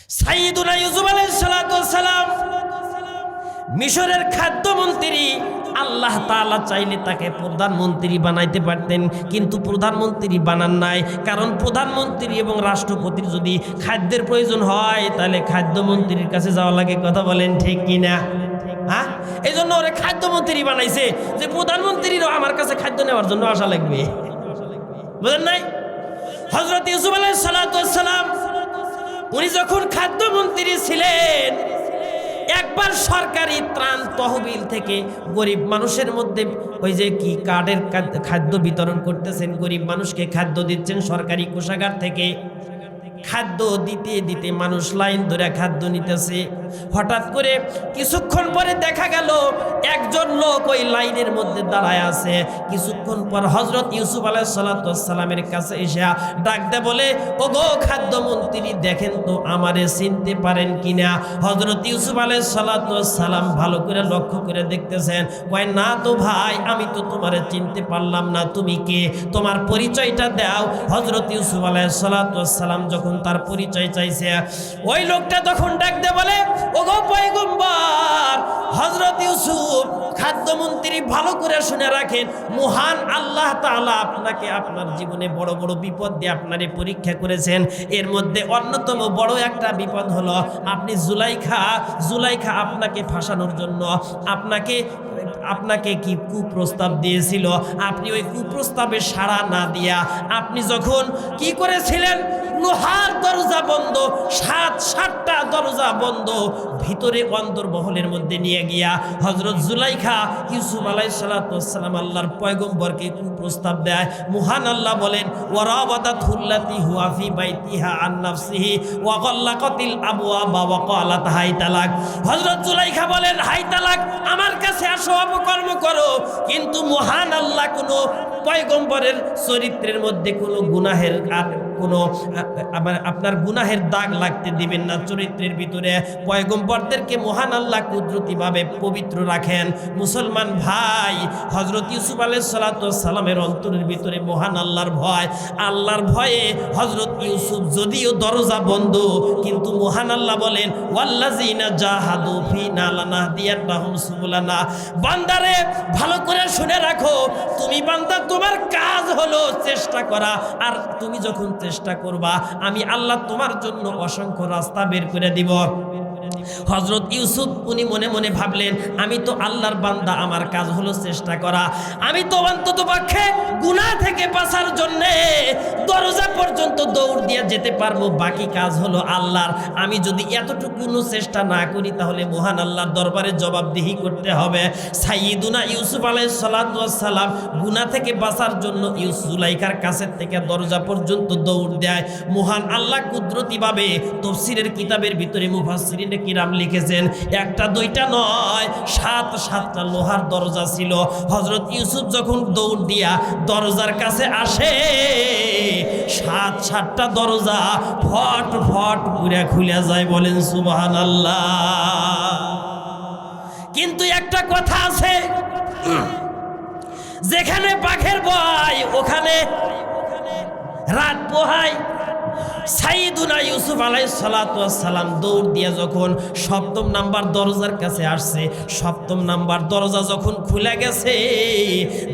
সাইয়্যিদুনা ইউসুফ আলাইহিস সালাতু ওয়াস সালাম মিশরের খাদ্যমন্ত্রী। আল্লাহ তাআলা চাইলে তাকে প্রধানমন্ত্রী বানাইতে পারতেন, কিন্তু প্রধানমন্ত্রী বানান নাই। কারণ প্রধানমন্ত্রী এবং রাষ্ট্রপতির যদি খাদ্যের প্রয়োজন হয় তাহলে খাদ্যমন্ত্রীর কাছে যাওয়া লাগে। কথা বলেন ঠিক কিনা? হ্যাঁ, এই জন্য ওরা খাদ্যমন্ত্রী বানাইছে যে প্রধানমন্ত্রীরও আমার কাছে খাদ্য নেওয়ার জন্য আসা লাগবে। বুঝেন নাই? হযরত ইউসুফ আলাইহিস সালাতু ওয়াস সালাম উনি যখন খাদ্যমন্ত্রী ছিলেন, একবার সরকারি ত্রাণ তহবিল থেকে গরিব মানুষের মধ্যে ওই যে কি কার্ডের খাদ্য বিতরণ করতেছেন, গরিব মানুষকে খাদ্য দিচ্ছেন সরকারি কোষাগার থেকে। খাদ্য দিতে দিতে মানুষ লাইন ধরে খাদ্য নিতেছে। হঠাৎ করে কিছুক্ষণ পরে দেখা গেল একজন লোক ওই লাইনের মধ্যে দাঁড়ায় আছে। কিছুক্ষণ পর হযরত ইউসুফ আলাইহিস সালাতু ওয়াস সালামের কাছে এসে ডাক দে বলে, ওগো খাদ্যমন্ত্রী, দেখেন তো আমারে চিনতে পারেন কিনা। হযরত ইউসুফ আলাইহিস সালাতু ওয়াস সালাম ভালো করে লক্ষ্য করে দেখতেছেন, কয় না তো ভাই, আমি তো তোমারে চিনতে পারলাম না, তুমি কে, তোমার পরিচয়টা দাও। হযরত ইউসুফ আলাইহিস সালাতু ওয়াস সালাম যখন তার পরিচয় চাইছে, ওই লোকটা তখন ডাক দে বলে, ওগো পয়গম্বর হযরত ইউসুফ, খাদ্যমন্ত্রী ভালো করে শুনে রাখেন, মহান আল্লাহ তাআলা আপনাকে আপনার জীবনে বড় বড় বিপদ দিয়ে আপনারে পরীক্ষা করেছেন। এর মধ্যে অন্যতম বড় একটা বিপদ হলো আপনি জুলাইখা আপনাকে ফাঁসানোর জন্য আপনাকে কি কুপ্রস্তাব দিয়েছিল। আপনি ওই কুপ্রস্তাবে সাড়া না দিয়া আপনি যখন কি করেছিলেন, লোহার দরজা বন্ধ, সাতটা দরজা বন্ধ, ভিতরে অন্তর্মহলের মধ্যে নিয়ে গিয়া হযরত জুলাইখা ইউসুফ আলাইহিস সালাতু ওয়াস সালাম আল্লাহর পয়গম্বরকে কুপ্রস্তাব দেয়। মহান আল্লাহ বলেন, ওয়ারাবাদাতুল্লাতি হুয়া ফি বাইতিহা আন নাফসিহি ওয়া গাল্লাকাতিল আবওয়াবা ওয়া ক্বালাত হাই তালাক। হযরত জুলাইখা বলেন, হাই তালাক, আমার কাছে আসো, অপকর্ম করো, কিন্তু মহান আল্লাহ কোনো পয়গম্বরের চরিত্রের মধ্যে কোনো গুনাহের আর কোনো আপনার গুনাহের দাগ লাগতে দিবেন না। চরিত্রের ভিতরে পয়গম্বরদেরকে মহান আল্লাহ কুদরতিভাবে পবিত্র রাখেন। মুসলমান ভাই, হযরত ইউসুফ আলাইহিস সালাতু ওয়াস সালামের অন্তরের ভিতরে মহান আল্লাহর ভয়, আল্লাহর ভয়ে হযরত ইউসুফ যদিও দরজা বন্ধ, কিন্তু মহান আল্লাহ বলেন, ওয়াল্লাযিনা জাহাদু ফিনা লানাহদিয়ান্নাহুম সুবুলানা। বান্দারে ভালো করে শুনে রাখো, তুমি বান্দা, তোমার কাজ হলো চেষ্টা করা, আর তুমি যখন চেষ্টা করবা আমি আল্লাহ তোমার জন্য অসংখ্য রাস্তা বের করে দিব। হযরত ইউসুফ উনি মনে মনে ভাবলেন, আমি তো আল্লাহর বান্দা, আমার কাজ হলো চেষ্টা করা, আমি তো অন্তত পক্ষে গুনাহ থেকে বাঁচার জন্য দরজা পর্যন্ত দৌড় দিয়ে যেতে পারবো, বাকি কাজ হলো আল্লাহর। আমি যদি এতটুকু চেষ্টা না করি তাহলে মহান আল্লাহর দরবারে জবাবদিহি করতে হবে। সাইয়্যিদুনা ইউসুফ আলাইহিস সালাতু ওয়াস সালাম গুনাহ থেকে বাঁচার জন্য জুলাইখার কাছের থেকে দরজা পর্যন্ত দৌড় দেয়। মহান আল্লাহ কুদরতিভাবে তাফসীরের কিতাবের ভিতরে মুফাসসিরিন কিরাম লিখেছেন, একটা দুইটা নয়, সাতটা লোহার দরজা ছিল। হযরত ইউসুফ যখন দৌড় দিয়া দরজার কাছে আসে, সাতটা দরজা ফট ফট করে খুলে যায়। বলেন সুবহানাল্লাহ। কিন্তু একটা কথা আছে, যেখানে বাঘের ভয় ওখানে রাত পোহায়। সাইয়্যিদুনা ইউসুফ আলাইহিস সালাতু ওয়াস সালাম দৌড় দিয়ে যখন 7ম নাম্বার দরজার কাছে আসছে, 7ম নাম্বার দরজা যখন খুলে গেছে,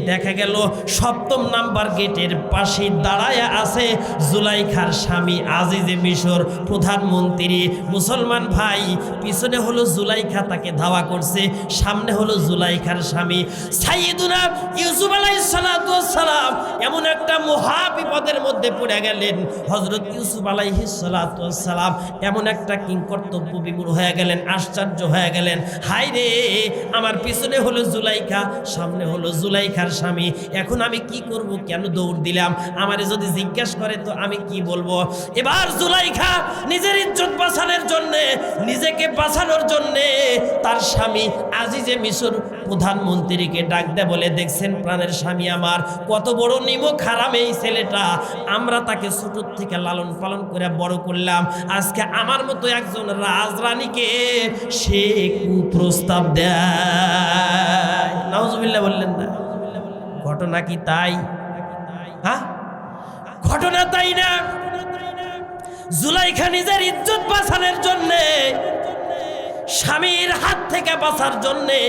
দেখা গেল 7ম নাম্বার গেটের পাশে দাঁড়ায়া আছে জুলাইখার স্বামী আজিজে মিশর, প্রধানমন্ত্রী। মুসলমান ভাই, পিছনে হলো জুলাইখা, তাকে ধাওয়া করছে, সামনে হলো জুলাইখার স্বামী। সাইয়্যিদুনা ইউসুফ আলাইহিস সালাতু ওয়াস সালাম এমন একটা মহা বিপদের মধ্যে পড়ে গেলেন। হযরত ইউসুফ আলাইহিস সালাতু ওয়াস সালাম এমন একটা কিংকর্তব্য বিমূঢ় হয়ে গেলেন, আশ্চর্য হয়ে গেলেন। হায় রে, আমার পিছনে হলো জুলাইখা, সামনে হলো জুলাইখার স্বামী, এখন আমি কি করব, কেন দৌড় দিলাম, আমারে যদি জিজ্ঞাসা করে তো আমি কি বলবো। এবার জুলাইখা নিজের ইজ্জত বাঁচানোর জন্য, নিজেকে বাঁচানোর জন্য তার স্বামী আজিজে মিশর প্রধানমন্ত্রীকে ডাক দেয়, বলে, দেখছেন প্রাণের স্বামী আমার, কত বড় নিমক হারাম এই ছেলেটা, আমরা তাকে ছোট থেকে লালন পালন করে বড় করলাম, আজকে আমার মতো একজন রাজরানীকে সে কুপ্রস্তাব দেয়। নাউজুবিল্লাহ বললেন না? ঘটনা কি তাই? হ্যাঁ, ঘটনা তাই না? জুলাইখা নিজের ইজ্জত বাঁচানোর জন্যে, স্বামীর হাত থেকে বাঁচার জন্যে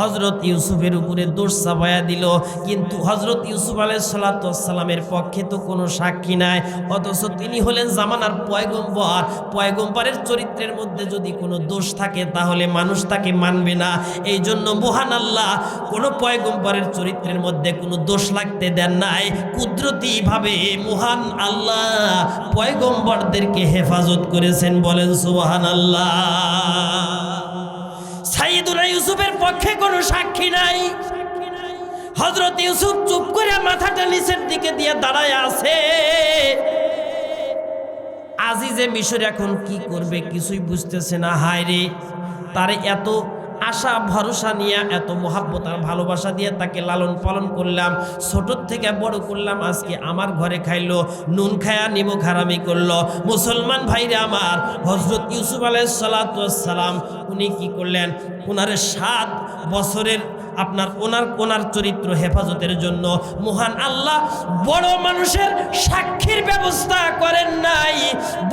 হযরত ইউসুফের উপরে দোষ চাপায়া দিল। কিন্তু হযরত ইউসুফ আলাইহিস সালাতু ওয়াস সালামের পক্ষে তো কোনো সাক্ষী নাই, অথচ তিনি হলেন জামানার পয়গম্বর। পয়গম্বরের চরিত্রের মধ্যে যদি কোনো দোষ থাকে তাহলে মানুষ তাকে মানবে না। এই জন্য মহান আল্লাহ কোনো পয়গম্বরের চরিত্রের মধ্যে কোনো দোষ লাগতে দেন নাই। কুদরতিভাবে মহান আল্লাহ পয়গম্বরদেরকে হেফাজত করেছেন, বলেন সুবহানাল্লাহ। সাইয়েদুনা ইউসুফের পক্ষে কোনো সাক্ষী নাই। হযরত ইউসুফ চুপ করে মাথাটা নিচের দিকে দিয়ে দাঁড়ায় আছে। আজিজে মিশর এখন কি করবে কিছুই বুঝতেছে না। হায় রে, তারে এত আশা ভরসা নিয়ে, এত মহাব্বত আর ভালোবাসা দিয়ে তাকে লালন পালন করলাম, ছোট থেকে বড় করলাম, আজকে আমার ঘরে খাইলো, নুন খায়া নিমক হারামি করলো। মুসলমান ভাইরা আমার, হযরত ইউসুফ আলাইহিস সালাতু ওয়াস সালাম উনি কি করলেন, ওনার 7 বছরের ওনার চরিত্র হেফাজতের জন্য মহান আল্লাহ বড় মানুষের সাক্ষীর ব্যবস্থা করেন নাই।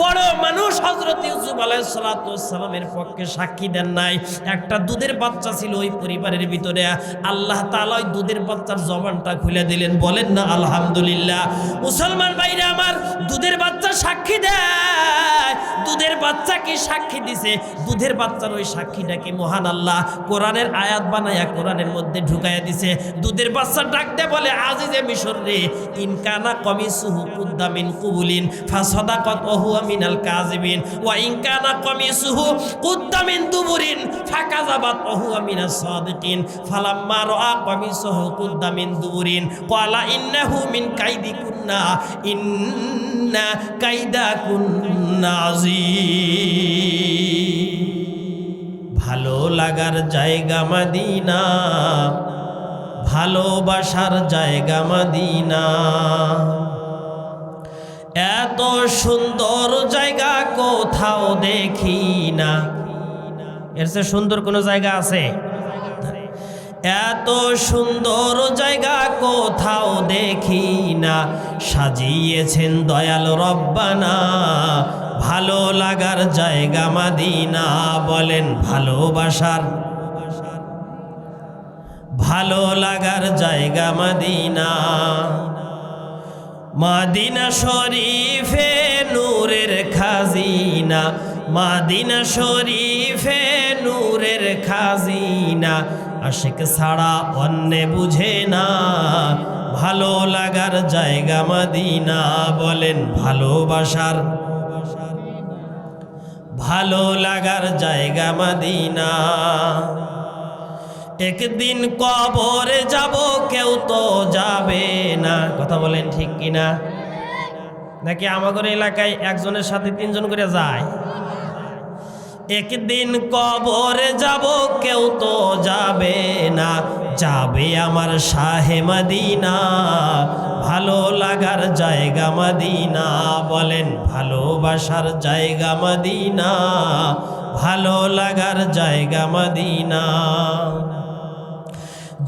বড় মানুষ হযরত ইউসুফ আলাইহিস সালাতু ওয়াস সালামের পক্ষে সাক্ষী দেন নাই। একটা দুধের বাচ্চা ছিল ওই পরিবারের ভিতরে, আল্লাহ তাআলা ওই দুধের বাচ্চার জবানটা খুলে দিলেন, বলেন না আলহামদুলিল্লাহ। মুসলমান ভাইরা আমার, দুধের বাচ্চা সাক্ষী দেয়। দুধের বাচ্চা কি সাক্ষী দিছে? দুধের বাচ্চার ওই সাক্ষীটাকে মহান আল্লাহ কোরআনের আয়াত বানায়া কোরআনের মধ্যে ঢুকাইয়া দিছে। দুধের বাচ্চা ডাকতে বলে, আজিজে মিশর রে, ইনকানা কমিসুহু কুদ্দা মিন কুবুলিন ফাসাদাকাত ওয়া হুয়া মিনাল কাযিবিন ওয়া ইনকানা কমিসুহু কুদ্দা মিন দুবুরিন ফাকাযাবাত ওয়া হুয়া মিনাস সাদিকিন ফালাম্মা রাআ কমিসুহু কুদ্দা মিন দুবুরিন ক্বালা ইন্নাহু মিন কাইদিকুন্না ইন্না কাইদাকুন্না আযীম। ভালো লাগার জায়গা মদিনা, ভালোবাসার জায়গা মদিনা, এত সুন্দর জায়গা কোথাও দেখি না। এর চেয়ে সুন্দর কোনো জায়গা আছে? এত সুন্দর জায়গা কোথাও দেখি না, সাজিয়েছেন দয়াল রব্বানা ভালো লাগার জায়গা মদিনা। বলেন ভালোবাসার, ভালো লাগার জায়গা মদিনা। মদিনা শরীফে নূরের খাজিনা, মদিনা শরীফে নূরের খাজিনা, আশিক ছাড়া অন্য বুঝে না ভালো লাগার জায়গা মদিনা। বলেন ভালোবাসার, ভালো লাগার জায়গা মদিনা। একদিন কবরে যাব, কেউ তো যাবে না। কথা বলেন ঠিক কিনা? নাকি আমাদের এলাকায় একজনের সাথে 3 জন করে যায়? একদিন কবরে যাব, কেউ তো যাবে না, যাবে আমার শাহে মদিনা ভালো লাগার জায়গা মদিনা। বলেন ভালোবাসার জায়গা মদিনা, ভালো লাগার জায়গা মদিনা।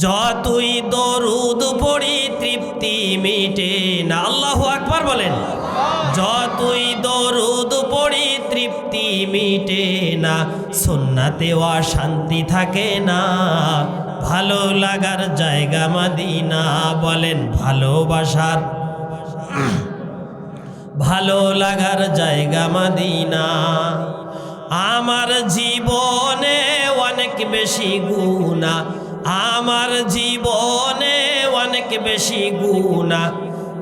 যতই দরুদ পড়ি তৃপ্তি মিটে না। আল্লাহু আকবার বলেন। যতই দরুদ পড়ি তৃপ্তি মিটে না, সুন্নাতেও শান্তি থাকে না ভালো লাগার জায়গা মদিনা। বলেন ভালোবাসার, ভালো লাগার জায়গা মদিনা। আমার জীবনে অনেক বেশি গুনাহ, আমার জীবনে অনেক বেশি গুনাহ,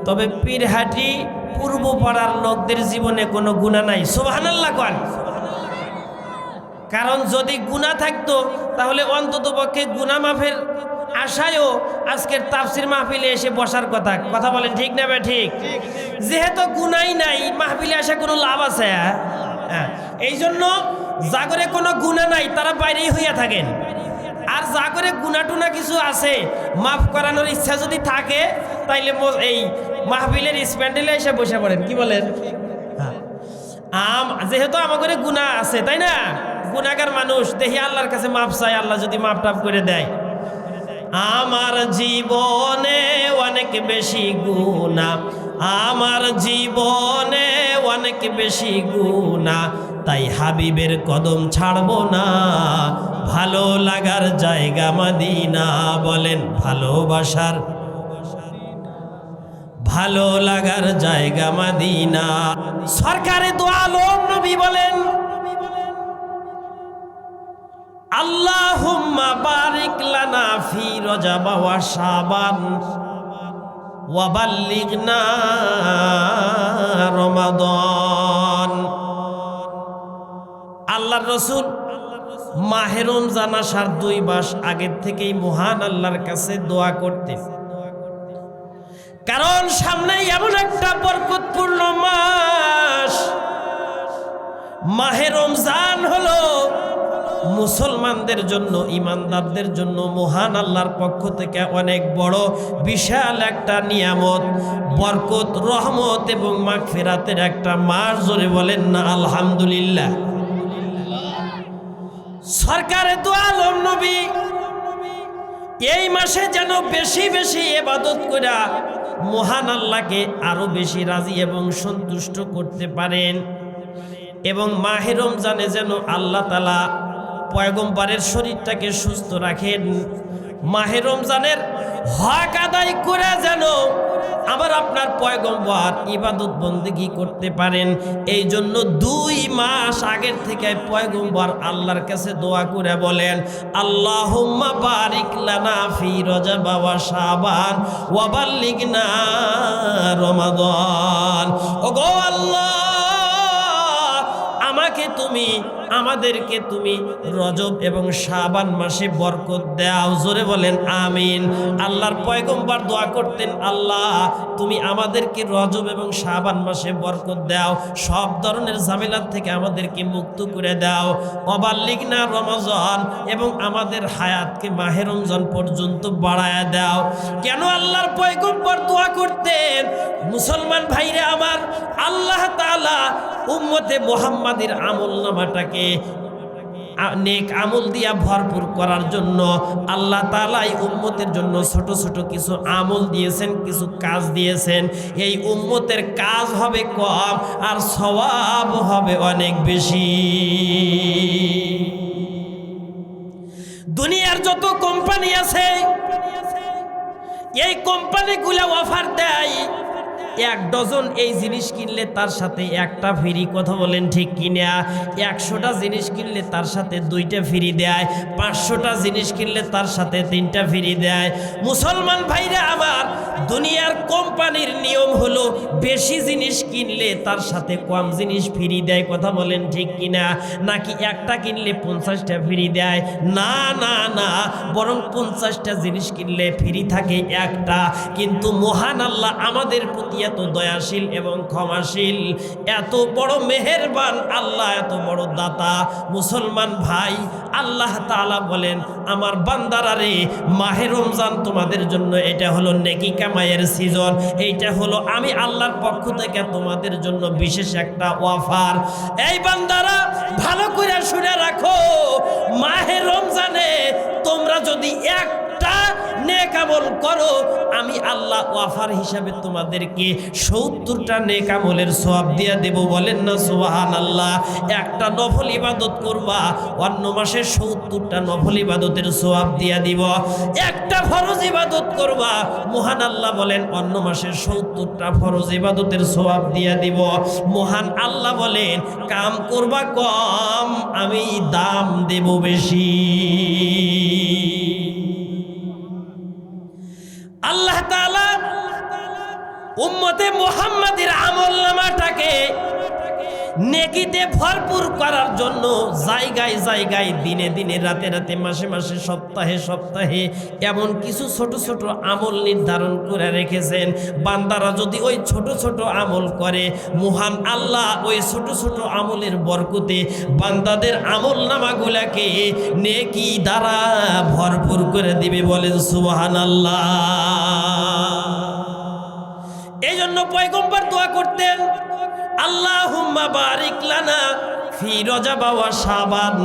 তবে পীরহাটি পূর্ব পাড়ার লোকদের জীবনে কোনো গুনাহ নাই। সুবহানাল্লাহ কোন। কারণ যদি গুনাহ থাকতো তাহলে অন্তত পক্ষে গুনাহ মাফের আশায়ও আজকের তাফসীর মাহফিলে এসে বসার কথা। কথা বলেন ঠিক না? ঠিক। যেহেতু গুনাই নাই, মাহফিলে আসা কোনো লাভ আছে? হ্যাঁ। এই জন্য জাগরে কোনো গুনাহ নাই তারা বাইরেই হইয়া থাকেন, আর জাগরে গুনাহ টুনা কিছু আছে মাফ করানোর ইচ্ছা যদি থাকে তাইলে এই মাহফিলের স্প্যান্ডেলে এসে বসে পড়েন। কি বলেন? যেহেতু আমাদের গুনাহ আছে, তাই না? গুনাহগার মানুষ, দেখি আল্লাহর কাছে মাফ চাই, আল্লাহ যদি মাফ টাফ করে দেয়। আমার জীবনে অনেক বেশি গুনাহ, আমার জীবনে অনেক বেশি গুনাহ, তাই হাবিবের কদম ছাড়বো না। ভালো লাগার জায়গা মদিনা, বলেন ভালোবাসার ভালো লাগার জায়গা মদিনা। সরকারে দো আলম নবী বলেন, আল্লাহুম্মা বারিক লানা ফি রজব ওয়া শাবান ওয়া বাল্লিগনা রমাদান। আল্লাহর রাসূল মাহে রমজান আসার 2 মাস আগের থেকেই মহান আল্লাহর কাছে দোয়া করতেন, কারণ সামনেই এমন একটা বরকতপূর্ণ মাস। মাহে রমজান হলো মুসলমানদের জন্য, ইমানদারদের জন্য মহান আল্লাহর পক্ষ থেকে অনেক বড় বিশাল একটা নিয়ামত, বরকত, রহমত এবং মাগফিরাতের একটা মাস। জোরে বলেন না আলহামদুলিল্লাহ। সরকারে দো আলম নবী এই মাসে যেন বেশি বেশি ইবাদত কইরা মহান আল্লাহকে আরো বেশি রাজি এবং সন্তুষ্ট করতে পারেন, এবং মাহে রমজানে যেন আল্লাহ তাআলা পয়গম্বরের শরীরটাকে সুস্থ রাখেন। মাহে রমজানের হক আদায় করে যেন আবার আপনার পয়গম্বর ইবাদত বন্দেগী করতে পারেন। এই জন্য 2 মাস আগের থেকে পয়গম্বর আল্লাহর কাছে দোয়া করে বলেন, আল্লাহুম্মা বারিক লানা ফি রজব ওয়া শাবান ওয়া বাল্লিগনা রমাদান। ওগো আল্লাহ, আমাদেরকে তুমি রজব এবং শাবান মাসে বরকত দাও। জোরে বলেন আমিন। আল্লাহর পয়গম্বর দোয়া করতেন, আল্লাহ তুমি আমাদেরকে রজব এবং শাবান মাসে বরকত দাও, সব ধরনের ঝামেলা থেকে আমাদেরকে মুক্ত করে দাও। ওয়াবাল্লিগনা রমাজান, এবং আমাদের হায়াতকে মাহে রমজান পর্যন্ত বাড়ায়া দাও। কেন আল্লাহর পয়গম্বর দোয়া করতেন? মুসলমান ভাইরা আমার, আল্লাহ তাআলা উম্মতে মুহাম্মাদের আমলনামাটাকে নেক আমল দিয়া ভরপুর করার জন্য আল্লাহ তাআলা এই উম্মতের জন্য ছোট ছোট কিছু আমল দিয়েছেন, কিছু কাজ দিয়েছেন। এই উম্মতের কাজ হবে কম আর সওয়াব হবে অনেক বেশি। দুনিয়ার যত কোম্পানি আছে, এই কোম্পানিগুলো অফার দেয় 1 ডজন এই জিনিস কিনলে তার সাথে 1টা ফ্রি। কথা বলেন ঠিক কিনা? 100টা জিনিস কিনলে তার সাথে 2টা ফ্রি দেয়, 500টা জিনিস কিনলে তার সাথে 3টা ফ্রি দেয়। মুসলমান ভাইরা আমার, দুনিয়ার কোম্পানির নিয়ম হলো বেশি জিনিস কিনলে তার সাথে কম জিনিস ফ্রি দেয়। কথা বলেন ঠিক কিনা? নাকি 1টা কিনলে 50টা ফ্রি দেয়? না না না, বরং 50টা জিনিস কিনলে ফ্রি থাকে 1টা। কিন্তু মহান আল্লাহ আমাদের প্রতি এত দয়াশীল এবং ক্ষমাশীল, এত বড় মেহেরবান আল্লাহ, এত বড় দাতা। মুসলমান ভাই, আল্লাহ তাআলা বলেন, আমার বান্দারা রে, মাহে রমজান তোমাদের জন্য এটা হলো নেকি কামাইয়ের সিজন। এইটা হলো আমি আল্লাহর পক্ষ থেকে তোমাদের জন্য বিশেষ একটা অফার। এই বান্দারা ভালো করে শুনে রাখো, মাহে রমজানে তোমরা যদি একটা নেক আমল করো, আমি আল্লাহ অফার হিসাবে তোমাদেরকে 70টা নেক আমলের সওয়াব দিয়ে দেব। বলেন না সুবহানাল্লাহ। একটা নফল ইবাদত করবা, অন্য মাসে 70টা নফল ইবাদতের সওয়াব দিয়ে দিব। একটা ফরজ ইবাদত করবা, মহান আল্লাহ বলেন অন্য মাসে 70টা ফরজ ইবাদতের সওয়াব দিয়ে দিব। মহান আল্লাহ বলেন, কাম করবা কম, আমি দাম দেব বেশি। আল্লাহ তাআলা উম্মতে মুহাম্মাদের আমলনামাটাকে নেকিতে ভরপুর করার জন্য জায়গায় জায়গায়, দিনে দিনে, রাতে রাতে, মাসে মাসে, সপ্তাহে সপ্তাহে এমন কিছু ছোট ছোট আমল নির্ধারণ করে রেখেছেন। বান্দারা যদি ওই ছোট ছোট আমল করে, মহান আল্লাহ ওই ছোট ছোট আমলের বরকতে বান্দাদের আমলনামাগুলাকে নেকি দ্বারা ভরপুর করে দিবে। বলেন সুবহানাল্লাহ। এই জন্য পয়গম্বর দোয়া করতেন, আল্লাহুম্মা বারিক লানা ফি রজব ওয়া শাবান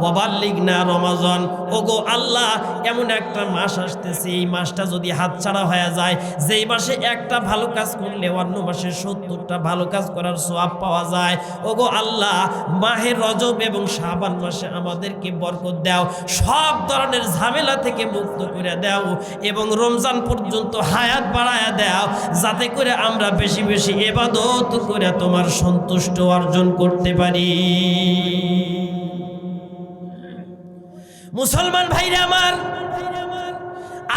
ওয়া বাল্লিগনা রমাজান। ওগো আল্লাহ, এমন একটা মাস আসতেছে, এই মাসটা যদি হাতছাড়া হয়ে যায়, যেই মাসে একটা ভালো কাজ করলে অন্য মাসে 70টা ভালো কাজ করার সওয়াব পাওয়া যায়। ওগো আল্লাহ, মাহে রজব এবং শাবান মাসে আমাদেরকে বরকত দাও, সব ধরনের ঝামেলা থেকে মুক্ত করে দাও এবং রমজান পর্যন্ত হায়াত বাড়ায়া দাও, যাতে করে আমরা বেশি বেশি ইবাদত করে তোমার সন্তুষ্ট অর্জন করতে পারি। মুসলমান ভাইরা আমার,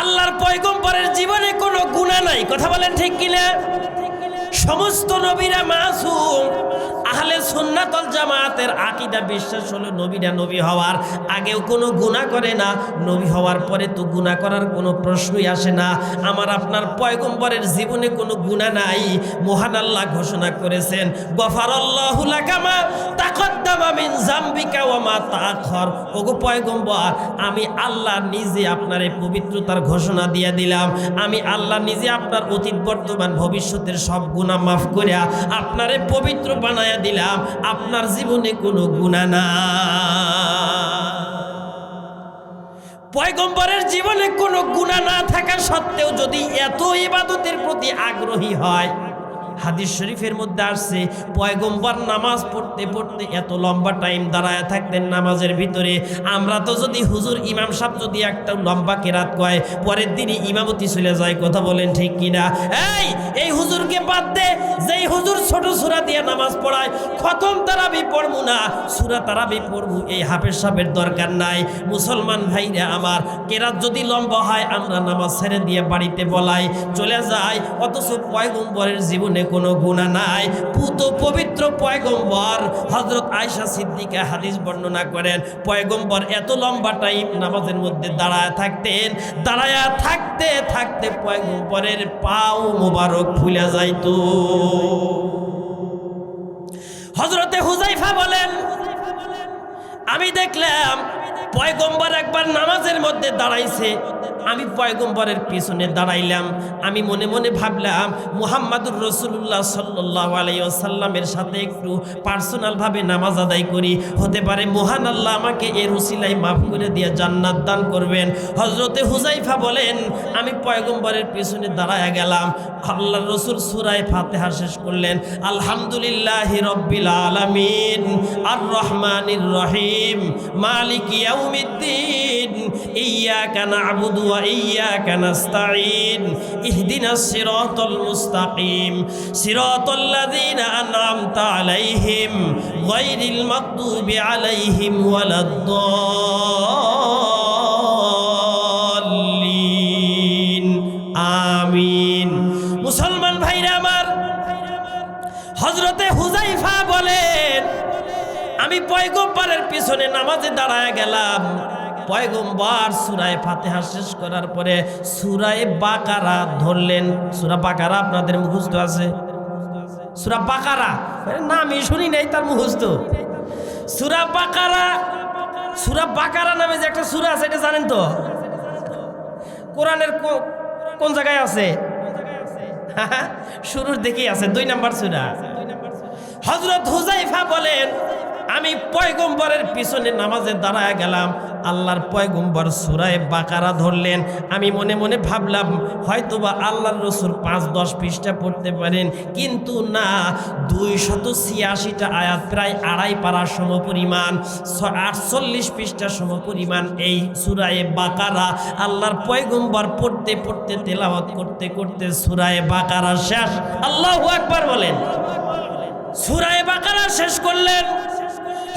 আল্লাহর পয়গম্বরের জীবনে কোনো গুনাহ নাই, কথা বলেন ঠিক কিনা? সমস্ত নবীরা মাসুম। আহলে সুন্নাত ওয়াল জামাতের আকীদা বিশ্বাস হলো নবীরা নবী হওয়ার আগেও কোনো গুনাহ করে না, নবী হওয়ার পরে তো গুনাহ করার কোনো প্রশ্নই আসে না। আমার আপনার পয়গম্বরের জীবনে কোনো গুনাহ নাই। মহান আল্লাহ ঘোষণা করেছেন, গফারাল্লাহু লাকা মা তাকদ্দামা মিন যামবিকা ওয়া মা তাআখার। ওগো পয়গম্বর, আমি আল্লাহ নিজে আপনার এই পবিত্রতার ঘোষণা দিয়ে দিলাম। আমি আল্লাহ নিজে আপনার অতীত বর্তমান ভবিষ্যতের সব গুনাহ মাফ করে আপনারে পবিত্র বানায়া দিলাম। আপনার জীবনে কোনো গুনাহ না। পয়গম্বরের জীবনে কোনো গুনাহ না থাকা সত্ত্বেও যদি এত ইবাদতের প্রতি আগ্রহী হয়, হাদিস শরীফের মধ্যে আসছে পয়গম্বর নামাজ পড়তে পড়তে এত লম্বা টাইম দাঁড়ায় থাকতেন নামাজের ভিতরে। আমরা তো যদি হুজুর ইমাম সাহেব যদি একটা লম্বা কেরাত কয়, পরের দিনই ইমামতি চলে যায়, কথা বলেন ঠিক কিনা? এই হুজুরকে বাদ দে, যেই হুজুর ছোট সূরা দিয়ে নামাজ পড়ায়, খতম তারাবি পড়বো না, সূরা তারাবি পড়বো, এই হাফেজ সাহেবের দরকার নাই। মুসলমান ভাইরা আমার, কেরাত যদি লম্বা হয় আমরা নামাজ ছেড়ে দিয়ে বাড়িতে বলাই চলে যায়, অথচ পয়গম্বরের জীবনে কোনো গুনাহ নাই। পুত পবিত্র পয়গম্বর হযরত আয়েশা সিদ্দিকা হাদিস বর্ণনা করেন, পয়গম্বর এত লম্বা টাইম নামাজের মধ্যে দাঁড়ায় থাকতেন, দাঁড়ায়া থাকতে থাকতে পয়গম্বরের পাও মোবারক ফুলে যাইতো। হযরতে হুযায়ফা বলেন, আমি দেখলাম পয়গম্বর একবার নামাজের মধ্যে দাঁড়াইছে, আমি পয়গম্বরের পিছনে দাঁড়াইলাম। আমি মনে মনে ভাবলাম মুহাম্মাদুর রাসূলুল্লাহ সাল্লাল্লাহু আলাইহি ওয়াসাল্লামের সাথে একটু পার্সোনালভাবে নামাজ আদায় করি, হতে পারে মহান আল্লাহ আমাকে এর উসিলায় মাফ করে দিয়ে জান্নাত দান করবেন। হযরতে হুযায়ফা বলেন, আমি পয়গম্বরের পিছনে দাঁড়ায়া গেলাম। আল্লাহর রাসূল সূরা ফাতিহা শেষ করলেন, আলহামদুলিল্লাহি রাব্বিল আলামিন আর রহমানির রহিম মালিকি ইয়াউমিদ্দিন ইয়্যাকা না'বুদু ওয়া ইয়্যাকা নাস্তাঈন ইহদিনাস সিরাতাল মুস্তাকিম সিরাতাল্লাযীনা আন'আমতা আলাইহিম গায়রিল মাগদুবি আলাইহিম ওয়ালাদ-দাল্লিন আমিন। মুসলমান ভাইরা আমার, হযরতে হুযায়ফা বলেন, আমি পয়গম্বরের পিছনে নামাজে দাঁড়ায় গেলাম। পয়গম্বর সূরা ফাতিহা শেষ করার পরে সূরা বাকারা ধরলেন। সূরা বাকারা আপনাদের মুখস্থ আছে? সূরা বাকারা নামই শুনি নাই, তার মুখস্থ। সূরা বাকারা, সূরা বাকারা নামে যে একটা সূরা আছে, এটা জানেন তো? কোরআনের কোন জায়গায় আছে? শুরুর দিকেই আছে, 2 নম্বর সূরা। হযরত হুযায়ফা বলেন, আমি পয়গম্বরের পিছনে নামাজে দাঁড়ায় গেলাম। আল্লাহর পয়গম্বর সূরা বাকারা ধরলেন। আমি মনে মনে ভাবলাম হয়তোবা আল্লাহর রাসূল 5-10 পৃষ্ঠা পড়তে পারেন, কিন্তু না, 286টা আয়াত, প্রায় 2.5 পারা সমপরিমাণ, 48 পৃষ্ঠা সমপরিমাণ এই সূরা বাকারা আল্লাহর পয়গম্বর পড়তে পড়তে তেলাওয়াত করতে করতে সূরা বাকারা শেষ। আল্লাহু আকবার বলেন। সূরা বাকারা শেষ করলেন।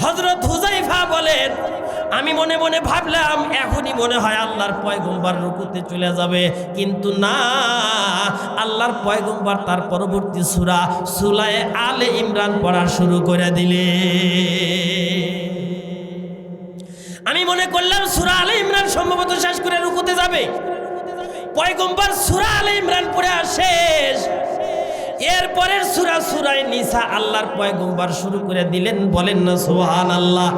হযরত হুযায়ফা বলেন, আমি মনে মনে ভাবলাম এখনই মনে হয় আল্লাহর পয়গম্বর রুকুতে চলে যাবে, কিন্তু না, আল্লাহর পয়গম্বর তার পরবর্তী সূরা সূরা আলে ইমরান পড়া শুরু করে দিলে। আমি মনে করলাম সূরা আলে ইমরান সম্ভবত শেষ করে রুকুতে যাবে। পয়গম্বর সূরা আলে ইমরান পড়া শেষ। এরপরের সূরা সূরা নিসা আল্লাহর পয়গম্বর শুরু করে দিলেন, বলেন না সুবহানাল্লাহ।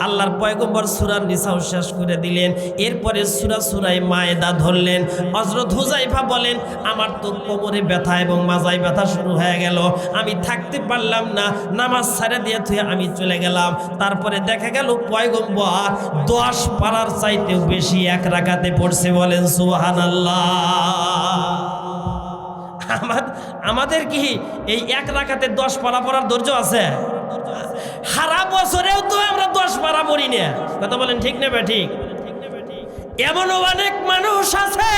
আল্লাহর পয়গম্বর সূরা নিসাও শেষ করে দিলেন। এরপরে সূরা মায়েদা ধরলেন। হযরত হুযায়ফা বলেন, আমার তো কোমরে ব্যথা এবং মাজায় ব্যথা শুরু হয়ে গেল, আমি থাকতে পারলাম না, নামাজ ছেড়ে দিয়ে থুয়ে আমি চলে গেলাম। তারপরে দেখা গেল পয়গম্বর 10 পারার চাইতেও বেশি এক রাকাতে পড়ছে, বলেন সুবহানাল্লাহ। আমাদের কি এই এক রাকাতে 10 পারা পড়ার ধৈর্য আছে? সারা বছরেও তো আমরা 10 পারা পড়ি না, কথা বলেন ঠিক না ঠিক? এমনও অনেক মানুষ আছে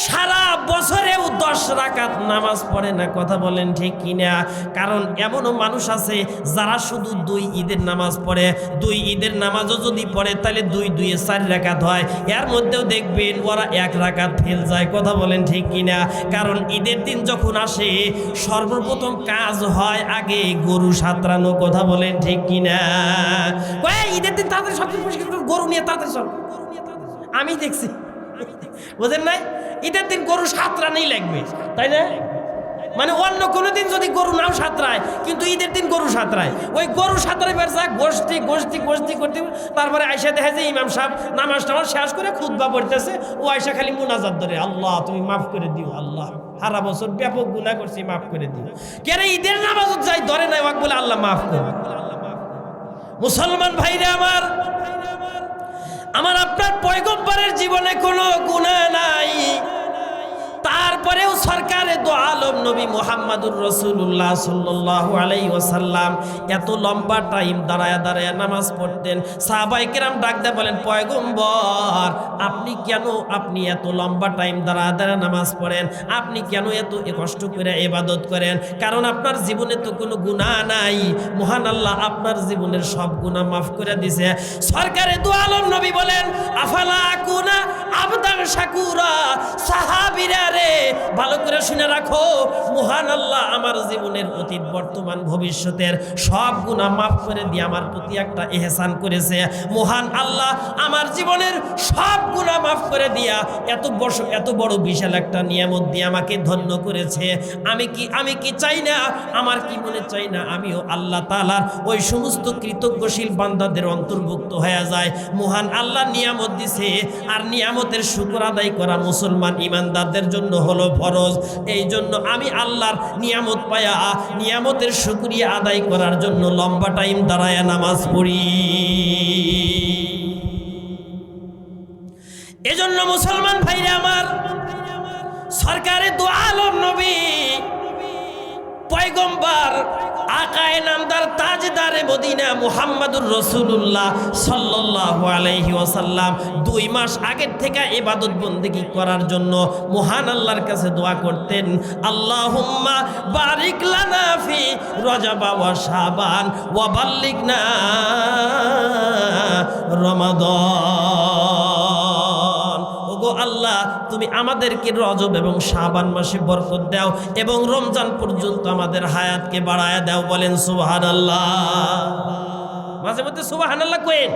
সারা বছরেও 10 রাকাত নামাজ পড়ে না, কথা বলেন ঠিক কিনা? কারণ এমনও মানুষ আছে যারা শুধু 2 ঈদের নামাজ পড়ে, 2 ঈদের নামাজও যদি পড়ে তাহলে 2 2 4 রাকাত হয়, এর মধ্যেও দেখবেন ওরা 1 রাকাত ফেল যায়, কথা বলেন ঠিক কিনা? কারণ ঈদের দিন যখন আসে সর্বপ্রথম কাজ হয় আগে গরু সাঁতরানো, কথা বলেন ঠিক কিনা? ঈদের দিন তাদের সব গরু নিয়ে তাদের সব আমি দেখছি, বুঝেন নাই? ঈদের দিন গরু সাঁতরানোই লাগবে, তাই না? মানে অন্য কোনো দিন যদি গরু নাও সাঁতরায়, কিন্তু ঈদের দিন গরু সাঁতরায়। ওই গরু সাঁতরাই বেরসা গোষ্ঠী গোষ্ঠী গোষ্ঠী করতে, তারপরে আয়সা দেখা যায় ইমাম সাহেব নামাজ টামাজ শেষ করে খুতবা পড়তেছে, ও আয়সা খালি মুনাজাত ধরে, আল্লাহ তুমি মাফ করে দিও, আল্লাহ সারা বছর ব্যাপক গুনাহ করছি, মাফ করে দিও। কেন ঈদের নামাজ যাই ধরে নাই ওয়াক বলে আল্লাহ মাফ করে। মুসলমান ভাইরা আমার আপনার পয়গম্বরের জীবনে কোনো গুনাহ নাই, তারপরেও সরকারে দো আলম নবী মুহাম্মাদুর রাসূলুল্লাহ সাল্লাল্লাহু আলাইহি ওয়াসাল্লাম এত লম্বা টাইম দাঁড়ায় দাঁড়ায় নামাজ পড়তেন। সাহাবায়ে কেরাম ডাক দিয়ে বলেন, পয়গম্বর আপনি এত লম্বা টাইম দাঁড়ায় দাঁড়ায় নামাজ পড়েন, আপনি কেন এত কষ্ট করে ইবাদত করেন? কারণ আপনার জীবনে তো কোনো গুনাহ নাই, মহান আল্লাহ আপনার জীবনের সব গুনাহ মাফ করে দিয়েছে। সরকারে দো আলম নবী বলেন, আফালা আকুনা আবদান শাকুরা। সাহাবীরা রে ভালো করে শুনে রাখো, মহান আল্লাহ আমার জীবনের অতীত বর্তমান ভবিষ্যতের সব গুনাহ মাফ করে দিয়ে আমার প্রতি একটা ইহসান করেছে। মহান আল্লাহ আমার জীবনের সব গুনাহ মাফ করে দিয়া এত বড় বিশাল একটা নিয়ামত দিয়ে আমাকে ধন্য করেছে। আমি কি চাই না, আমার কি মনে চাই না আমিও আল্লাহ তাআলার ওই সমস্ত কৃতজ্ঞশীল বান্দাদের অন্তর্ভুক্ত হয়ে যায়। মহান আল্লাহ নিয়ামত দিছে, আর নিয়ামতের শুকর আদায় করা মুসলমান ইমানদারদের জন্য হলো ফরজ। এই জন্য আমি আল্লাহর নিয়ামত পায়া নিয়ামতের শুকরিয়া আদায় করার জন্য লম্বা টাইম দাঁড়ায় নামাজ পড়ি। এজন্য মুসলমান ভাইরা আমার, সরকারে দো আলম নবী পয়গম্বর আকায়ে নামদার তাজদারে মদিনা মুহাম্মাদুর রাসূলুল্লাহ সাল্লাল্লাহু আলাইহি ওয়াসাল্লাম 2 মাস আগের থেকে ইবাদত বন্দেগী করার জন্য মহান আল্লাহর কাছে দোয়া করতেন, আল্লাহুম্মা বারিক লানা ফি রজব ওয়া শাবান ওয়া বাল্লিগনা রমাদান। ওগো আল্লাহ, তুমি আমাদেরকে রজব এবং শাবান মাসে বরকত দাও এবং রমজান পর্যন্ত আমাদের হায়াতকে বাড়ায়া দাও, বলেন সুবহানাল্লাহ। মাঝে মধ্যে সুবহানাল্লাহ কইেন,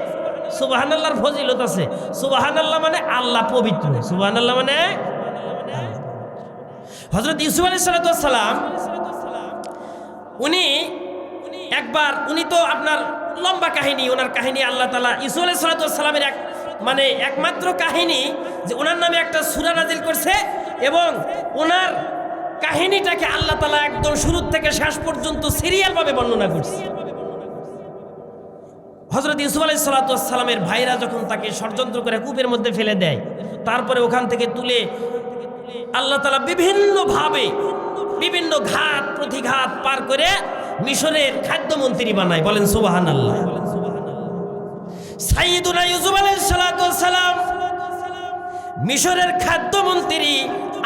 সুবহানাল্লাহর ফজিলত আছে। সুবহানাল্লাহ মানে আল্লাহ পবিত্র, সুবহানাল্লাহ মানে হযরত ইউসুফ আলাইহিস সালাম উনি তো আপনার লম্বা কাহিনী, ওনার কাহিনী আল্লাহ তাআলা ইউসুফ আলাইহিস সালামের একমাত্র কাহিনী যে ওনার নামে একটা সূরা নাজিল করছে, এবং ওনার কাহিনীটাকে আল্লাহ তাআলা একদম শুরু থেকে শেষ পর্যন্ত সিরিয়াল ভাবে বর্ণনা করছে। হযরত ইউসুফ আলাইহিস সালামের ভাইরা যখন তাকে ষড়যন্ত্র করে কূপের মধ্যে ফেলে দেয়, তারপরে ওখান থেকে তুলে আল্লাহ তাআলা বিভিন্নভাবে বিভিন্ন ঘাত প্রতিঘাত পার করে মিশরের খাদ্যমন্ত্রী বানায়, বলেন সুবহানাল্লাহ। সাইয়্যিদুনা ইউসুফ আলাইহিস সালাম মিশরের খাদ্যমন্ত্রী,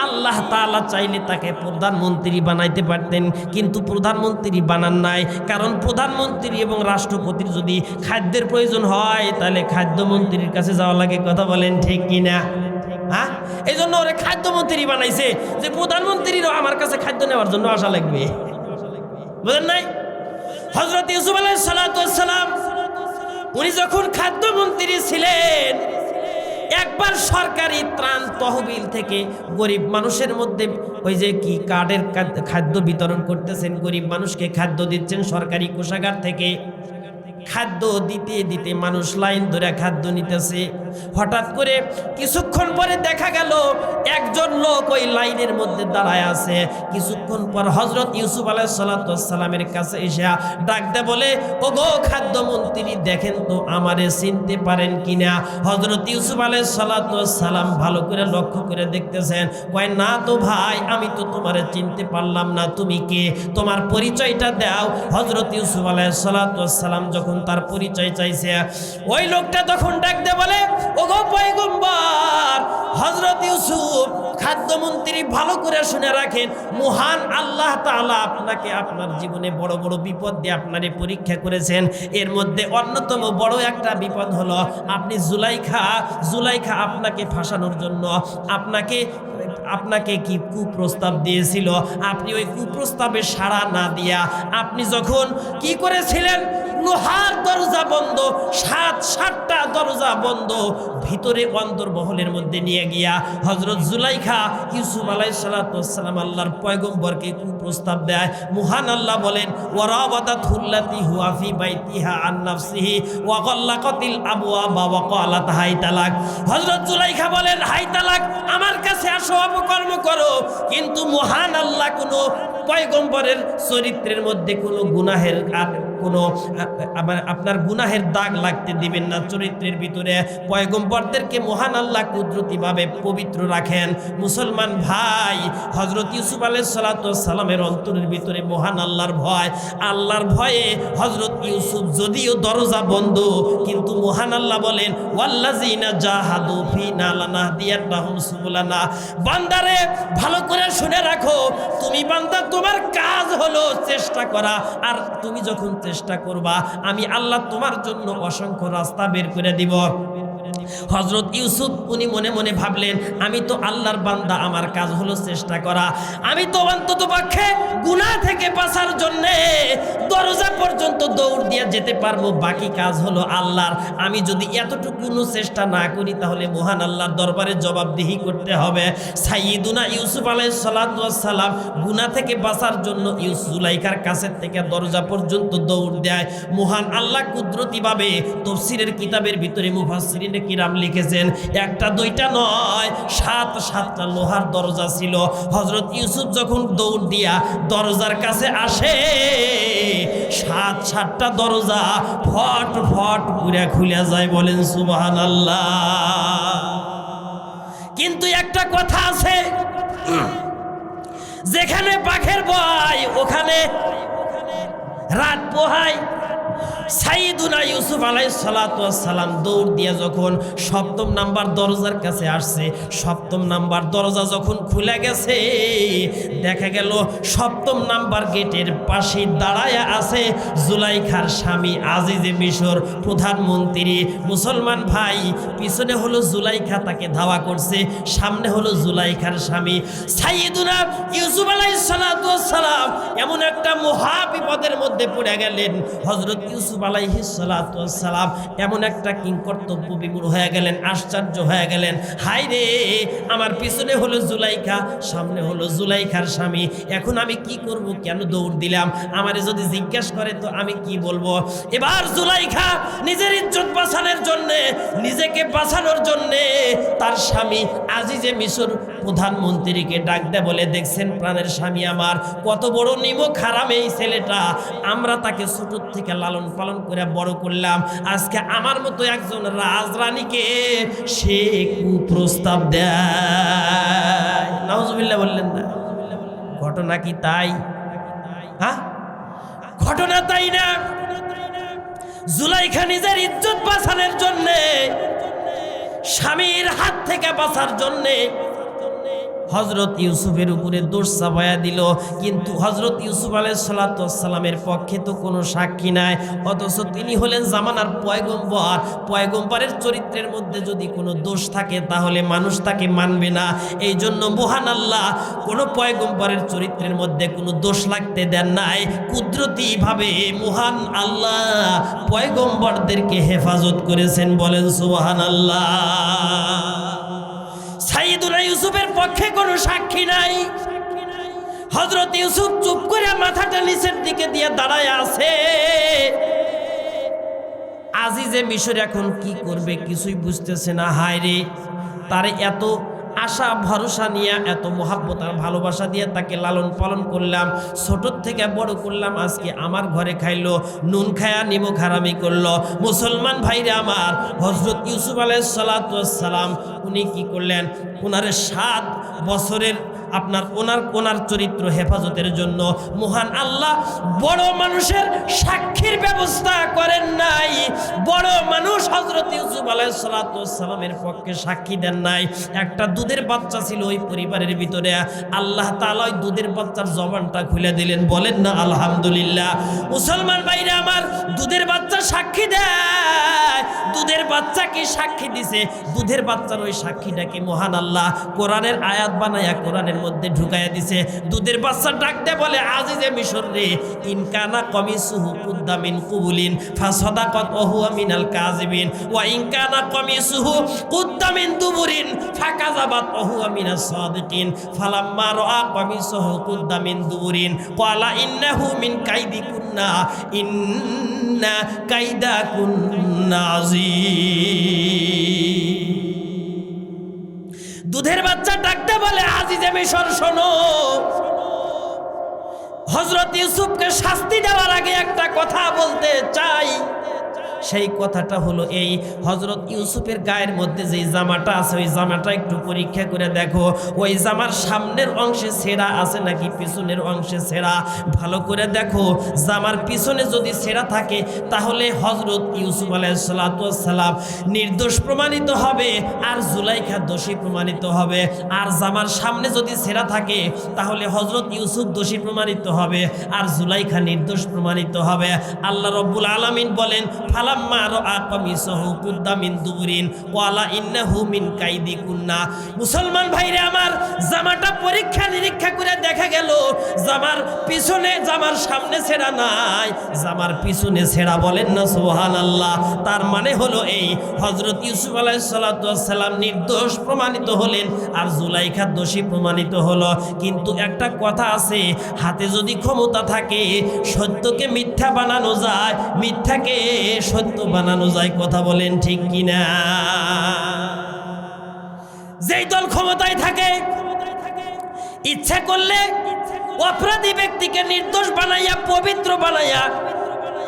আল্লাহ তাআলা চাইলে তাকে প্রধানমন্ত্রী বানাইতে পারতেন, কিন্তু প্রধানমন্ত্রী বানান নাই। কারণ প্রধানমন্ত্রী এবং রাষ্ট্রপতির যদি খাদ্যের প্রয়োজন হয় তাহলে খাদ্যমন্ত্রীর কাছে যাওয়া লাগে, কথা বলেন ঠিক কিনা? হ্যাঁ, এই জন্য ওরা খাদ্যমন্ত্রী বানাইছে যে প্রধানমন্ত্রীরও আমার কাছে খাদ্য নেওয়ার জন্য আসা লাগবে, বুঝেন নাই? হযরত ইউসুফ আলাইহিস সালাম উনি যখন খাদ্যমন্ত্রী ছিলেন, একবার সরকারি ত্রাণ তহবিল থেকে গরিব মানুষের মধ্যে ওই যে কি কার্ডের খাদ্য বিতরণ করতেছেন, গরিব মানুষকে খাদ্য দিচ্ছেন সরকারি কোষাগার থেকে। খাদ্য দিতে দিতে মানুষ লাইন ধরে খাদ্য নিতেছে। হঠাৎ করে কিছুক্ষণ পরে দেখা গেল একজন লোক ওই লাইনের মধ্যে দাঁড়ায় আছে। কিছুক্ষণ পর হযরত ইউসুফ আলাইহিস সালাতু ওয়াস সালামের কাছে এসে ডাক দে বলে, ওগো খাদ্যমন্ত্রী, দেখেন তো আমারে চিনতে পারেন কিনা। হযরত ইউসুফ আলাইহিস সালাতু ওয়াস সালাম ভালো করে লক্ষ্য করে দেখতেছেন, কয় না তো ভাই, আমি তো তোমারে চিনতে পারলাম না, তুমি কে, তোমার পরিচয়টা দাও। হযরত ইউসুফ আলাইহিস সালাতু ওয়াস সালাম যখন তার পরিচয় চাইছে, ওই লোকটা তখন ডাক দে বলে, ওগো পয়গম্বর হযরত ইউসুফ, খাদ্যমন্ত্রী ভালো করে শুনে রাখেন, মহান আল্লাহ তাআলা আপনাকে আপনার জীবনে বড় বড় বিপদ দিয়ে আপনারে পরীক্ষা করেছেন। এর মধ্যে অন্যতম বড় একটা বিপদ হলো আপনি জুলাইখা আপনাকে ফাঁসানোর জন্য আপনাকে কি কুপ্রস্তাব দিয়েছিল। আপনি ওই কুপ্রস্তাবে সাড়া না দিয়া আপনি যখন কি করেছিলেন, লোহার দরজা বন্ধ, সাতটা দরজা বন্ধ, ভিতরে অন্তর্মহলের মধ্যে নিয়ে গিয়া হযরত জুলাইখা ইউসুফ আলাইহিস সালাতু ওয়াস সালাম আল্লাহর পয়গম্বরকে কুপ্রস্তাব দেয়। মহান আল্লাহ বলেন, ওয়ারাবাদাতুল্লাতি হুয়া ফি বাইতিহা আন নাফসিহি ওয়া গাল্লাকাতিল আবওয়াবা ওয়া ক্বালাত হাই তালাক। হযরত জুলাইখা বলেন, হাই তালাক, আমার কাছে আসো, অপকর্ম করো, কিন্তু মহান আল্লাহ কোনো পয়গম্বরের চরিত্রের মধ্যে কোনো গুনাহের কোনো আপনার গুনাহের দাগ লাগতে দিবেন না। চরিত্রের ভিতরে পয়গম্বরদেরকে মহান আল্লাহ কুদরতিভাবে পবিত্র রাখেন। মুসলমান ভাই, হযরত ইউসুফ আলাইহিস সালাতু ওয়াস সালামের অন্তরের ভিতরে মহান আল্লাহর ভয়ে হযরত ইউসুফ যদিও দরজা বন্ধ, কিন্তু মহান আল্লাহ বলেন, ওয়াল্লাযিনা জাহাদু ফিনা লানাহদিয়ান্নাহুম সুবুলানা। বান্দারে ভালো করে শুনে রাখো, তুমি বান্দা, তোমার কাজ হলো চেষ্টা করা, আর তুমি যখন চেষ্টা করবা আমি আল্লাহ তোমার জন্য অসংখ্য রাস্তা বের করে দিব। হযরত ইউসুফ উনি মনে মনে ভাবলেন, আমি তো আল্লাহর বান্দা, আমার কাজ হলো চেষ্টা করা, আমি তো অন্তত পক্ষে গুনাহ থেকে বাঁচার জন্য দরজা পর্যন্ত দৌড় দিয়ে যেতে পারবো, বাকি কাজ হলো আল্লাহর। আমি যদি এতটুকু চেষ্টা না করি তাহলে মহান আল্লাহর দরবারে জবাবদিহি করতে হবে। সাইয়্যিদুনা ইউসুফ আলাইহিস সালাতু ওয়াস সালাম গুনাহ থেকে বাঁচার জন্য জুলাইখার কাছের থেকে দরজা পর্যন্ত দৌড় দেয়। মহান আল্লাহ কুদরতিভাবে তাফসীরের কিতাবের ভিতরে মুফাসসিরিন কিরাম লিখেছেন, একটা দুইটা নয়, সাতটা লোহার দরজা ছিল। হযরত ইউসুফ যখন দৌড় দিয়া দরজার কাছে আসে, সাতটা দরজা ফট ফট করে খুলে যায়। বলেন সুবহানাল্লাহ। কিন্তু একটা কথা আছে, যেখানে বাঘের ভয় ওখানে রাত পোহায়। সাইয়্যিদুনা ইউসুফ আলাইহিস সালাতু ওয়াস সালাম দৌড় দিয়ে যখন 7ম নাম্বার দরজার কাছে আসছে, 7ম নাম্বার দরজা যখন খুলে গেছে, দেখা গেল 7ম নাম্বার গেটের পাশে দাঁড়ায়া আছে জুলাইখার স্বামী আজিজে মিশর, প্রধানমন্ত্রী। মুসলমান ভাই, পিছনে হলো জুলাইখা, তাকে ধাওয়া করছে, সামনে হলো জুলাইখার স্বামী। সাইয়্যিদুনা ইউসুফ আলাইহিস সালাতু ওয়াস সালাম এমন একটা মহা বিপদের মধ্যে পড়ে গেলেন। হযরত ইউসুফ আলাইহিস সালাতু ওয়াস সালাম এমন একটা কিংকর্তব্য বিমূঢ় হয়ে গেলেন, আশ্চর্য হয়ে গেলেন। হায় রে, আমার পিছনে হলো জুলাইখা, সামনে হলো জুলাইখার স্বামী, এখন আমি কি করব, কেন দৌড় দিলাম, আমারে যদি জিজ্ঞাসা করে তো আমি কি বলবো। এবার জুলাইখা নিজের ইজ্জত বাঁচানোর জন্য, নিজেকে বাঁচানোর জন্য তার স্বামী আজিজে মিশর প্রধানমন্ত্রীকে ডাক দেয়, বলে, দেখছেন প্রাণের স্বামী আমার, কত বড় নিমক হারাম এই ছেলেটা, আমরা তাকে ছোট থেকে লালন পালন করে বড় করলাম, আজকে আমার মতো একজন রাজরানীকে সে কুপ্রস্তাব দেয়। নাউজুবিল্লাহ বললেন না? ঘটনা কি তাই? হ্যাঁ, ঘটনা তাই না? জুলাইখা নিজের ইজ্জত বাঁচানোর জন্যে, স্বামীর হাত থেকে বাঁচার জন্যে হযরত ইউসুফের উপরে দোষ চাপায়া দিল। কিন্তু হযরত ইউসুফ আলাইহিস সালাতু ওয়াস সালামের পক্ষে তো কোনো সাক্ষী নাই, অথচ তিনি হলেন জামানার পয়গম্বর। পয়গম্বরের চরিত্রের মধ্যে যদি কোনো দোষ থাকে তাহলে মানুষ তাকে মানবে না। এই জন্য মহান আল্লাহ কোনো পয়গম্বরের চরিত্রের মধ্যে কোনো দোষ লাগতে দেন নাই। কুদরতিভাবে মহান আল্লাহ পয়গম্বরদেরকে হেফাজত করেছেন। বলেন সুবহানাল্লাহ। সাইয়্যিদুনা ইউসুফের পক্ষে কোনো সাক্ষী নাই, হযরত ইউসুফ চুপ করে মাথাটা নিচের দিকে দিয়ে দাঁড়ায় আছে। আজিজে মিশর এখন কি করবে কিছুই বুঝতেছে না। হায় রে, তারে এত আশা ভরসা নিয়ে, এত মহাব্বত আর ভালোবাসা দিয়ে তাকে লালন পালন করলাম, ছোট থেকে বড় করলাম, আজকে আমার ঘরে খাইলো, নুন খায়া নিমক হারামি করলো। মুসলমান ভাইরা আমার, হযরত ইউসুফ আলাইহিস সালাতু ওয়াস সালাম উনি কি করলেন, ওনারে 7 বছরের ওনার চরিত্র হেফাজতের জন্য মহান আল্লাহ বড় মানুষের সাক্ষীর ব্যবস্থা করেন নাই। বড় মানুষ হযরত ইউসুফ আলাইহিস সালাতু ওয়াস সালামের পক্ষে সাক্ষী দেন নাই। একটা দুধের বাচ্চা ছিল ওই পরিবারের ভিতরে, আল্লাহ তাআলা ওই দুধের বাচ্চার জবানটা খুলে দিলেন। বলেন না আলহামদুলিল্লাহ। মুসলমান ভাইরা আমার, দুধের বাচ্চা সাক্ষী দেয়। দুধের বাচ্চা কি সাক্ষী দিছে? দুধের বাচ্চার ওই সাক্ষীটাকে মহান আল্লাহ কোরআনের আয়াত বানায়া কোরআনের মধ্যে ঢুকাইয়া দিছে। দুধের বাচ্চা ডাকতে বলে, আজিজে মিশর রে, ইনকানা কমিসুহু কুদ্দা মিন কুবুলিন ফাসাদাকাত ওয়া হুয়া মিনাল কাযিবিন ওয়া ইনকানা কমিসুহু কুদ্দা মিন দুবুরিন ফাকাযাবাত ওয়া হুয়া মিনাস সাদিকিন ফালাম্মা রাআ কমিসুহু কুদ্দা মিন দুবুরিন ক্বালা ইন্নাহু মিন কাইদিকুন্না ইন্না কাইদাকুন্না আযীম। দুধের বাচ্চা ডাকতে বলে, আজিজে মিশর শোনো, হযরত ইউসুফকে শাস্তি দেওয়ার আগে একটা কথা বলতে চাই। সেই কথাটা হলো এই, হযরত ইউসুফের গায়ের মধ্যে যে জামাটা আছে ওই জামাটা একটু পরীক্ষা করে দেখো, ওই জামার সামনের অংশে ছেঁড়া আছে নাকি পিছনের অংশে ছেঁড়া, ভালো করে দেখো। জামার পিছনে যদি ছেঁড়া থাকে তাহলে হযরত ইউসুফ আলাইহিস সালাতু ওয়াস সালাম নির্দোষ প্রমাণিত হবে আর জুলাইখা দোষী প্রমাণিত হবে। আর জামার সামনে যদি ছেঁড়া থাকে তাহলে হযরত ইউসুফ দোষী প্রমাণিত হবে আর জুলাইখা নির্দোষ প্রমাণিত হবে। আল্লাহ রাব্বুল আলামিন বলেন, ফালাম্মা রাআ কামিসাহু কুদ্দা মিন দুবুরিন ক্বালা ইন্নাহু মিন কাইদিকুন্না। মুসলমান ভাইরা আমার, জামাটা পরীক্ষা নিরীক্ষা করে দেখা গেল জামার পিছনে, জামার সামনে ছেঁড়া নাই, জামার পিছনে ছেঁড়া। বলেন না সুবহানাল্লাহ। তার মানে হলো এই, হযরত ইউসুফ আলাইহিস সালাতু ওয়াস সালাম নির্দোষ প্রমাণিত হলেন আর জুলাইখা দোষী প্রমাণিত হলো। কিন্তু একটা কথা আছে, হাতে যদি ক্ষমতা থাকে সত্যকে মিথ্যা বানানো যায়, মিথ্যাকে সত্য বানানো যায়। কথা বলেন ঠিক কিনা? যেই দল ক্ষমতায় থাকে ইচ্ছা করলে অপরাধী ব্যক্তিকে নির্দোষ বানাইয়া, পবিত্র বানাইয়া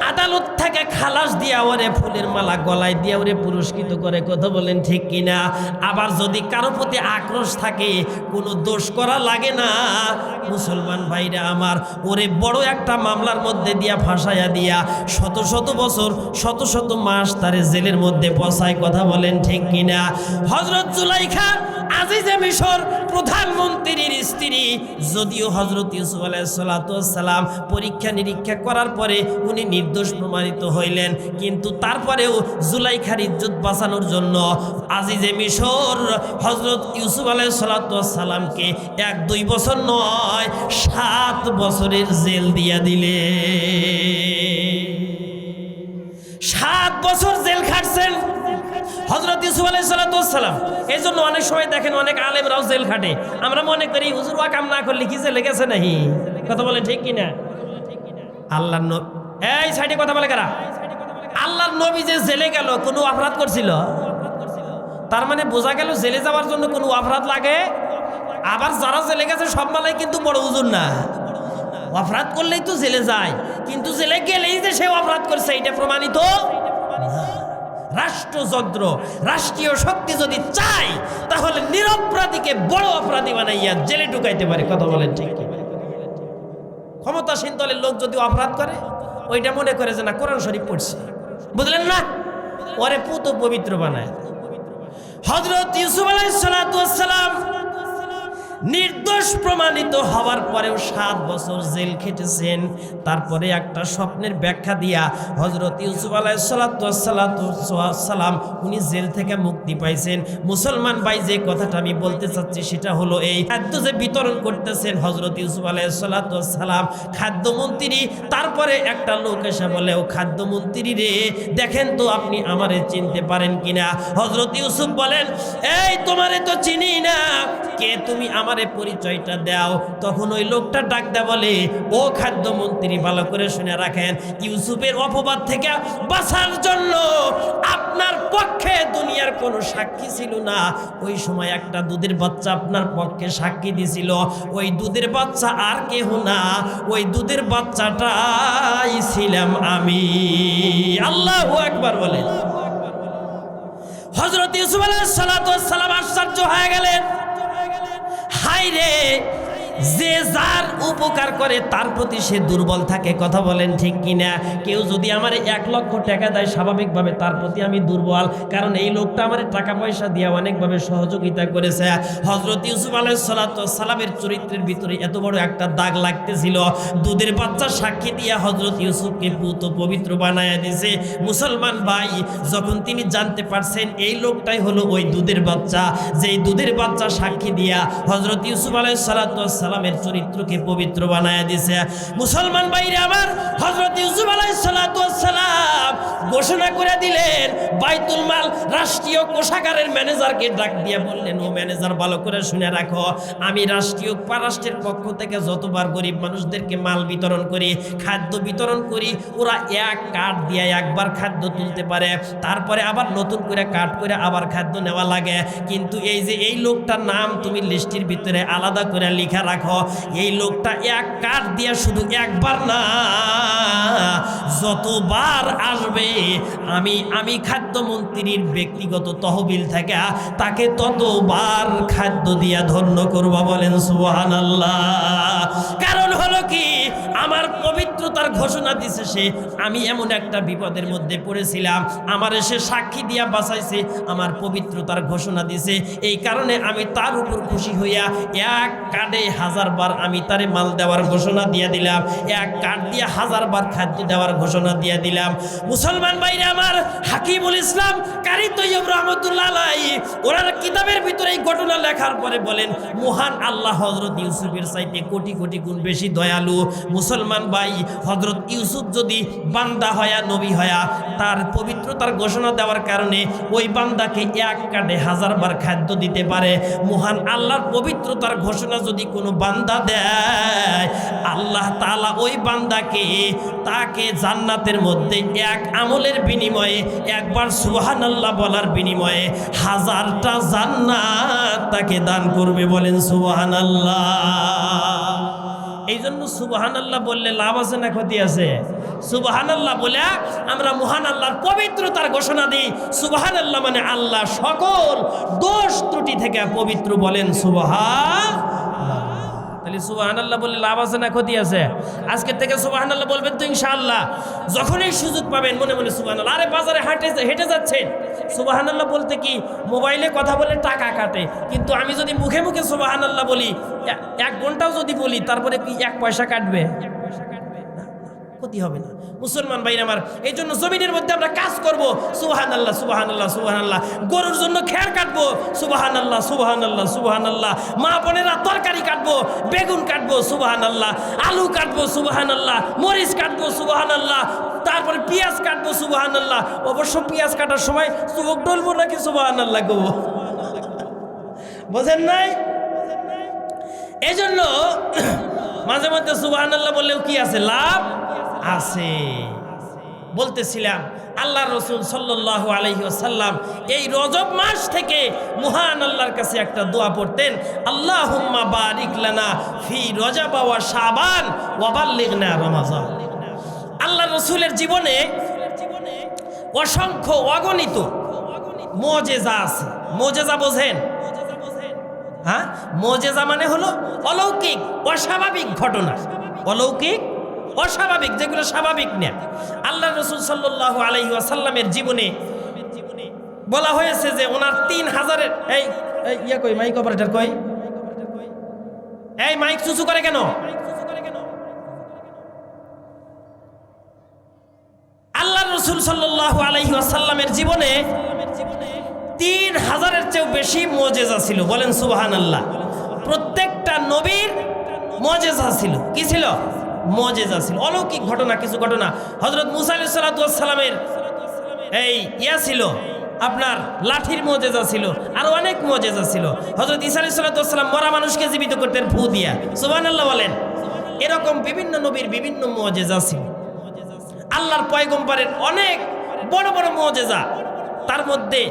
আদালত থেকে খালাস দিয়া ওরে ফুলের মালা গলায় দিয়া ওরে পুরস্কৃত করে। কথা বলেন ঠিক কিনা? আবার যদি কারো প্রতি আক্রোশ থাকে, কোনো দোষ করা লাগে না, মুসলমান ভাইরা আমার, ওরে বড় একটা মামলার মধ্যে দিয়া ফাঁসাইয়া দিয়া শত শত বছর, শত শত মাস তারে জেলের মধ্যে বসায়। কথা বলেন ঠিক কিনা? হযরত জুলাইখা আজিজে মিশর প্রধানমন্ত্রীর স্ত্রী, যদিও হযরত ইউসুফ আলাইহিস সালাতু ওয়াস সালাম পরীক্ষা নিরীক্ষা করার পরে উনি নির্দোষ প্রমাণিত হইলেন, কিন্তু তারপরেও জুলাইখার ইজ্জত বাঁচানোর জন্য আজিজে মিশর হযরত ইউসুফ আলাইহিস সালাতু ওয়াস সালামকে 1-2 বছর নয় 7 বছরের জেল দিয়া দিলে। 7 বছর জেল খাটছেন হযরত ইউসুফ আলাইহিস সালাতু ওয়াস সালাম। এই জন্য অনেক সময় দেখেন অনেক আলেমরাও জেল খাটে। আমরা মনে করি হুজুর ওয়া কাম না করলে কি জেলে গেছে নাকি? কথা বলে ঠিক কিনা? আল্লাহর নবী, এই সাইডে কথা বলে কারা? আল্লাহর নবী যে জেলে গেল কোনো অপরাধ করছিল? তার মানে বোঝা গেল জেলে যাওয়ার জন্য কোনো অপরাধ লাগে। আবার যারা জেলে গেছে সব মালাই কিন্তু বড় হুজুর না, অপরাধ করলেই তো জেলে যায়, কিন্তু জেলে গেলেই যে সে অপরাধ করছে এটা প্রমাণিত। রাষ্ট্রযন্ত্র, রাষ্ট্রীয় শক্তি যদি চায় তাহলে নিরপরাধীকে বড় অপরাধী বানাইয়া জেলে ঢুকাইতে পারে। কথা বলেন ঠিক? ক্ষমতাসীন দলের লোক যদি অপরাধ করে ওইটা মনে করে যে না কোরআন শরীফ পড়ছে, বুঝলেন না, ওরে পুত পবিত্র বানায়। হযরত ইউসুফ আলাইহিস সালাতু ওয়াস সালাম নির্দোষ প্রমাণিত হওয়ার পরেও 7 বছর জেল খেটেছেন। তারপরে একটা স্বপ্নের ব্যাখ্যা দিয়া হযরত ইউসুফ আলাইহিস সালাম উনি জেল থেকে মুক্তি পাইছেন। মুসলমান ভাই, যে কথাটা আমি বলতে চাচ্ছি সেটা হলো এই, খাদ্য যে বিতরণ করতেছেন হযরত ইউসুফ আলাইহিস সালাম খাদ্যমন্ত্রী, তারপরে একটা লোক এসে বলে, ও খাদ্যমন্ত্রী রে, দেখেন তো আপনি আমারে চিনতে পারেন কিনা? হযরত ইউসুফ বলেন, এই তোমারে তো চিনি না, কে তুমি? আমারে পরিচয়টা দাও। তখন ওই লোকটা ডাক দেয়া বলে, ও খাদ্যমন্ত্রী, ভালো করে শুনে রাখেন, ইউসুফের অপবাদ থেকে বাঁচার জন্য আপনার পক্ষে দুনিয়ার কোনো সাক্ষী ছিল না। ওই সময় একটা দুধের বাচ্চা আপনার পক্ষে সাক্ষী দিছিল। ওই দুধের বাচ্চা আর কেহ না, ওই দুধের বাচ্চাটাই ছিলাম আমি। আল্লাহু আকবার বলেন। হযরত ইউসুফ আলাইহিস সালাতু ওয়াস সালাম আশ্চর্য হয়ে গেলেন, হায় রে, যে যার উপকার করে তার প্রতি সে দুর্বল থাকে। কথা বলেন ঠিক কিনা? কেউ যদি আমার 1 লক্ষ টাকা দেয়, স্বাভাবিকভাবে তার প্রতি আমি দুর্বল, কারণ এই লোকটা আমার টাকা পয়সা দিয়ে অনেকভাবে সহযোগিতা করেছে। হযরত ইউসুফ আলাইহিস সালাতু ওয়াস সালামের চরিত্রের ভিতরে এত বড় একটা দাগ লাগতেছিল। দুধের বাচ্চা সাক্ষী দিয়া হযরত ইউসুফকে পুত পবিত্র বানায়া দিয়েছে। মুসলমান ভাই, যখন তিনি জানতে পারছেন এই লোকটাই হলো ওই দুধের বাচ্চা, যেই দুধের বাচ্চা সাক্ষী দিয়া হযরত ইউসুফ আলাইহিস সালাতু ওয়াস সালামের চরিত্রকে পবিত্র বানায়া দিয়েছে। মুসলমান ভাইরা আমার, হযরত ইউসুফ আলাইহিস সালাতু ওয়াস সালাম ঘোষণা করে দিলেন, বাইতুল মাল রাষ্ট্রীয় কোষাগারের ম্যানেজারকে ডাক দিয়ে বললেন, ও ম্যানেজার, ভালো করে শুনে রাখো, আমি রাষ্ট্রীয় রাষ্ট্রের পক্ষ থেকে যতবার গরিব মানুষদেরকে মাল বিতরণ করি, খাদ্য বিতরণ করি, ওরা এক কার্ড দিয়ে একবার খাদ্য তুলতে পারে, তারপরে আবার নতুন করে কার্ড করে আবার খাদ্য নেওয়া লাগে। কিন্তু এই যে এই লোকটার নাম তুমি লিস্টের ভিতরে আলাদা করে লিখা রাখো, এই লোকটা এক কার্ড দিয়ে শুধু একবার না, যতবার আসবে আমি খাদ্যমন্ত্রীর ব্যক্তিগত তহবিল থেকে তাকে ততবার খাদ্য দিয়া ধন্য করব। বলেন সুবহানাল্লাহ। কারণ হলো কি, আমার পবিত্রতার ঘোষণা দিছে সে। আমি এমন একটা বিপদের মধ্যে পড়েছিলাম, আমার সে সাক্ষী দিয়া বাঁচাইছে, আমার পবিত্রতার ঘোষণা দিছে। এই কারণে আমি তার উপর খুশি হইয়া এক কার্ডে 1000 বার আমি তারে মাল দেওয়ার ঘোষণা দিয়ে দিলাম, এক কার্ড দিয়ে 1000 বার খাদ্য দেওয়ার ঘোষণা দিয়ে দিলাম। মুসলমান ভাইরা আমার, হাকিমুল ইসলাম কারি তৈয়ব রহমতুল্লাহ আলাইহি ওনার কিতাবের ভিতরে এই ঘটনা লেখার পরে বলেন, মহান আল্লাহ হযরত ইউসুফের চাইতে কোটি কোটি গুণ বেশি দয়ালু। মুসলমান ভাই, হযরত ইউসুফ যদি বান্দা হয়া নবী হয়া তার পবিত্রতার ঘোষণা দেওয়ার কারণে ওই বান্দাকে এক কার্ডে 1000 বার খাদ্য দিতে পারে, মহান আল্লাহর পবিত্রতার ঘোষণা যদি কোনো বান্দা দেয়, আল্লাহ তাআলা ওই বান্দাকে তাকে জান্নাতের মধ্যে এক আমলের বিনিময়ে, একবার সুবহানাল্লাহ বলার বিনিময়ে 1000টা জান্নাত তাকে দান করবে। বলেন সুবহানাল্লাহ। এই জন্য সুবহানাল্লাহ বললে লাভ আছে না ক্ষতি আছে? সুবহানাল্লাহ বলে আমরা মহান আল্লাহর পবিত্রতার ঘোষণা দিই। সুবহানাল্লাহ মানে আল্লাহ সকল দোষ ত্রুটি থেকে পবিত্র। বলেন সুবহানাল্লাহ। তাহলে সুবহানাল্লাহ বললে লাভ আছে না ক্ষতি আছে? আজকের থেকে সুবহানাল্লাহ বলবেন তো ইনশাআল্লাহ। যখনই সুযোগ পাবেন মনে মনে সুবহানাল্লাহ। আরে বাজারে হেঁটে যাচ্ছেন, সুবহানাল্লাহ বলতে কি মোবাইলে কথা বলে টাকা কাটে, কিন্তু আমি যদি মুখে মুখে সুবহানাল্লাহ বলি, 1 ঘন্টাও যদি বলি, তারপরে কি 1 পয়সা কাটবে? ক্ষতি হবে না। মুসলমান ভাইরা আমার, এই জন্য জমিনের মধ্যে আমরা কাজ করব, সুবহানাল্লাহ সুবহানাল্লাহ সুবহানাল্লাহ। গরুর জন্য খের কাটবো, সুবহানাল্লাহ সুবহানাল্লাহ সুবহানাল্লাহ। মা বোনেরা তরকারি কাটবো, বেগুন কাটবো, সুবহানাল্লাহ। আলু কাটবো, সুবহানাল্লাহ। মরিচ কাটবো, সুবহানাল্লাহ। তারপরে পেঁয়াজ কাটবো, সুবহানাল্লাহ। অবশ্য পেঁয়াজ কাটার সময় চোখ ডলবো নাকি সুবহানাল্লাহ গো, বোঝেন নাই? এই জন্য মাঝে মধ্যে সুবহানাল্লাহ বললেও কি আছে? লাভ আছে। বলতেছিলাম, আল্লাহ রসুল সাল্লাল্লাহু আলাইহি ওয়াসাল্লাম এই রজব মাস থেকে মহান আল্লাহর কাছে একটা দোয়া পড়তেন, আল্লাহুম্মা বারিক লানা ফি রজব ওয়া শাবান ওয়া বাল্লিগনা রমাজান। আল্লাহ রসুলের জীবনে অসংখ্য অগণিত মুজিজা আছে। মুজিজা বোঝেন? হ্যাঁ, মুজিজা মানে হলো অলৌকিক অস্বাভাবিক ঘটনা, অলৌকিক অস্বাভাবিক, যেগুলো স্বাভাবিক না। আল্লাহ রসুল সাল্লাল্লাহু আলাইহি ওয়াসাল্লামের জীবনে বলা হয়েছে যে ওনার 3000-এর কই মাইক অপারেটর কই, এই মাইক চুচু করে কেন? আল্লাহ রসুল সাল্লাল্লাহু আলাইহি ওয়াসাল্লামের জীবনে 3000-এর চেয়েও বেশি মুজিজা ছিল। বলেন সুবহানাল্লাহ। প্রত্যেকটা নবীর মুজিজা ছিল। কি ছিল? মুজিজা ছিল, অলৌকিক ঘটনা। কিছু ঘটনা হযরত মুসা আলাইহিস সালাতু ওয়াস সালামের ছিল আপনার লাঠির মুজিজা ছিল, আর অনেক মুজিজা ছিল। হযরত ঈসা আলাইহিস সালাম মরা মানুষকে জীবিত করতেন ফু দিয়া, সুবহানাল্লাহ বলেন। এরকম বিভিন্ন নবীর বিভিন্ন মুজিজা ছিল। আল্লাহর পয়গম্বরের অনেক বড় বড় মুজিজা, তার মধ্যে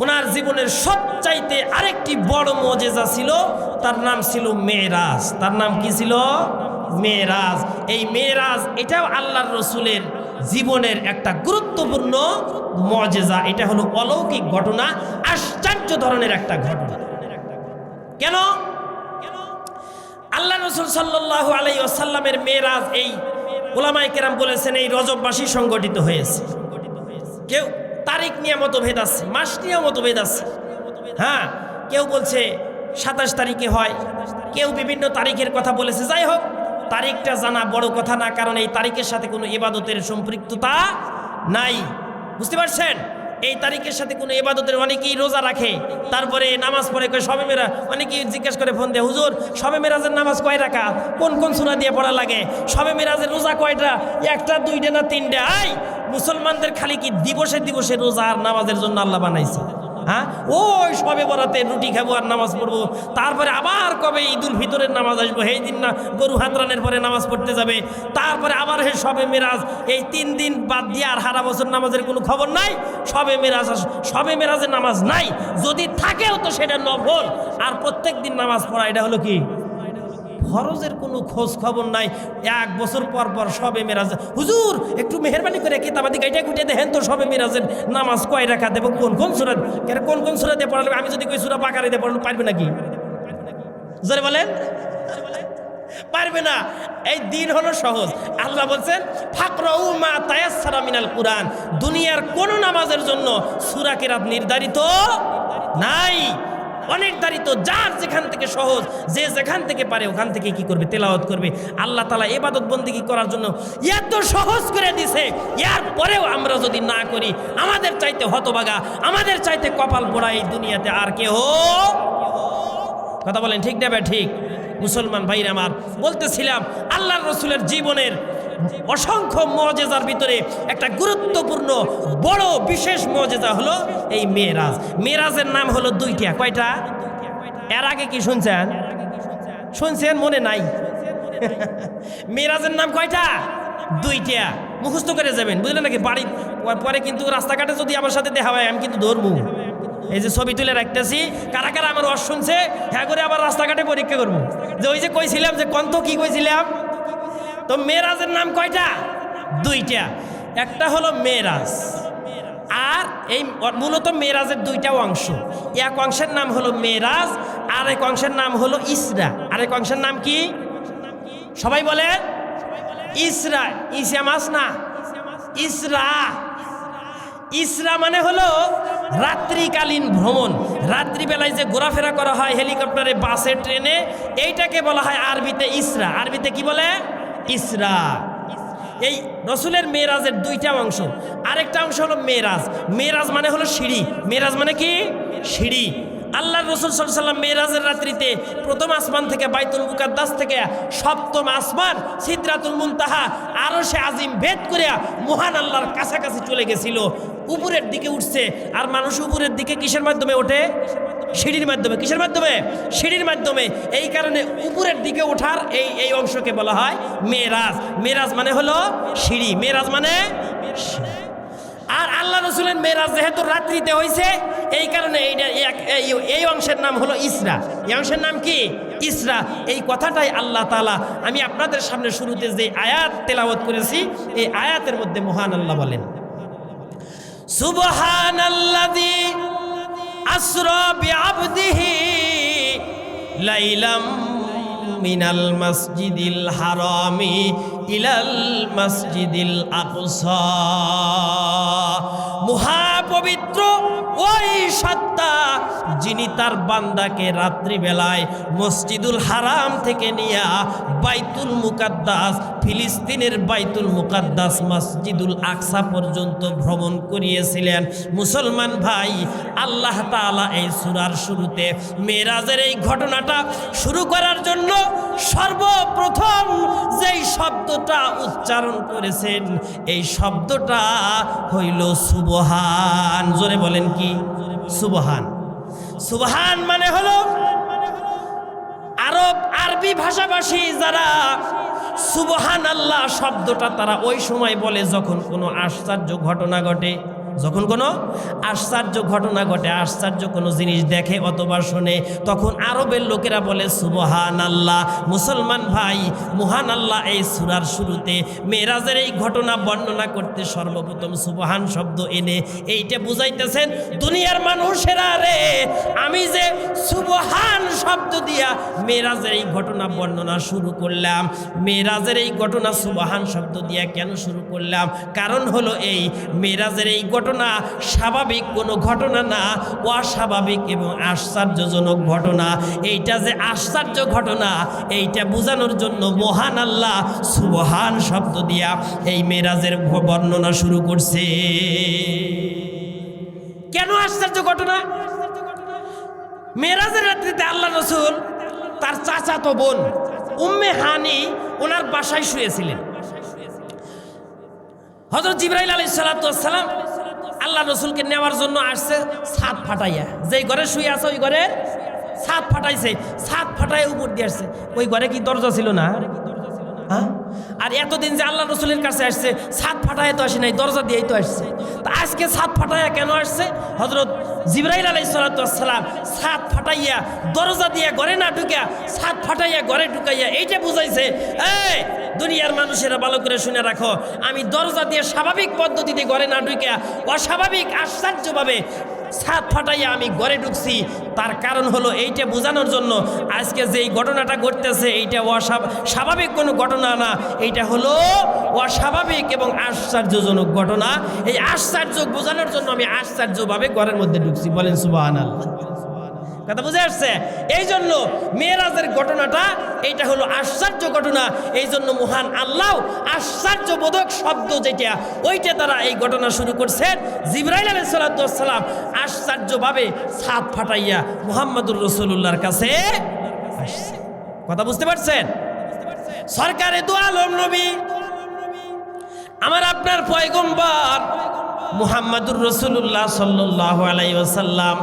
ওনার জীবনের সবচাইতে আরেকটি বড় মুজিজা ছিল, তার নাম ছিল মেরাজ। তার নাম কি ছিল? মেরাজ। এই মেরাজ এটাও আল্লাহর রসুলের জীবনের একটা গুরুত্বপূর্ণ মুজিজা। এটা হলো অলৌকিক ঘটনা, আশ্চর্য ধরনের একটা ঘটনা। কেন? আল্লাহ রসুল সাল্লাল্লাহু আলাইহি ওয়াসাল্লামের মেরাজ এই উলামায়ে কেরাম বলেছেন এই রজব মাসে সংগঠিত হয়েছে। কেউ তারিখ নিয়ে মতভেদ আছে, মাস নিয়ে মতভেদ আছে। হ্যাঁ, কেউ বলছে 27 তারিখে হয়, কেউ বিভিন্ন তারিখের কথা বলেছে। যাই হোক, তারিখটা জানা বড় কথা না, কারণ এই তারিখের সাথে কোনো ইবাদতের সম্পৃক্ততা নাই। বুঝতে পারছেন? এই তারিখের সাথে কোনো ইবাদতের, অনেকেই রোজা রাখে, তারপরে নামাজ পড়ে কয় শবে মেরাজ। অনেকেই জিজ্ঞেস করে ফোন দিয়ে, হুজুর শবে মেরাজের নামাজ কয় রাকাত, কোন কোন সূরা দিয়ে পড়া লাগে, শবে মেরাজের রোজা কয়টা, একটা দুইটা না তিনটা? আই মুসলমানদের খালি কি দিবসে দিবসে রোজা আর নামাজের জন্য আল্লাহ বানাইছে? হ্যাঁ, ওই সবে বরাতে রুটি খাবো আর নামাজ পড়বো, তারপরে আবার কবে ঈদুল ফিতরের নামাজ আসবো, সেই দিন না গরু হাতরানের পরে নামাজ পড়তে যাবে, তারপরে আবার হে শবে মেরাজ। এই 3 দিন বাদ দিয়ে আর সারা বছর নামাজের কোনো খবর নাই। শবে মেরাজ, শবে মেরাজের নামাজ নাই, যদি থাকেও তো সেটা নফল। আর প্রত্যেক দিন নামাজ পড়া, এটা হলো কি ফরজের কোনো খোঁজ খবর নাই। 1 বছর পর পর শবে মেরাজ, হুজুর একটু মেহরবানি করে কিতাবাদি গাইটা গুটে দেখেন তো শবে মেরাজের নামাজ কয় রাকাত এবং কোন কোন সূরা, কোন কোন সূরা দিয়ে পড়ালে। আমি যদি কই সূরা বাকারা দিয়ে পড়ানো পারবে নাকি? জোরে বলেন, পারবে না। এই দিন হলো সহজ। আল্লাহ বলছেন ফাকরাউ মা তায়াসসারা মিনাল কুরআন। দুনিয়ার কোন নামাজের জন্য সূরা কিরাত নির্ধারিত নাই, অনেক দাঁড়িত। যার যেখান থেকে সহজ, যে যেখান থেকে পারে ওখান থেকে কি করবে? তেলাওয়াত করবে। আল্লাহ তাআলা ইবাদত বন্দেগী করার জন্য এত সহজ করে দিছে, এর পরেও আমরা যদি না করি, আমাদের চাইতে হতভাগা, আমাদের চাইতে কপাল পোড়া এই দুনিয়াতে আর কেউ। কথা বলেন ঠিক না? ঠিক মুসলমান ভাইরা আমার, বলতেছিলাম আল্লাহর রসুলের জীবনের অসংখ্য মুজিজার ভিতরে একটা গুরুত্বপূর্ণ বড় বিশেষ মুজিজা হলো এই মেরাজ। মেরাজের নাম হলো 2টা। কয়টা? এর আগে কি শুনছেন? শুনছেন? মনে নাই? মেরাজের নাম কয়টা? 2টা। মুখস্থ করে যাবেন, বুঝলেন নাকি? বাড়ি পরে কিন্তু রাস্তাঘাটে যদি আমার সাথে দেখা হয়, আমি কিন্তু ধরবো। এই যে ছবি তুলে রাখতেছি, কারা কারা আমার ওয়াজ শুনছে, হ্যাঁ করে আবার রাস্তাঘাটে পরীক্ষা করবো যে ওই যে কইছিলাম যে কন্ত কি কইছিলাম। তো মেরাজের নাম কয়টা? 2টা। একটা হলো মেরাজ, আর এই মূলত মেরাজের 2টা অংশ। এক অংশের নাম হলো মেরাজ, আর এক অংশের নাম হলো ইসরা। আরেক অংশের নাম কি? সবাই বলেন ইসরা। ইসা মাস না, ইসরা। ইসরা মানে হলো রাত্রিকালীন ভ্রমণ। রাত্রিবেলায় যে ঘোরাফেরা করা হয় হেলিকপ্টারে, বাসে, ট্রেনে, এইটাকে বলা হয় আরবিতে ইসরা। আরবিতে কি বলে? ইসরা। এই রসুলের মেরাজের 2টা অংশ। আরেকটা অংশ হলো মেরাজ। মেরাজ মানে হলো সিঁড়ি। মেরাজ মানে কি? সিঁড়ি। আল্লাহ রসুল সাল্লাল্লাহু আলাইহি ওয়াসাল্লাম মেরাজের রাত্রিতে প্রথম আসমান থেকে, বাইতুল মুকাদ্দাস থেকে 7ম আসমান সিদরাতুল মুনতাহা, আরশে আজিম ভেদ করে মহান আল্লাহর কাছাকাছি চলে গেছিল। উপরের দিকে উঠছে। আর মানুষ উপরের দিকে কিসের মাধ্যমে ওঠে? সিঁড়ির মাধ্যমে। কিসের মাধ্যমে? সিঁড়ির মাধ্যমে। এই কারণে উপরের দিকে ওঠার এই অংশকে বলা হয় মেরাজ। মেরাজ মানে হলো সিঁড়ি, মেরাজ মানে। আর আল্লাহ রসুলের মেরাজ যেহেতু রাত্রিতে হয়েছে, এই কারণে এই অংশের নাম হলো ইসরা। এই অংশের নাম কি? ইসরা। এই কথাটাই আল্লাহ তাআলা আমি আপনাদের সামনে শুরুতে যে আয়াত তেলাওয়াত করেছি, এই আয়াতের মধ্যে মহান আল্লাহ বলেন, সুবহানাল্লাযী আসরা বিআবদিহি লাইলাম মিনাল মসজিদিল হারামি ইলাল মসজিদিল আকসা। মহাপবিত্র ওই সত্তা যিনি তার বান্দাকে রাত্রিবেলায় মসজিদুল হারাম থেকে নিয়ে বাইতুল মুকাদ্দাস, ফিলিস্তিনের বাইতুল মুকাদ্দাস মসজিদুল আকসা পর্যন্ত ভ্রমণ করিয়েছিলেন। মুসলমান ভাই, আল্লাহ তাআলা এই সূরার শুরুতে মেরাজের এই ঘটনাটা শুরু করার জন্য সর্বপ্রথম যেই শব্দটা উচ্চারণ করেছেন, এই শব্দটা হইল সুবহান। জোরে বলেন কি? সুবহান। সুবহান মানে হলো আরবি ভাষাভাষী যারা সুবহান আল্লাহ শব্দটা তারা ওই সময় বলে যখন কোনো আশ্চর্য ঘটনা ঘটে, যখন কোনো আশ্চর্য ঘটনা ঘটে, আশ্চর্য কোনো জিনিস দেখে অথবা শোনে, তখন আরবের লোকেরা বলে সুবহান আল্লাহ। মুসলমান ভাই, মহান আল্লাহ এই সূরার শুরুতে মেরাজের এই ঘটনা বর্ণনা করতে সর্বপ্রথম সুবহান শব্দ এনে এইটা বুঝাইতেছেন, দুনিয়ার মানুষেরা রে, আমি যে সুবহান শব্দ দিয়া মেরাজের এই ঘটনা বর্ণনা শুরু করলাম। মেরাজের এই ঘটনা সুবহান শব্দ দিয়া কেন শুরু করলাম? কারণ হলো এই মেরাজের এই ঘটনা স্বাভাবিক কোনো ঘটনা না, অস্বাভাবিক এবং আশ্চর্যজনক ঘটনা। এইটা যে আশ্চর্য ঘটনা এইটা বোঝানোর জন্য মহান আল্লাহ সুবহান শব্দ দিয়া এই মেরাজের বর্ণনা শুরু করছে। কেন আশ্চর্য ঘটনা? মেরাজের রাত্রিতে আল্লাহ রাসূল তার চাচাতো বোন উম্মে হানি ওনার বাসায় শুয়েছিলেন। হযরত জিবরাইল আলাইহিস সালাতু ওয়াস সালাম আল্লাহ রসুলকে নেওয়ার জন্য আসছে ছাদ ফাটাইয়া, যেই ঘরে শুয়ে আছে ওই ঘরে ছাদ ফাটাইছে, ছাদ ফাটাই উপর দিয়ে আসছে। ওই ঘরে কি দরজা ছিল না? হ্যাঁ, আর এতদিন যে আল্লাহ রসুলের কাছে আসছে ছাদ ফাটাইয়া তো আসে নাই, দরজা দিয়েই তো আসছে। তা আজকে ছাদ ফাটাইয়া কেন আসছে? হযরত জিবরাইল আলাইহিস সালাতু ওয়াস সালাম ছাদ ফাটাইয়া দরজা দিয়ে ঘরে না ঢুকিয়া ছাদ ফাটাইয়া ঘরে ঢুকাইয়া এইটা বুঝাইছে, এই দুনিয়ার মানুষেরা ভালো করে শুনে রাখো, আমি দরজা দিয়ে স্বাভাবিক পদ্ধতিতে ঘরে না ঢুকিয়া অস্বাভাবিক আশ্চর্যভাবে ছাদ ফাটাইয়া আমি ঘরে ঢুকছি। তার কারণ হলো এইটা বোঝানোর জন্য আজকে যেই ঘটনাটা ঘটতেছে এইটা স্বাভাবিক কোনো ঘটনা না, এইটা হলো অস্বাভাবিক এবং আশ্চর্যজনক ঘটনা। এই আশ্চর্য বোঝানোর জন্য আমি আশ্চর্যভাবে ঘরের মধ্যে ঢুকছি। বলেন সুবহানাল্লাহ। কথা বুঝে আসছে? এই জন্য মেরাজের ঘটনাটা এইটা হলো আশ্চর্য ঘটনা। এই জন্য মহান আল্লাহ আশ্চর্যবোধক শব্দ যেটা ওইটা তারা এই ঘটনা শুরু করছেন। জিবরাইল আলাইহিস সালাতু ওয়াস সালাম আশ্চর্যভাবে ছাদ ফাটাইয়া মুহাম্মদুর রাসূলুল্লাহর কাছে আসছে। কথা বুঝতে পারছেন? সরকারে দু আলম নবী আমার আপনার পয়গম্বর মুহাম্মদুর রাসূলুল্লাহ সাল্লাল্লাহু আলাইহি ওয়াসাল্লাম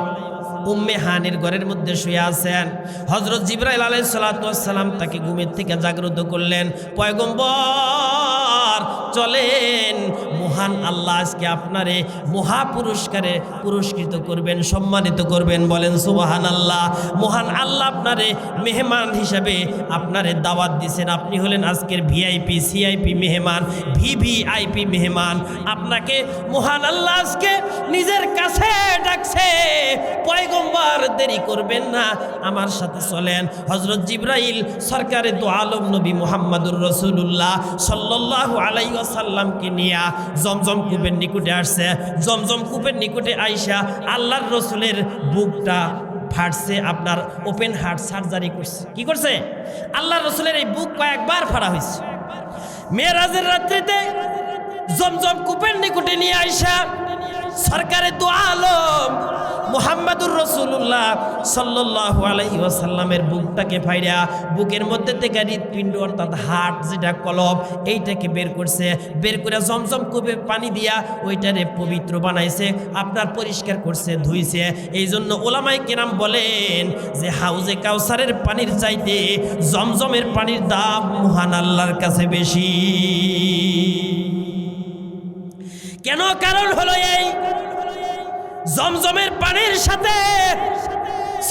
উম্মে হানির ঘরের মধ্যে শুয়ে আছেন। হযরত জিবরাইল আলাইহিস সালাতু ওয়াস সালাম তাকে ঘুমের থেকে জাগ্রত করলেন। পয়গম্বর চলেন, মহান আল্লাহ আজকে আপনারে মহা পুরস্কারে পুরস্কৃত করবেন, সম্মানিত করবেন। বলেন সুবহানাল্লাহ। মহান আল্লাহ আপনারে মেহমান হিসাবে আপনারে দাওয়াত দিয়েছেন। আপনি হলেন আজকের ভিআইপি, সিআইপি মেহমান, ভিভিআইপি মেহমান। আপনাকে মহান আল্লাহ আজকে নিজের কাছে ডাকছে। পয়গম্বর দেরি করবেন না, আমার সাথে চলেন। হযরত জিবরাইল সরকারে দু আলম নবী মুহাম্মদুর রাসূলুল্লাহ সাল্লাল্লাহু আলাইহি ওয়াসাল্লামকে নিয়ে জমজম কূপের নিকটে আসছে। জমজম কূপের নিকটে আইসা আল্লাহর রসুলের বুকটা ফাটছে, আপনার ওপেন হার্ট সার্জারি করছে। কি করছে? আল্লাহর রসুলের এই বুক কয়েকবার ফাড়া হয়েছে। মেরাজের রাত্রিতে জমজম কূপের নিকটে নিয়ে আইসা সরকারে দু আলম মুহাম্মদুর রাসূলুল্লাহ সাল্লাল্লাহু আলাইহি ওয়াসাল্লামের বুকটাকে ফাইরা বুকের মধ্যে থেকে হৃৎপিণ্ড অর্থাৎ হার্ট যেটা কলব এইটাকে বের করছে। বের করে জমজম কূপে পানি দিয়া ওইটারে পবিত্র বানাইছে, আপনার পরিষ্কার করছে, ধুইছে। এই জন্য ওলামায়ে কেরাম বলেন যে হাউজে কাউসারের পানির চাইতে জমজমের পানির দাম মহান আল্লাহর কাছে বেশি। কেন? কারণ হলো এই জমজমের পানির সাথে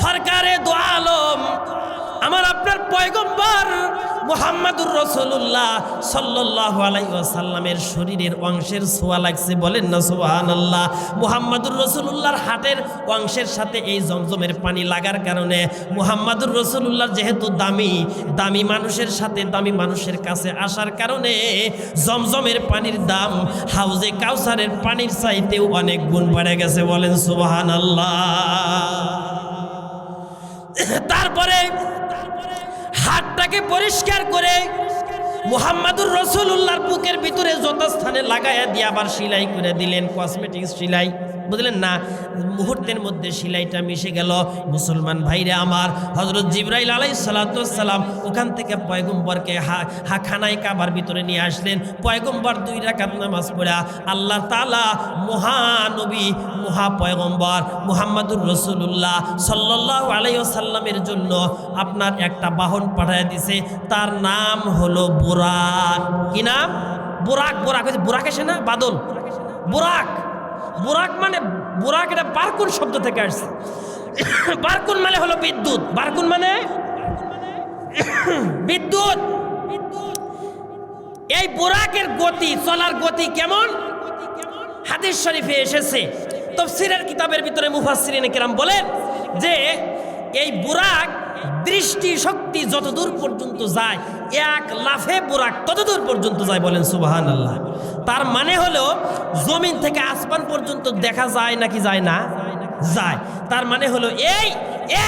সরকারে দু আলম আমার আপনার পয়গম্বর মুহাম্মদুর রাসূলুল্লাহ সাল্লাল্লাহু আলাইহি ওয়াসাল্লামের শরীরের অংশের ছোঁয়া লাগছে। বলেন না সুবহানাল্লাহ। মুহাম্মদুর রাসূলুল্লাহর হাতের অংশের সাথে এই জমজমের পানি লাগার কারণে মুহাম্মদুর রাসূলুল্লাহ যেহেতু দামি মানুষের সাথে দামি মানুষের কাছে আসার কারণে জমজমের পানির দাম হাউজে কাউসারের পানির চাইতেও অনেক গুণ বেড়ে গেছে। বলেন সুবহানাল্লাহ। তারপরে হাতটাকে পরিষ্কার করে মুহাম্মাদুর রাসূলুল্লাহর বুকের ভিতরে যত স্থানে লাগায়া দিয়ে আবার সেলাই করে দিলেন, কসমেটিক্স সেলাই, বুঝলেন না? মুহূর্তের মধ্যে সেলাইটা মিশে গেল। মুসলমান ভাইরে আমার, হযরত জিবরাইল আলাইহিস সালাতু ওয়াস সালাম ওখান থেকে পয়গম্বরকে খানায় কাবার ভিতরে নিয়ে আসলেন। পয়গম্বর 2 রাকাত নামাজ পড়া আল্লাহ তাআলা মহানবী মহাপয়গম্বর মুহাম্মাদুর রাসূলুল্লাহ সাল্লাল্লাহু আলাইহি ওয়াসাল্লামের জন্য আপনার একটা বাহন পাঠিয়ে দিয়েছে, তার নাম হলো বুরাক। কি নাম? বুরাক। বুরাক হচ্ছে বুরাক এসে না বাদল, বুরাক। বুরাক মানে বুরাক, এটা বারকুন শব্দ থেকে আসছে। বারকুন মানে হলো বিদ্যুৎ। বারকুন মানে বিদ্যুৎ। এই বুরাকের গতি, চলার গতি কেমন? হাদিস শরীফে এসেছে, তাফসীরের কিতাবের ভিতরে মুফাসসিরিনে কেরাম বলেন যে এই বুরাক দৃষ্টি শক্তি যতদূর পর্যন্ত যায়, এক লাফে বুরাক ততদূর পর্যন্ত যায়। বলেন সুবহানাল্লাহ। তার মানে হলো জমিন থেকে আসমান পর্যন্ত দেখা যায় নাকি যায় না? যায়। তার মানে হলো এই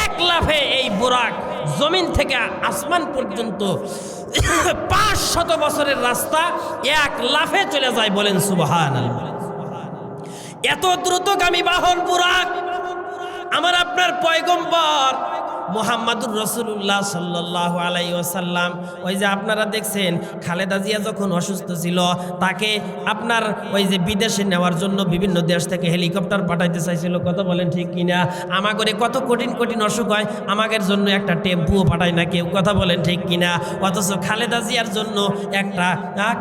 এক লাফে এই বুরাক জমিন থেকে আসমান পর্যন্ত 500 বছরের রাস্তা এক লাফে চলে যায়। বলেন সুবহানাল্লাহ। এত দ্রুতগামী বাহন বুরাক আমার আপনার পয়গম্বর মুহাম্মাদুর রাসূলুল্লাহ সাল্লাল্লাহু আলাইহি ওয়াসাল্লাম, ওই যে আপনারা দেখছেন খালেদা জিয়া যখন অসুস্থ ছিল, তাকে আপনার ওই যে বিদেশে নেওয়ার জন্য বিভিন্ন দেশ থেকে হেলিকপ্টার পাঠাইতে চাইছিল। কথা বলেন ঠিক কিনা? আমাদের কত কঠিন কঠিন অসুখ হয়, আমাদের জন্য একটা টেম্পুও পাঠায় না কেউ। কথা বলেন ঠিক কিনা? অথচ খালেদা জিয়ার জন্য একটা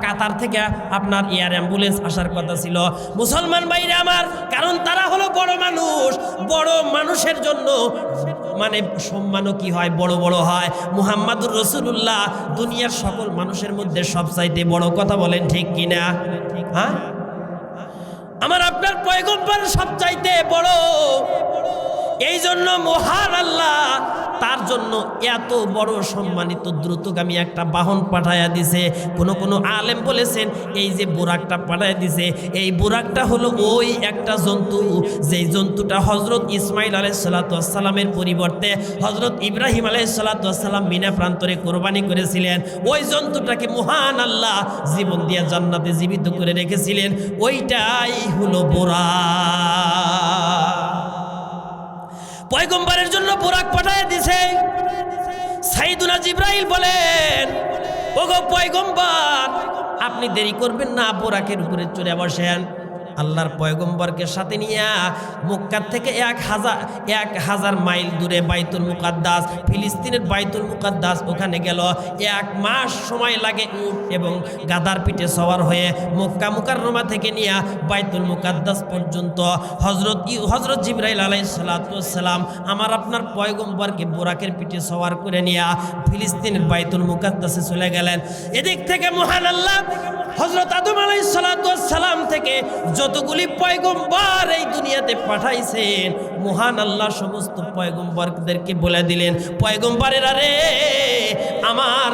কাতার থেকে আপনার এয়ার অ্যাম্বুলেন্স আসার কথা ছিল। মুসলমান ভাইরা আমার, কারণ তারা হলো বড় মানুষ। বড় মানুষের জন্য মানে সম্মানও কি হয়? বড় বড় হয়। মুহাম্মাদুর রাসূলুল্লাহ দুনিয়ার সকল মানুষের মধ্যে সবচাইতে বড়। কথা বলেন ঠিক কিনা? হ্যাঁ, আমার আপনার পয়গম্বর সবচাইতে বড়। এই জন্য মহান আল্লাহ তার জন্য এত বড় সম্মানিত দ্রুতগামী একটা বাহন পাঠায়া দিছে। কোন আলেম বলেছেন এই যে বুরাকটা পাঠায়া দিছে, এই বুরাকটা হলো ওই একটা জন্তু, যেই জন্তুটা হযরত ইসমাইল আলাইহিস সালাতু ওয়াস সালামের পরিবর্তে হযরত ইব্রাহিম আলাইহিস সালাতু ওয়াস সালাম মিনা প্রান্তরে কোরবানি করেছিলেন। ওই জন্তুটাকে মহান আল্লাহ জীবন দিয়ে জান্নাতে জীবিত করে রেখেছিলেন। ওইটাই হলো বুরাক। পয়গম্বরের জন্য বুরাক পাঠায় দিছে। সাইয়েদুনা জিবরাইল বলেন, ওগো পয়গম্বর, আপনি দেরি করবেন না, বুরাকের উপরে চড়ে বসেন। আল্লাহর পয়গম্বরকে সাথে নিয়ে মক্কা থেকে 1000 মাইল দূরে বাইতুল মুকাদ্দাস, ফিলিস্তিনের বাইতুল মুকাদ্দাস, ওখানে গেল। 1 মাস সময় লাগে উট এবং গাধার পিঠে সওয়ার হয়ে মক্কা মুকাররমা থেকে নিয়ে বাইতুল মুকাদ্দাস পর্যন্ত হযরত জিবরাইল আলাইহিস সালাতু ওয়াস সালাম আমার আপনার পয়গম্বরকে বুরাকের পিঠে সওয়ার করে নিয়ে ফিলিস্তিনের বাইতুল মুকাদ্দাসে চলে গেলেন। এদিক থেকে মহান আল্লাহ হযরত আদম আলাইহিস সালাতু ওয়াস সালাম থেকে যতগুলি পয়গম্বর এই দুনিয়াতে পাঠাইছেন, মহান আল্লাহ সমস্ত পয়গম্বরদেরকে বলে দিলেন, পয়গম্বরেরা রে, আমার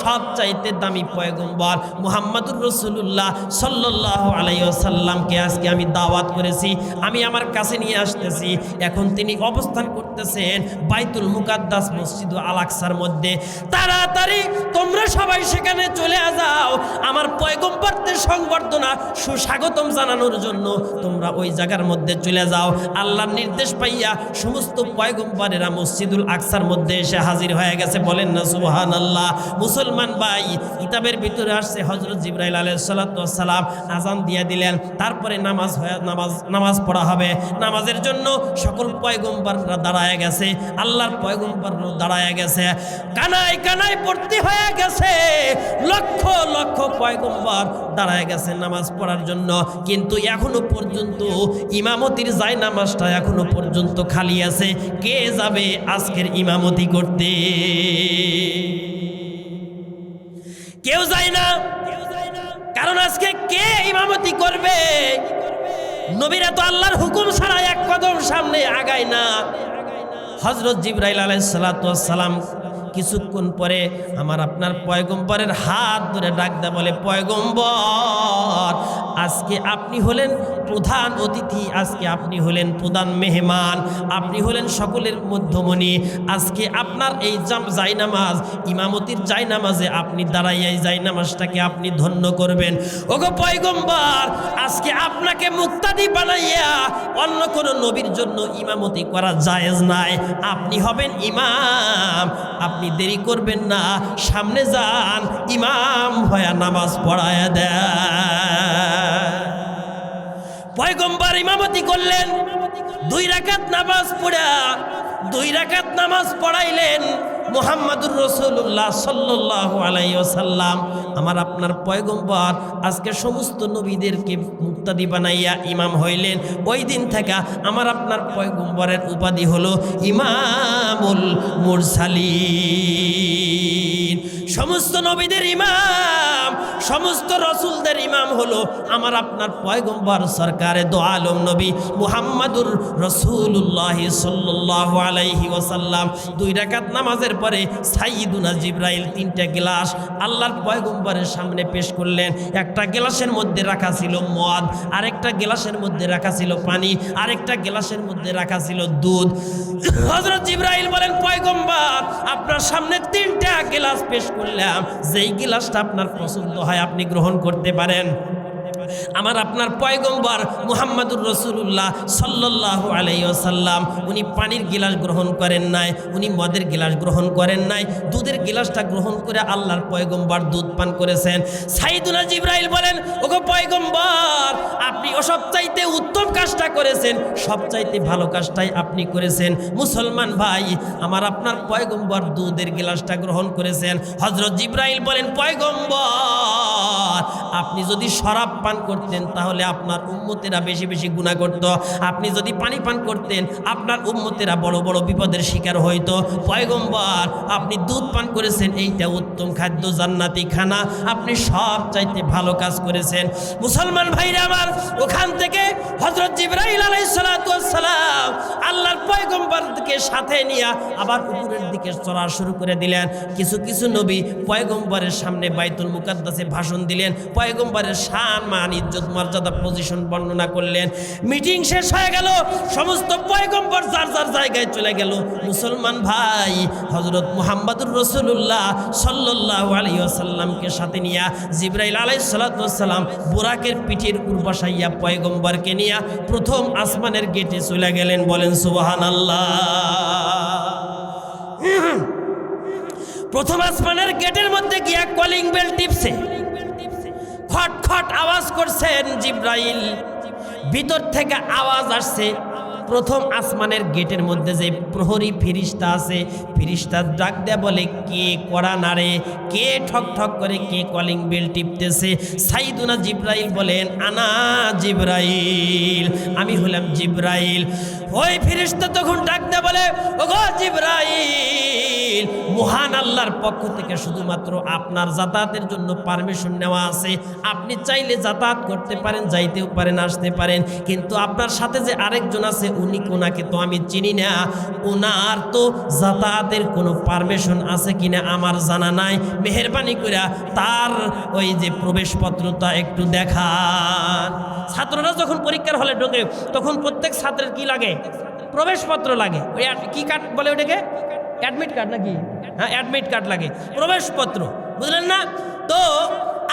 সবচাইতে দামি পয়গম্বর মুহাম্মাদুর রাসূলুল্লাহ সাল্লাল্লাহু আলাইহি ওয়াসাল্লামকে আজকে আমি দাওয়াত করেছি, আমি আমার কাছে নিয়ে আসতেছি। এখন তিনি অবস্থান করতেছেন বাইতুল মুকাদ্দাস মসজিদ আল আকসার মধ্যে। তাড়াতাড়ি তোমরা সবাই সেখানে চলে যাও, আমার পয়গম্বরদের সংবর্ধনা সুস্বাগতম জানানোর জন্য তোমরা ওই জায়গার মধ্যে চলে যাও। আল্লাহর নির্দেশ পাইয়া সমস্ত পয়গম্বরেরা মসজিদুল আকসার মধ্যে এসে হাজির হয়ে গেছে। বলেন না সুবহানাল্লাহ। মুসলমান ভাই, কিতাবের ভিতরে আসছে হযরত জিবরাইল আলাইহিস সালাতু ওয়াস সালাম আযান দিয়ে দিলেন, তারপরে নামাজ পড়া হবে। নামাজের জন্য সকল পয়গম্বররা দাঁড়ায় গেছে, আল্লাহর পয়গম্বররা দাঁড়ায় গেছে, কানায় কানায় ভর্তি হয়ে গেছে, লক্ষ লক্ষ পয়গম্বর দাঁড়ায় গেছে নামাজ পড়ার জন্য। কিন্তু এখনো পর্যন্ত ইমামতির জায়নামাজটা এখনো পর্যন্ত খালি আছে। কে যাবে আজকের ইমামতি করতে? কেউ যায় না। কারণ আজকে কে ইমামতি করবে? নবীরা তো আল্লাহর হুকুম ছাড়া এক কদম সামনে আগায় না। হযরত জিবরাইল আলাইহিস সালাতু ওয়াস সালাম কিছুক্ষণ পরে আমার আপনার পয়গম্বরের হাত ধরে ডাক দেয়া বলে, পয়গম্বর আজকে আপনি হলেন প্রধান অতিথি, আজকে আপনি হলেন প্রধান মেহমান, আপনি হলেন সকলের মধ্যমণি। আজকে আপনার এই জায়নামাজ, ইমামতির জায়নামাজে আপনি দাঁড়াইয়া এই জায়নামাজটাকে আপনি ধন্য করবেন। ওগো পয়গম্বর, আজকে আপনাকে মুক্তাদি বানাইয়া অন্য কোনো নবীর জন্য ইমামতি করা জায়েজ নাই, আপনি হবেন ইমাম। আপনি দেরি করবেন না, সামনে যান, ইমাম হয়ে নামাজ পড়ায়া দেয়। পয়গম্বর ইমামতি করলেন, 2 রাকাত নামাজ পড়া, 2 রাকাত নামাজ পড়াইলেন মুহাম্মাদুর রাসূলুল্লাহ সাল্লাল্লাহু আলাইহি ওয়াসাল্লাম। আমার আপনার পয়গম্বর আজকে সমস্ত নবীদেরকে মুক্তাদি বানাইয়া ইমাম হইলেন। ওই দিন থেকে আমার আপনার পয়গম্বরের উপাধি হলো ইমামুল মুরসালিন। সমস্ত নবীদের ইমাম, সমস্ত রসুলদের ইমাম হলো আমার আপনার পয়গম্বর সরকারে দো আলম নবী মুহাম্মাদুর রাসূলুল্লাহ সাল্লাল্লাহু আলাইহি ওয়াসাল্লাম। 2 রাকাত নামাজের পরে সাইয়্যিদুনা জিবরাইল 3টা গ্লাস আল্লাহর পয়গম্বরের সামনে পেশ করলেন। একটা গ্লাসের মধ্যে রাখা ছিল মদ, আরেকটা গ্লাসের মধ্যে রাখা ছিল পানি, আরেকটা গ্লাসের মধ্যে রাখা ছিল দুধ। হযরত জিবরাইল বলেন, পয়গম্বর আপনার সামনে 3টা গ্লাস পেশ করলাম, যেই গ্লাসটা আপনার পছন্দ হয় আপনি গ্রহণ করতে পারেন। আমার আপনার পয়গম্বর মুহাম্মাদুর রাসূলুল্লাহ সাল্লাল্লাহু আলাইহি ওয়াসাল্লাম উনি পানির গিলাস গ্রহণ করেন নাই, উনি মদের গিলাস গ্রহণ করেন নাই, দুধের গিলাসটা গ্রহণ করে আল্লাহর পয়গম্বর দুধ পান করেছেন। সাইয়্যিদুনা জিবরাইল বলেন, ওগো পয়গম্বর আপনি সবচাইতে উত্তম কাজটা করেছেন, সবচাইতে ভালো কাজটাই আপনি করেছেন। মুসলমান ভাই, আমার আপনার পয়গম্বর দুধের গিলাসটা গ্রহণ করেছেন। হযরত জিবরাইল বলেন, পয়গম্বর আপনি যদি শরাব পান করতেন তাহলে আপনার উম্মতেরা বেশি বেশি গুনাহ করত, আপনি যদি পানি পান করতেন আপনার উম্মতেরা বড় বড় বিপদের শিকার হইতো। পয়গম্বর আপনি দুধ পান করেছেন, এইটা উত্তম খাদ্য, জান্নাতি খানা, আপনি সব চাইতে ভালো কাজ করেছেন। মুসলমান ভাইরা আমার, ওখান থেকে হযরত জিবরাইল আলাইহিস সালাতু ওয়াস সালাম আল্লাহর পয়গম্বরকে সাথে নিয়ে আবার উপরের দিকে চড়া শুরু করে দিলেন। কিছু কিছু নবী পয়গম্বরের সামনে বাইতুল মুকাদ্দাসে ভাষণ দিলেন, পয়গম্বরের শান মান ইজ্জত মর্যাদা পজিশন বর্ণনা করলেন। মিটিং শেষ হয়ে গেল, সমস্ত পয়গম্বর যার যার জায়গায় চলে গেল। মুসলমান ভাই, হযরত মুহাম্মাদুর রাসূলুল্লাহ সাল্লাল্লাহু আলাইহি ওয়াসাল্লামকে সাথে নিয়ে জিবরাইল আলাইহিস সালাতু ওয়াস সালাম বুরাকের পিঠের উপর বসাইয়া পয়গম্বরকে নিয়ে প্রথম আসমানের গেটে চলে গেলেন। বলেন সুবহানাল্লাহ। প্রথম আসমানের গেটের মধ্যে গিয়া কলিং বেল টিপছে, খট খট আওয়াজ করছেন জিবরাইল, ভিতর থেকে আওয়াজ আসছে। প্রথম আসমানের গেটের মধ্যে যে প্রহরী ফেরেশতা আছে, ফেরেশতা ডাক দেয়া বলে, কে কড়া নাড়ে, কে ঠক ঠক করে, কে কলিং বেল টিপতেছে? সাইয়্যিদুনা জিবরাইল বলেন, আনা জিবরাইল, আমি হলাম জিবরাইল। ওই ফেরেশতা তখন ডাক দেয়া বলে, ওগো জিবরাইল, মহান আল্লাহর পক্ষ থেকে শুধুমাত্র আপনার যাতায়াতের জন্য পারমিশন নেওয়া আছে, আপনি চাইলে যাতায়াত করতে পারেন, যাইতেও পারেন, আসতে পারেন, কিন্তু আপনার সাথে যে আরেকজন আছে ওনাকে তো আমি চিনি না, ওনার তো যাতায়াতের কোনো পারমিশন আছে কিনা আমার জানা নাই, মেহেরবানি করে তার ওই যে প্রবেশপত্রটা একটু দেখান। ছাত্ররা যখন পরীক্ষার হলে ঢোকে তখন প্রত্যেক ছাত্রের কি লাগে? প্রবেশপত্র লাগে। ওই কি কার্ড বলে ওটাকে? অ্যাডমিট কার্ড নাকি? হ্যাঁ, অ্যাডমিট কার্ড লাগে, প্রবেশপত্র, বুঝলেন না? তো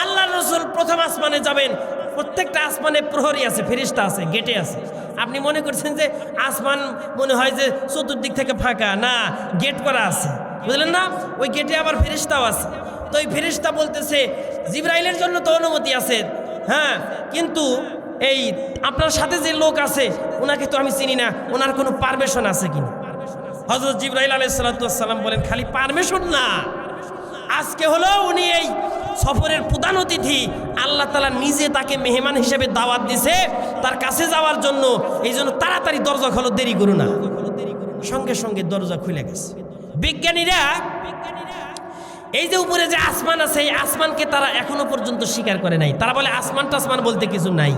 আল্লাহর রাসূল প্রথম আসমানে যাবেন, প্রত্যেকটা আসমানে প্রহরী আছে, ফেরেশতা আছে, গেটে আছে। আপনি মনে করছেন যে আসমান মনে হয় যে চতুর্দিক থেকে ফাঁকা, না, গেট করা আছে, বুঝলেন না? ওই গেটে আবার ফেরেশতাও আছে। তো ওই ফেরেশতা বলতেছে, জিবরাইলের জন্য তো অনুমতি আছে, হ্যাঁ, কিন্তু এই আপনার সাথে যে লোক আছে ওনাকে তো আমি চিনি না, ওনার কোনো পারমিশন আছে কিনা? হযরত জিবরাইল আলাইহিস সালাতু ওয়াস সালাম বলেন, খালি পারমিশন না, আজকে হলো উনি এই সফরের প্রধান অতিথি, আল্লাহ তাআলা নিজে তাকে মেহমান হিসেবে দাওয়াত দিছে তার কাছে যাওয়ার জন্য, এই জন্য তাড়াতাড়ি দরজা খোলো, দেরি করো না। সঙ্গে সঙ্গে দরজা খুলে গেছে। বিজ্ঞানীরা এই যে উপরে যে আসমান আছে, এই আসমানকে তারা এখনো পর্যন্ত স্বীকার করে নাই। তারা বলে আসমান টাসমান বলতে কিছু নাই,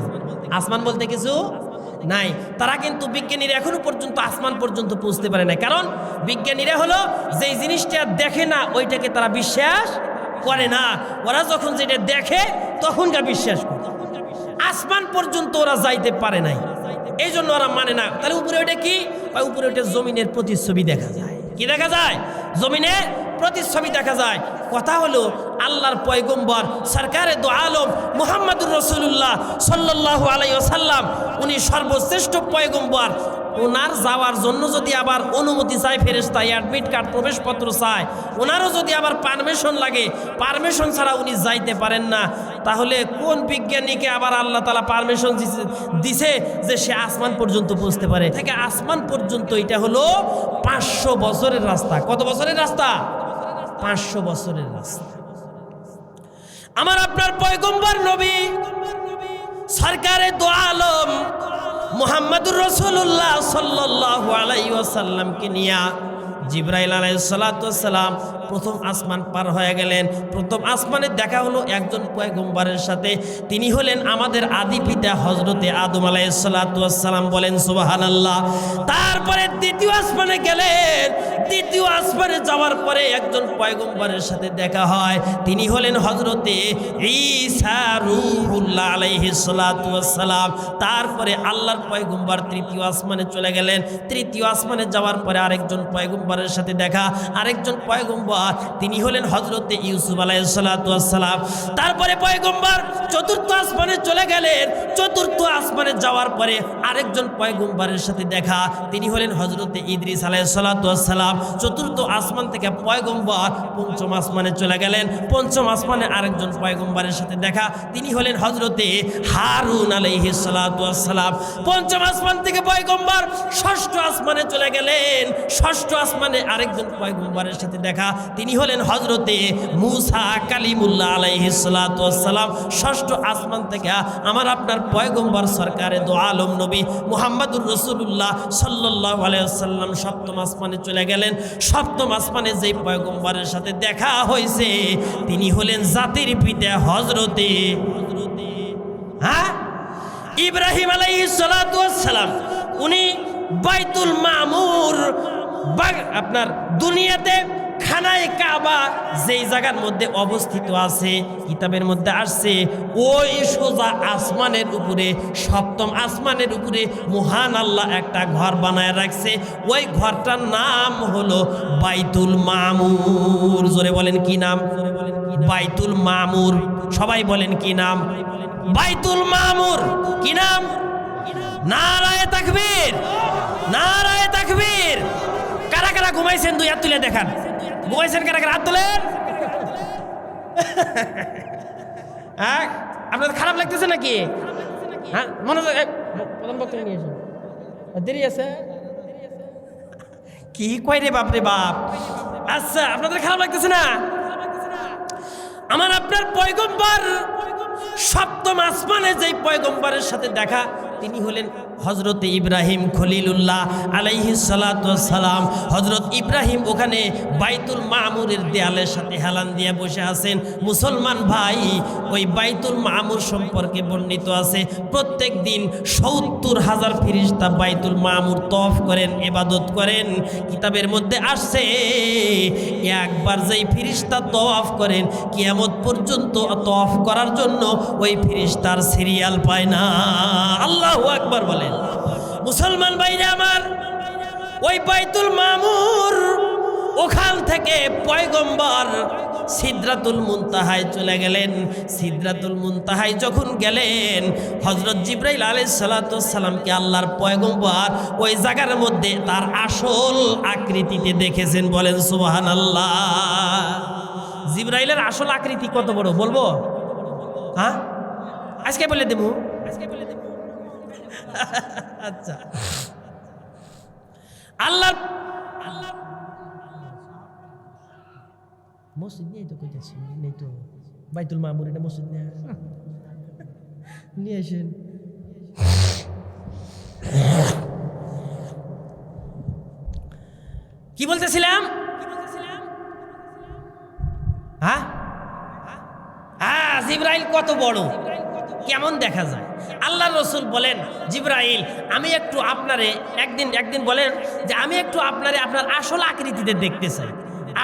আসমান বলতে কিছু নাই। তারা কিন্তু বিজ্ঞানীরা এখনো পর্যন্ত আসমান পর্যন্ত পৌঁছতে পারে না। কারণ বিজ্ঞানীরা হলো যেই জিনিসটা দেখে না ওইটাকে তারা বিশ্বাস করে না। ওরা যখন যেটা দেখে তখনটা বিশ্বাস করে। আসমান পর্যন্ত ওরা যাইতে পারে নাই, এই জন্য ওরা মানে না। তাহলে উপরে ওইটা কি? উপরে ওইটা জমিনের প্রতিচ্ছবি দেখা যায়। কি দেখা যায়? জমিনের প্রতিচ্ছবি দেখা যায়। কথা হলো আল্লাহর পয়গম্বর সরকারে দো আলম মুহাম্মদুর রাসূলুল্লাহ সাল্লাল্লাহু আলাইহি ওয়াসাল্লাম, উনি সর্বশ্রেষ্ঠ পয়গম্বর। ওনার যাওয়ার জন্য যদি আবার অনুমতি চায় ফেরেশতা, অ্যাডমিট কার্ড, প্রবেশপত্র চায়, ওনারও যদি আবার পারমিশন লাগে, পারমিশন ছাড়া উনি যাইতে পারেন না। তাহলে কোন বিজ্ঞানীকে আবার আল্লাহ তাআলা পারমিশন দিছে যে সে আসমান পর্যন্ত পৌঁছতে পারে? থেকে আসমান পর্যন্ত এটা হলো 500 বছরের রাস্তা। কত বছরের রাস্তা? 500 বছরের রাস্তা। আমার আপনার পয়গম্বর নবী সরকারে দো আলম মুহাম্মদুর রাসূলুল্লাহ সাল্লাল্লাহু আলাইহি ওয়াসাল্লামকে নিয়া জিবরাইল আলাইহিস সালাতু ওয়াস সালাম প্রথম আসমান পার হয়ে গেলেন। প্রথম আসমানে দেখা হলো একজন পয়গম্বরের সাথে। তিনি হলেন আমাদের আদি পিতা হযরতে আদম আলাইহিস সালাতু ওয়াস সালাম। বলেন সুবহানাল্লাহ। তারপরে দ্বিতীয় আসমানে গেলেন। দ্বিতীয় আসমানে যাওয়ার পরে একজন পয়গম্বরের সাথে দেখা হয়। তিনি হলেন হযরতে ঈসা রূহুল্লাহ আলাইহিস সালাতু ওয়াস সালাম। তারপরে আল্লাহর পয়গম্বর তৃতীয় আসমানে চলে গেলেন। তৃতীয় আসমানে যাওয়ার পরে আরেকজন পয়গম্বরের সাথে দেখা, আরেকজন পয়গম্বর, তিনি হলেন হযরতে ইউসুফ আলাইহিস সালাতু ওয়াস সালাম। তারপরে পয়গম্বর চতুর্থ আসমানে চলে গেলেন। চতুর্থ আসমানে যাওয়ার পরে আরেকজন পয়গম্বরের সাথে দেখা, তিনি হলেন হযরতে ইদ্রিস আলাইহিস সালাতু ওয়াস সালাম। চতুর্থ আসমান থেকে পয়গম্বর পঞ্চম আসমানে চলে গেলেন। পঞ্চম আসমানে আরেকজন পয়গম্বরের সাথে দেখা, তিনি হলেন হযরতে হারুন আলাইহিস সালাতু ওয়াস সালাম। পঞ্চম আসমান থেকে পয়গম্বর ষষ্ঠ আসমানে চলে গেলেন। ষষ্ঠ আসমানে আরেকজন পয়গম্বরের সাথে দেখা, তিনি হলেন হযরতে মূসা কালিমুল্লাহ আলাইহিস সালাতু ওয়াস সালাম। ষষ্ঠ আসমান থেকে আমার আপনার পয়গম্বর সরকারে দো আলম নবী মুহাম্মদুর রাসূলুল্লাহ সাল্লাল্লাহু আলাইহি ওয়াসাল্লাম সপ্তম আসমানে চলে গেলেন। সপ্তম আসমানে যেই পয়গম্বরের সাথে দেখা হয়েছে তিনি হলেন জাতির পিতা হযরতে ইব্রাহিম আলাইহিস সালাতু ওয়াস সালাম। উনি বাইতুল মামুর আপনার দুনিয়াতে খানায় কাবা যেই জায়গার মধ্যে অবস্থিত আছে, কিতাবের মধ্যে আসছে ওই সোজা আসমানের উপরে, সপ্তম আসমানের উপরে মহান আল্লাহ একটা ঘর বানায় রাখছে। ওই ঘরটার নাম হলো বাইতুল মামুর। জোরে বলেন কি নাম? বাইতুল মামুর। সবাই বলেন কি নাম? বাইতুল মামুর। কি নাম? নারায়ে তাকবীর, নারায়ে তাকবীর। কারা কারা ঘুমাইছেন দুই হাত তুলে দেখান। ঘুমাইছেন কারা কারা? হাত তোলেন। হ্যাঁ, আপনাদের খারাপ লাগতেছে নাকি? হ্যাঁ, মনে প্রধান বক্তব্য নিয়ে এসে দেরি আছে। কি কয় রে বাপ রে বাপ। আচ্ছা, আপনাদের খারাপ লাগতেছে না? আমার আপনার পয়গম্বর সপ্তম আসমানে যেই পয়গম্বরের সাথে দেখা, তিনি হলেন হযরতে ইব্রাহিম খলিলুল্লাহ আলাইহিস সালাতু ওয়াস সালাম। হযরত ইব্রাহিম ওখানে বাইতুল মামুরের দেয়ালের সাথে হেলান দিয়ে বসে আছেন। মুসলমান ভাই, ওই বাইতুল মামুর সম্পর্কে বর্ণিত আছে প্রত্যেক দিন ৭০,০০০ ফেরেশতা বাইতুল মামুর তওয়াফ করেন, ইবাদত করেন। কিতাবের মধ্যে আসছে একবার যেই ফেরেশতা তওয়াফ করেন কিয়ামত পর্যন্ত তওয়াফ করার জন্য ওই ফেরেশতার সিরিয়াল পায় না। আল্লাহু আকবার বলেন। মুসলমান ভাইরা আমার, ওই বাইতুল মামুর ওখান থেকে পয়গম্বর সিদরাতুল মুনতাহায় চলে গেলেন। সিদরাতুল মুনতাহায় যখন গেলেন, হযরত জিবরাইল আলাইহিস সালাতু ওয়াস সালামকে আল্লাহর পয়গম্বর ওই জায়গার মধ্যে তার আসল আকৃতিতে দেখেছেন। বলেন সুবহানাল্লাহ। জিবরাইলের আসল আকৃতি কত বড় বলবো? হ্যাঁ, আজকে বলে দেবো। আচ্ছা, আল্লাহ মসজিদ নিয়ে তো কইতেছি, নেই তো বাইতুল মামুর, এটা মসজিদ নিয়ে আসেন। কি বলতেছিলাম? হ্যাঁ, জিবরাইল কত বড়, কেমন দেখা যায়? আল্লাহ রসুল বলেন, জিবরাইল আমি একটু আপনারে একদিন বলেন যে আমি একটু আপনার আসল আকৃতিতে দেখতে চাই,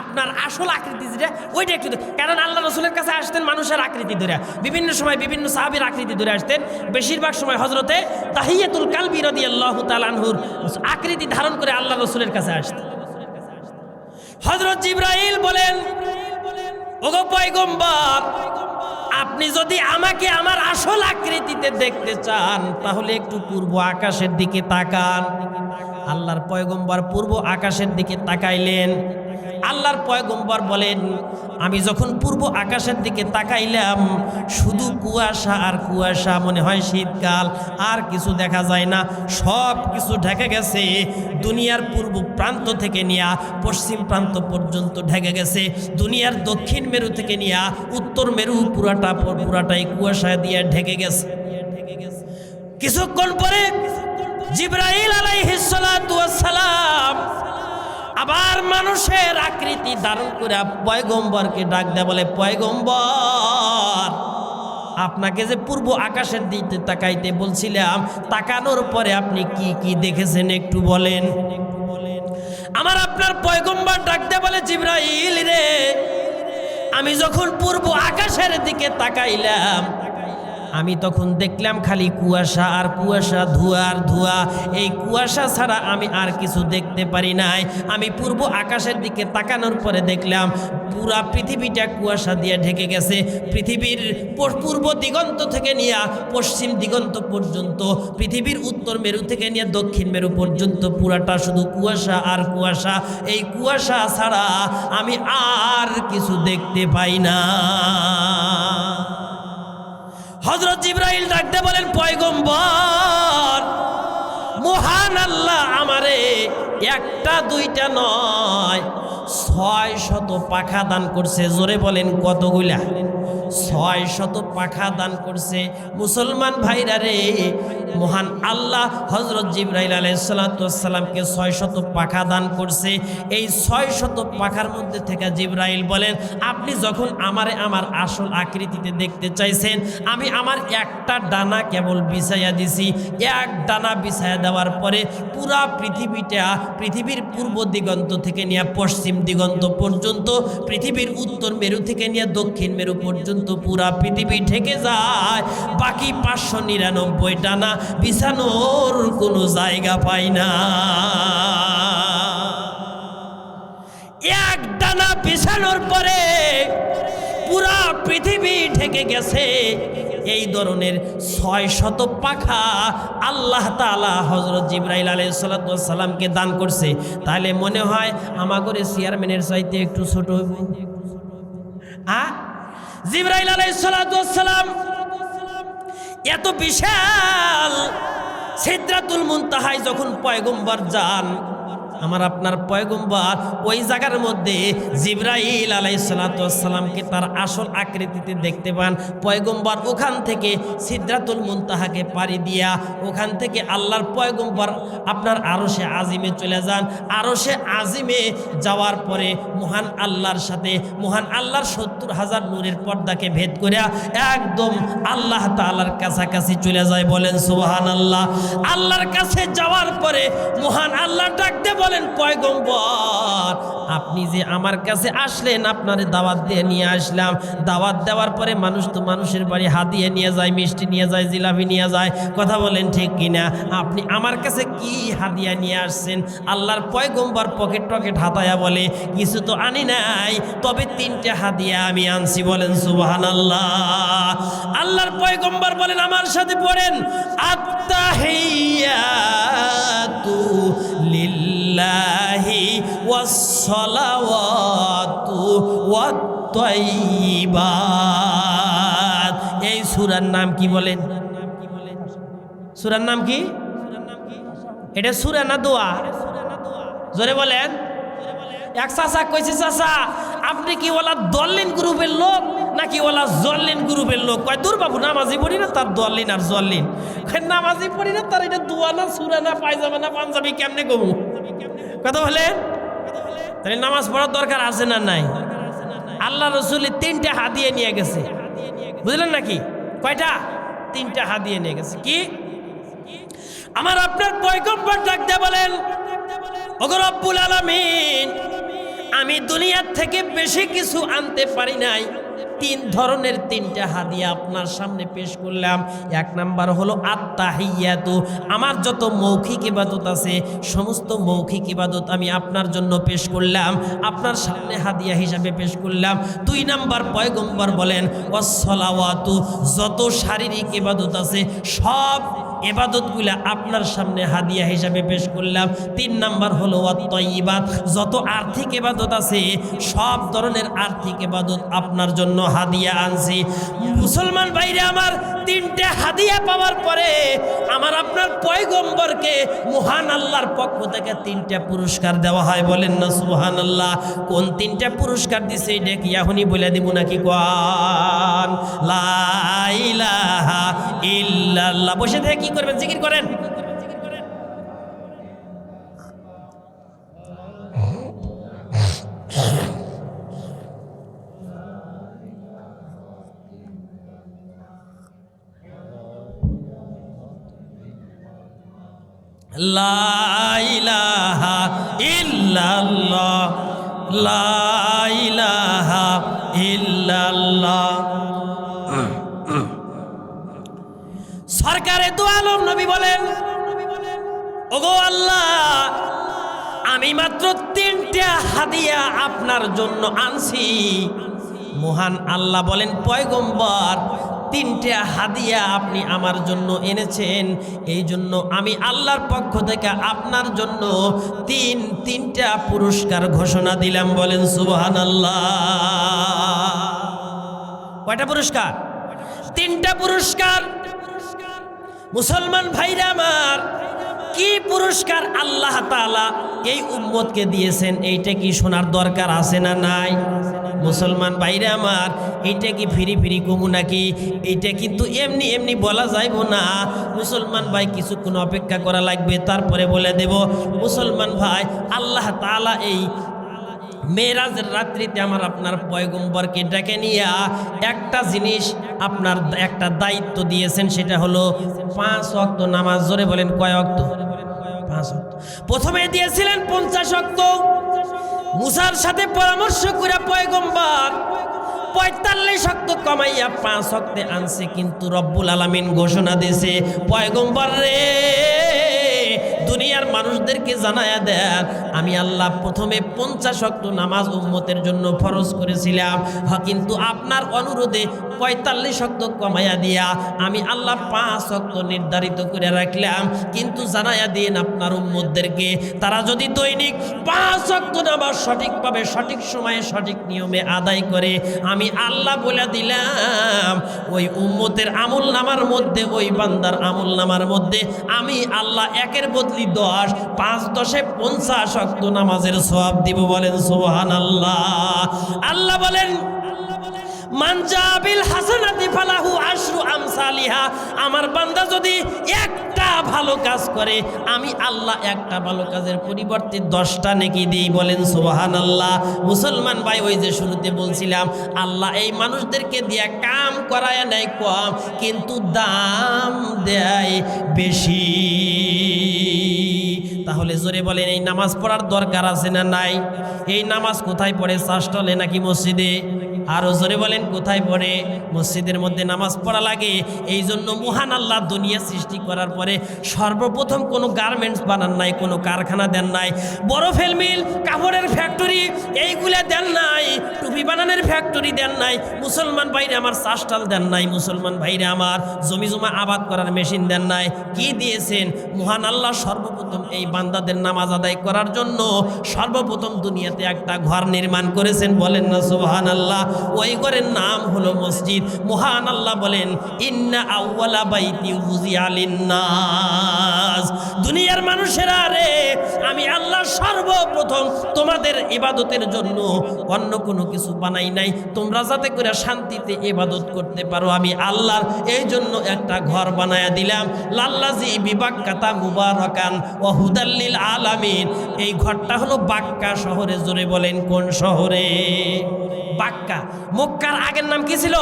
আপনার আসল আকৃতি যেটা ওইটা একটু কারণ আল্লাহ রসুলের কাছে আসতেন মানুষের আকৃতি ধরে, বিভিন্ন সময় বিভিন্ন সাহাবীর আকৃতি ধরে আসতেন, বেশিরভাগ সময় হযরতে তাহিয়াতুল কালবি রাদিয়াল্লাহু তাআলা আনহুর আকৃতি ধারণ করে আল্লাহ রসুলের কাছে আসতেন। হযরত জিবরাইল বলেন, ওগো পয়গম্বর, আপনি যদি আমাকে আমার আসল আকৃতিতে দেখতে চান তাহলে একটু পূর্ব আকাশের দিকে তাকান। আল্লাহর পয়গম্বর পূর্ব আকাশের দিকে তাকাইলেন। আল্লাহর পয়গম্বর বলেন, আমি যখন পূর্ব আকাশের দিকে তাকাইলাম শুধু কুয়াশা আর কুয়াশা, মনে হয় শীতকাল, আর কিছু দেখা যায় না, সব কিছু ঢেকে গেছে। দুনিয়ার পূর্ব প্রান্ত থেকে নিয়ে পশ্চিম প্রান্ত পর্যন্ত ঢেকে গেছে, দুনিয়ার দক্ষিণ মেরু থেকে নিয়ে উত্তর মেরু পুরাটাই কুয়াশা দিয়ে ঢেকে গেছে। কিছুক্ষণ পরে জিবরাইল আলাইহিস সালাতু ওয়াস সালাম আবার মানুষের আকৃতি ধারণ করে পয়গম্বরকে ডাক দেয়, বলে পয়গম্বর, আপনাকে যে পূর্ব আকাশের দিকে তাকাইতে বলছিলাম, তাকানোর পরে আপনি কি কি দেখেছেন একটু বলেন। আমার আপনার পয়গম্বর ডাক দেয় বলে, জিবরাইল রে, আমি যখন পূর্ব আকাশের দিকে তাকাইলাম আমি তখন দেখলাম খালি কুয়াশা আর কুয়াশা, ধোঁয়া আর ধোঁয়া, এই কুয়াশা ছাড়া আমি আর কিছু দেখতে পারি নাই। আমি পূর্ব আকাশের দিকে তাকানোর পরে দেখলাম পুরা পৃথিবীটা কুয়াশা দিয়ে ঢেকে গেছে। পৃথিবীর পূর্ব দিগন্ত থেকে নিয়ে পশ্চিম দিগন্ত পর্যন্ত, পৃথিবীর উত্তর মেরু থেকে নিয়ে দক্ষিণ মেরু পর্যন্ত পুরাটা শুধু কুয়াশা আর কুয়াশা, এই কুয়াশা ছাড়া আমি আর কিছু দেখতে পাই না। হযরত জিবরাইল ডাকতে বলেন, পয়গম্বর, মহান আল্লাহ আমারে একটা দুইটা নয় 600 পাখা দান করছে। জোরে বলেন কতগুলা? 600 পাখা দান করছে। মুসলমান ভাইরা রে, মহান আল্লাহ হযরত জিবরাইল আলাইহিস সালাতু ওয়াস সালামকে 600 পাখা দান করছে। এই 600 পাখার মধ্যে থেকে জিবরাইল বলেন, আপনি যখন আমারে আমার আসল আকৃতিতে দেখতে চাইছেন, আমি আমার একটা ডানা কেবল বিছাইয়া দিছি। এক ডানা বিছাইয়া দেওয়ার পরে পুরা পৃথিবীটা, পৃথিবীর পূর্ব দিগন্ত থেকে নিয়ে পশ্চিম দিগন্ত পর্যন্ত, পৃথিবীর উত্তর মেরু থেকে নিয়ে দক্ষিণ মেরু পর্যন্ত পুরা পৃথিবী ঢেকে যায়। বাকি 599 ডানা বিছানোর কোনো জায়গা পাই না। এক ডানা বিছানোর পরে পুরা পৃথিবী ঢেকে গেছে। এই ধরনের 600 পাখা আল্লাহ তাআলা হযরত জিবরাইল আলাইহিস সালাতু ওয়াস সালামকে দান করছে। তাহলে মনে হয় আমাগরে চেয়ারম্যানের চাইতে একটু ছোট হইব। জিবরাইল আলাইহিস সালাতু ওয়াস সালাম এত বিশাল সিদরাতুল মুনতাহায় যখন পয়গম্বর যান, আমার আপনার পয়গম্বর ওই জায়গার মধ্যে জিবরাইল আলাইহিস সালাতু ওয়াস সালামকে তার আসল আকৃতিতে দেখতে পান। পয়গম্বর ওখান থেকে সিদরাতুল মুনতাহাকে পাড়ি দিয়া ওখান থেকে আল্লাহর পয়গম্বর আপনার আরশে আজিমে চলে যান। আরশে আজিমে যাওয়ার পরে মহান আল্লাহর সাথে মহান আল্লাহর 70,000 নূরের পর্দাকে ভেদ করে একদম আল্লাহ তাআলার কাছাকাছি চলে যায়। বলেন সুবহানাল্লাহ। আল্লাহর কাছে যাওয়ার পরে মহান আল্লাহ ডাকতে বলেন, পয়গম্বর, আপনি যে আমার কাছে আসলেন, আপনারে দাওয়াত দিয়ে নিয়ে আসলাম। দাওয়াত দেওয়ার পরে মানুষ তো মানুষের বাড়ি হাদিয়া নিয়ে যায়, মিষ্টি নিয়ে যায়, জিলাপি নিয়ে যায়, কথা বলেন ঠিক কিনা? আপনি আমার কাছে কি হাদিয়া নিয়ে আসছেন? আল্লাহর পয়গম্বর পকেট টকেট হাতায়া বলে, কিছু তো আনি নাই, তবে 3টা হাদিয়া আমি আনছি। বলেন সুবহানাল্লাহ। আল্লাহর পয়গম্বর বলেন, আমার সাথে পড়েন, আত্তাহিয়াতু লিল্লাহি ওয়াসসালাওয়াতু ওয়াত-তাইয়্যিবাত। এই সূরার নাম কি বলেন? সূরার নাম কি? এটা সূরা না দোয়া? জোরে বলেন। এক চাচা কইছে, চাচা আপনি কি ওলা দল্লিন গ্রুপের লোক নাকি ওলা জল্লিন গ্রুপের লোক? কয় দূর বাবু, নামাজি পড়ি না তার দল্লিন আর জল্লিন। নামাজি পড়ি না তার এটা দোয়া না সূরা না পায়জামা না পাঞ্জাবি কেমনে কমু? কথা বলেন। তাহলে নামাজ পড়ার দরকার আছে না নাই? আল্লাহ রসুল 3টা হাদিয়া নিয়ে গেছে, বুঝলেন নাকি? কয়টা? তিনটা হাদিয়া নিয়ে গেছে। কি আমার আপনার পয়গম্বর ডাক দিয়ে বলেন, ওগো রব্বুল আলামিন, আমি দুনিয়ার থেকে বেশি কিছু আনতে পারি নাই, তিন ধরনের তিনটা হাদিয়া আপনার সামনে পেশ করলাম। এক নাম্বার হলো আত্তাহিয়াতু, আমার যত মৌখিক ইবাদত আছে সমস্ত মৌখিক ইবাদত আমি আপনার জন্য পেশ করলাম, আপনার সামনে হাদিয়া হিসাবে পেশ করলাম। দুই নাম্বার পয়গম্বর বলেন ওয়াসসালাওয়াতু, যত শারীরিক ইবাদত আছে সব ইবাদতগুলা আপনার সামনে হাদিয়া হিসাবে পেশ করলাম। তিন নাম্বার হলো ওয়াত-তাইয়িবাত, যত আর্থিক ইবাদত আছে সব ধরনের আর্থিক ইবাদত আপনার জন্য হাদিয়া আনছি। মুসলমান ভাইরা আমার, তিনটা হাদিয়া পাওয়ার পরে আমার আপনার পয়গম্বরকে মহান আল্লাহর পক্ষ থেকে তিনটা পুরস্কার দেওয়া হয়। বলেন না সুবহানাল্লাহ। কোন তিনটা পুরস্কার দিছে এটা কি এখনই বলে দিব নাকি? কোন লা ইলাহা ইল্লাল্লাহ। বসে থেকে কি করবেন? জিকির করেন। লা ইলাহা ইল্লাল্লাহ, লা ইলাহা ইল্লাল্লাহ। সরকারে দু আলম নবী বলেন, ওগো আল্লাহ, আমি মাত্র তিনটা হাদিয়া আপনার জন্য আনছি। মহান আল্লাহ বলেন, পয়গম্বর, তিনটা হাদিয়া আপনি আমার জন্য এনেছেন, এই জন্য আমি আল্লাহর পক্ষ থেকে আপনার জন্য তিনটা পুরস্কার ঘোষণা দিলাম। বলেন সুবহানাল্লাহ। কয়টা পুরস্কার? তিনটা পুরস্কার। মুসলমান ভাইরা আমার, কি পুরস্কার আল্লাহ তাআলা এই উম্মতকে দিয়েছেন এইটা কি শোনার দরকার আছে না নাই? মুসলমান ভাইরা আমার, এইটা কি ফিরি ফিরি কমু নাকি? এইটা কিন্তু এমনি এমনি বলা যাইব না। মুসলমান ভাই কিছুক্ষণ অপেক্ষা করা লাগবে, তারপরে বলে দেব। মুসলমান ভাই, আল্লাহ তাআলা এই মেরাজের রাত্রিতে আমার আপনার পয়গম্বরকে ডেকে নিয়ে একটা জিনিস, আপনার একটা দায়িত্ব দিয়েছেন, সেটা হলো 5 ওয়াক্ত নামাজ। জোরে বলেন, কয় ওয়াক্ত? 5 ওয়াক্ত। প্রথমে দিয়েছিলেন 50 ওয়াক্ত। মুসার সাথে পরামর্শ করে পয়গম্বর 45 ওয়াক্ত কমাইয়া 5 ওয়াক্তে আনছে। কিন্তু রব্বুল আলামিন ঘোষণা দিয়েছে, পয়গম্বর রে, দুনিয়ার মানুষদেরকে জানায়া দেন, আমি আল্লাহ প্রথমে 50 ওয়াক্ত নামাজ উম্মতের জন্য ফরজ করেছিলাম, কিন্তু আপনার অনুরোধে 45 ওয়াক্ত কমাইয়া দিয়া আমি আল্লাহ 5 ওয়াক্ত নির্ধারিত করে রাখলাম। কিন্তু জানায়া দিন আপনার উম্মতদেরকে, তারা যদি দৈনিক 5 ওয়াক্ত নামাজ সঠিকভাবে সঠিক সময়ে সঠিক নিয়মে আদায় করে, আমি আল্লাহ বলে দিলাম ওই উম্মতের আমল নামার মধ্যে, ওই বান্দার আমল নামার মধ্যে আমি আল্লাহ একের বদলি 10, 5 10 50 ওয়াক্ত নামাজের সওয়াব দিব। বলেন সুবহানাল্লাহ। আল্লাহ বলেন, মান জাবিল হাসানাতি ফালাহু আশরু আমসালিহা, আমার বান্দা যদি একটা ভালো কাজ করে, আমি আল্লাহ একটা ভালো কাজের পরিবর্তে 10টা নেকি দিই। বলেন সুবহানাল্লাহ। মুসলমান ভাই, ওই যে শুরুতে বলছিলাম, আল্লাহ এই মানুষদেরকে দিয়ে কাম করায় নেয় কম, কিন্তু দাম দেয় বেশি। তাহলে জোরে বলেন, এই নামাজ পড়ার দরকার আছে না নাই? এই নামাজ কোথায় পড়ে? চাষটলে নাকি মসজিদে? আরো জোরে বলেন, কোথায় পড়ে? মসজিদের মধ্যে নামাজ পড়া লাগে। এই জন্য মহান আল্লাহ দুনিয়া সৃষ্টি করার পরে সর্বপ্রথম কোনো গার্মেন্টস বানান নাই, কোনো কারখানা দেন নাই, বরফের মিল, কাপড়ের ফ্যাক্টরি এইগুলা দেন নাই, টুপি বানানোর ফ্যাক্টরি দেন নাই। মুসলমান ভাইরা আমার, চাষটাল দেন নাই। মুসলমান ভাইরা আমার, জমি জমা আবাদ করার মেশিন দেন নাই। কি দিয়েছেন? মহান আল্লাহ সর্বপ্রথম এই বান্দাদের নামাজ আদায় করার জন্য সর্বপ্রথম দুনিয়াতে একটা ঘর নির্মাণ করেছেন। বলেন না সুবহানাল্লাহ। ওই ঘরের নাম হলো মসজিদ। মহান আল্লাহ বলেন, ইন্না আউওয়ালা বাইতি উযিয়া লিন্নাস, দুনিয়ার মানুষেরা রে, আমি আল্লাহ সর্বপ্রথম তোমাদের ইবাদতের জন্য অন্য কোনো কিছু বানাই নাই, তোমরা যাতে করে শান্তিতে ইবাদত করতে পারো, আমি আল্লাহর এই জন্য একটা ঘর বানায়া দিলাম। লাল্লাজি বিবাক্কাতা মুবারাকান ওয়া হুদাল লিল আলামিন। এই ঘরটা হলো বাক্কা শহরে। জোরে বলেন, কোন শহরে? বাক্কা। মক্কার আগের নাম কি ছিল?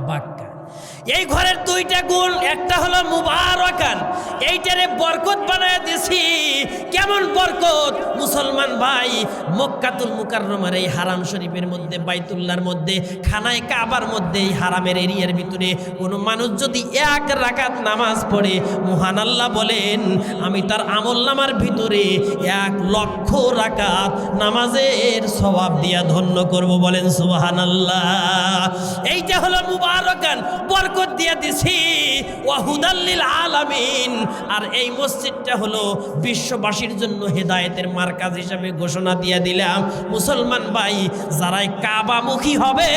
বাক্কা। এই ঘরের দুইটা গুণ, একটা হলো মুবারাকান, এইটারে বরকত বানায় দিছি। কেমন বরকত মুসলমান ভাই? মক্কাতুল মুকাররমার এই হারাম শরীফের মধ্যে, বাইতুল্লাহর মধ্যে, খানায় কাবার মধ্যে, এই হারামের এরিয়ার ভিতরে কোনো মানুষ যদি এক রাকাত নামাজ পড়ে, মহান আল্লাহ বলেন আমি তার আমলনামার ভিতরে 1,00,000 রাকাত নামাজের সওয়াব দিয়া ধন্য করব। বলেন সুবহানাল্লাহ। এইটা হলো মুবারাকান, বরকত দিয়া দিছি। ওয়া হুদাল্লিল আলামিন। আর এই মসজিদটা হলো বিশ্ববাসীর জন্য হেদায়েতের মার্কাজ হিসাবে ঘোষণা দিয়ে দিলাম। মুসলমান ভাই, যারাই কাবামুখী হবে,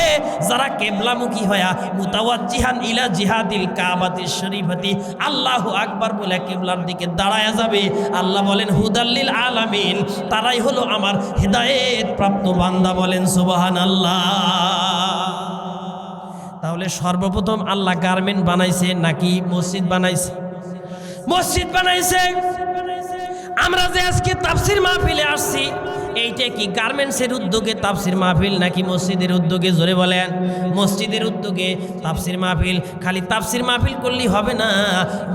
যারা কিবলামুখী হয়া মুতাওয়াজ্জিহান ইলা জিহাদিল কাবাতিশ শরীফাতি, আল্লাহু আকবার বলে কিবলার দিকে দাঁড়ায়া যাবে, আল্লাহ বলেন হুদাল্লিল আলামিন, তারাই হলো আমার হেদায়েত প্রাপ্ত বান্দা। বলেন সুবহানাল্লাহ। তাহলে সর্বপ্রথম আল্লাহ গার্মেন্ট বানাইছে নাকি মসজিদ বানাইছে? মসজিদ বানাইছে। আমরা যে আজকে তাফসির মাহফিলে আসছি, এইটা কি গার্মেন্টসের উদ্যোগে তাফসির মাহফিল নাকি মসজিদের উদ্যোগে? জোরে বলেন। মসজিদের উদ্যোগে তাফসির মাহফিল। খালি তাফসির মাহফিল করলেই হবে না,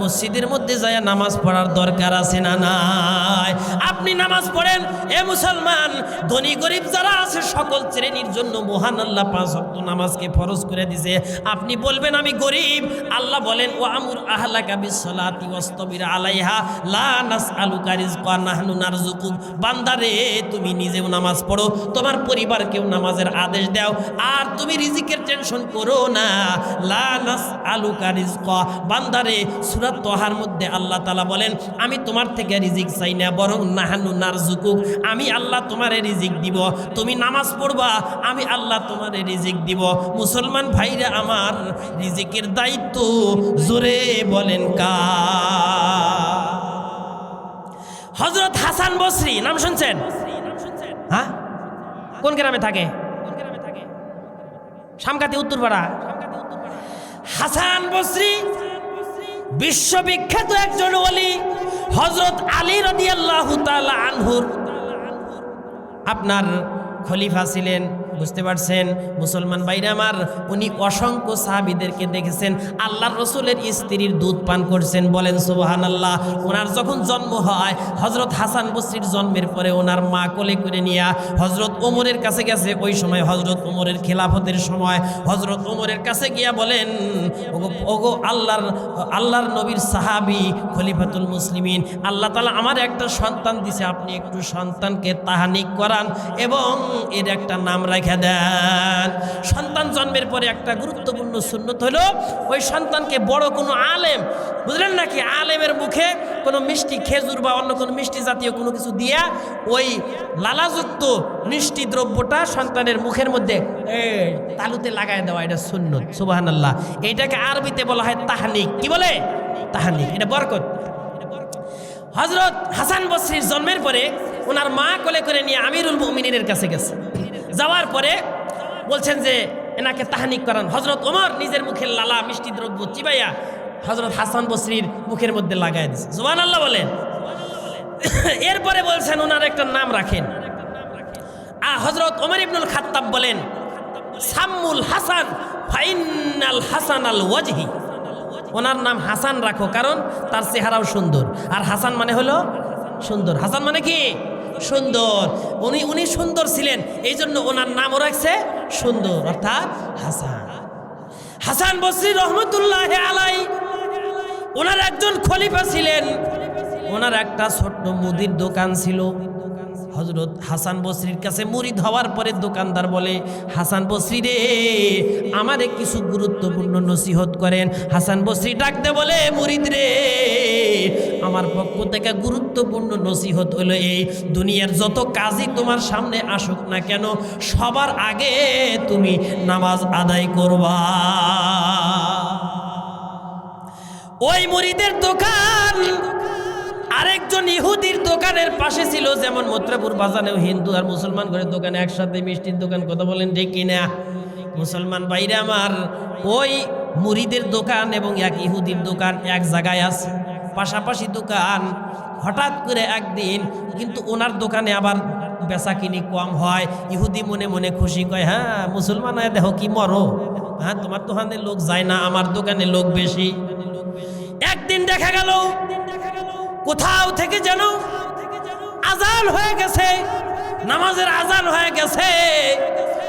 মসজিদের মধ্যে যায় নামাজ পড়ার দরকার আছে না নাই? আপনি নামাজ পড়েন। এ মুসলমান, ধনী গরিব যারা আছে সকল শ্রেণীর জন্য মহান আল্লাহ 5 ওয়াক্ত নামাজকে ফরজ করে দিয়েছে। আপনি বলবেন আমি গরিব, আল্লাহ বলেন ওয়ামুর আহলাকা বিসসালাতি ওয়াসতাবির আলাইহা লা নাসআলুকা রিজকান নাহনু নারযুকুক। বান্দারে, তুমি নিজেও নামাজ পড়ো, তোমার পরিবারকেও নামাজের আদেশ দাও, আর তুমি রিজিকের টেনশন করো না। লা নাসআলুকা রিজকা। বান্দারে, সূরা তাহার মধ্যে আল্লাহ তাআলা বলেন আমি তোমার থেকে রিজিক চাই না, বরং নাহনু নারযুকুক, আমি আল্লাহ তোমারে রিজিক দিব। তুমি নামাজ পড়বা, আমি আল্লাহ তোমারে রিজিক দিব। মুসলমান ভাইরা আমার, রিজিকের দায়িত্ব জোরে বলেন কার? হযরত হাসান বসরি নাম শুনছেন? হ্যাঁ, কোন গ্রামে থাকে? শামকাতি, উত্তরপাড়া। হাসান বসরি বিশ্ববিখ্যাত একজন ওলি। হযরত আলী রাদিয়াল্লাহু তাআলা আনহুর আপনার খলিফা ছিলেন। বুঝতে পারছেন মুসলমান ভাইরা আমার? উনি অসংখ্য সাহাবীদেরকে দেখেছেন আল্লাহর রসুলের স্ত্রীর দুধ পান করছেন। বলেন সুবহানাল্লাহ। ওনার যখন জন্ম হয়, হযরত হাসান বসরির জন্মের পরে ওনার মা কোলে করে নিয়ে হযরত ওমরের কাছে গেছে। ওই সময় হযরত ওমরের খেলাফতের সময় হযরত ওমরের কাছে গিয়া বলেন ওগো আল্লাহর নবীর সাহাবী খলিফাতুল মুসলিমিন, আল্লাহ তাআলা আমার একটা সন্তান দিছে, আপনি একটু সন্তানকে তাহনিক করান এবং এর একটা নাম রেখে দেন। সন্তান জন্মের পরে একটা গুরুত্বপূর্ণ সুন্নত হলো ওই সন্তানকে বড় কোনো আলেম, বুঝলেন নাকি, আলেমের মুখে কোনো মিষ্টি, খেজুর বা অন্য কোনো মিষ্টি জাতীয় কোনো কিছু দিয়া ওই লালাযুক্ত মিষ্টি দ্রব্যটা সন্তানের মুখের মধ্যে তালুতে লাগায় দেওয়া, এটা সুন্নত। সুবহানাল্লাহ। এইটাকে আরবিতে বলা হয় তাহনিক। কি বলে? তাহনিক। এটা বরকত। হযরত হাসান বসরির জন্মের পরে ওনার মা কোলে করে নিয়ে আমিরুল মুমিনিনের কাছে গেছে। যাওয়ার পরে বলছেন যে এনাকে তাহনিক করান। হযরত ওমর নিজের মুখের লালা মিষ্টি দ্রব্য চিবাইয়া হযরত হাসান বসরির মুখের মধ্যে লাগায় দিয়েছে। সুবহানাল্লাহ বলেন। এরপরে বলছেন ওনার একটা নাম রাখেন। হযরত ওমর ইবনুল খাত্তাব বলেন সাম্মুল হাসান ফাইনাল হাসান আল ওয়াজহি, ওনার নাম হাসান রাখো, কারণ তার চেহারাও সুন্দর। আর হাসান মানে হলো সুন্দর। হাসান মানে কি? সুন্দর। উনি সুন্দর ছিলেন, এই জন্য ওনার নামও রাখছে সুন্দর, অর্থাৎ হাসান। হাসান বসরি রহমতুল্লাহি আলাইহি ওনার একজন খলিফা ছিলেন। ওনার একটা ছোট্ট মুদির দোকান ছিল। হযরত হাসান বসরির কাছে মুরিদ হওয়ার পরে দোকানদার বলে, হাসান বসরি রে, আমারে কিছু গুরুত্বপূর্ণ নসিহত করেন। হাসান বসরি ডাকতে বলে, মুরিদ রে, আমার পক্ষ থেকে গুরুত্বপূর্ণ নসিহত হলো এই, দুনিয়ার যত কাজই তোমার সামনে আসুক না কেন, সবার আগে তুমি নামাজ আদায় করবা। ওই মুরিদের দোকান আরেকজন ইহুদির দোকানের পাশে ছিল। যেমন মথুরাপুর বাজারেও হিন্দু আর মুসলমান ঘরের দোকানে একসাথে মিষ্টির দোকান, কথা বলেন ঠিক কিনা? মুসলমান ভাইরা আমার, ওই মুরিদের দোকান এবং এক ইহুদির দোকান এক জায়গায় আছে, পাশাপাশি দোকান। হঠাৎ করে একদিন কিন্তু ওনার দোকানে আবার বেচা কিনি কম হয়। ইহুদি মনে মনে খুশি, কয় হ্যাঁ মুসলমান হয়ে দেখো কি মরো, হ্যাঁ তোমার দোকানে লোক যায় না, আমার দোকানে লোক বেশি। একদিন দেখা গেল কোথাও থেকে যেন আজান হয়ে গেছে, নামাজের আজান হয়ে গেছে,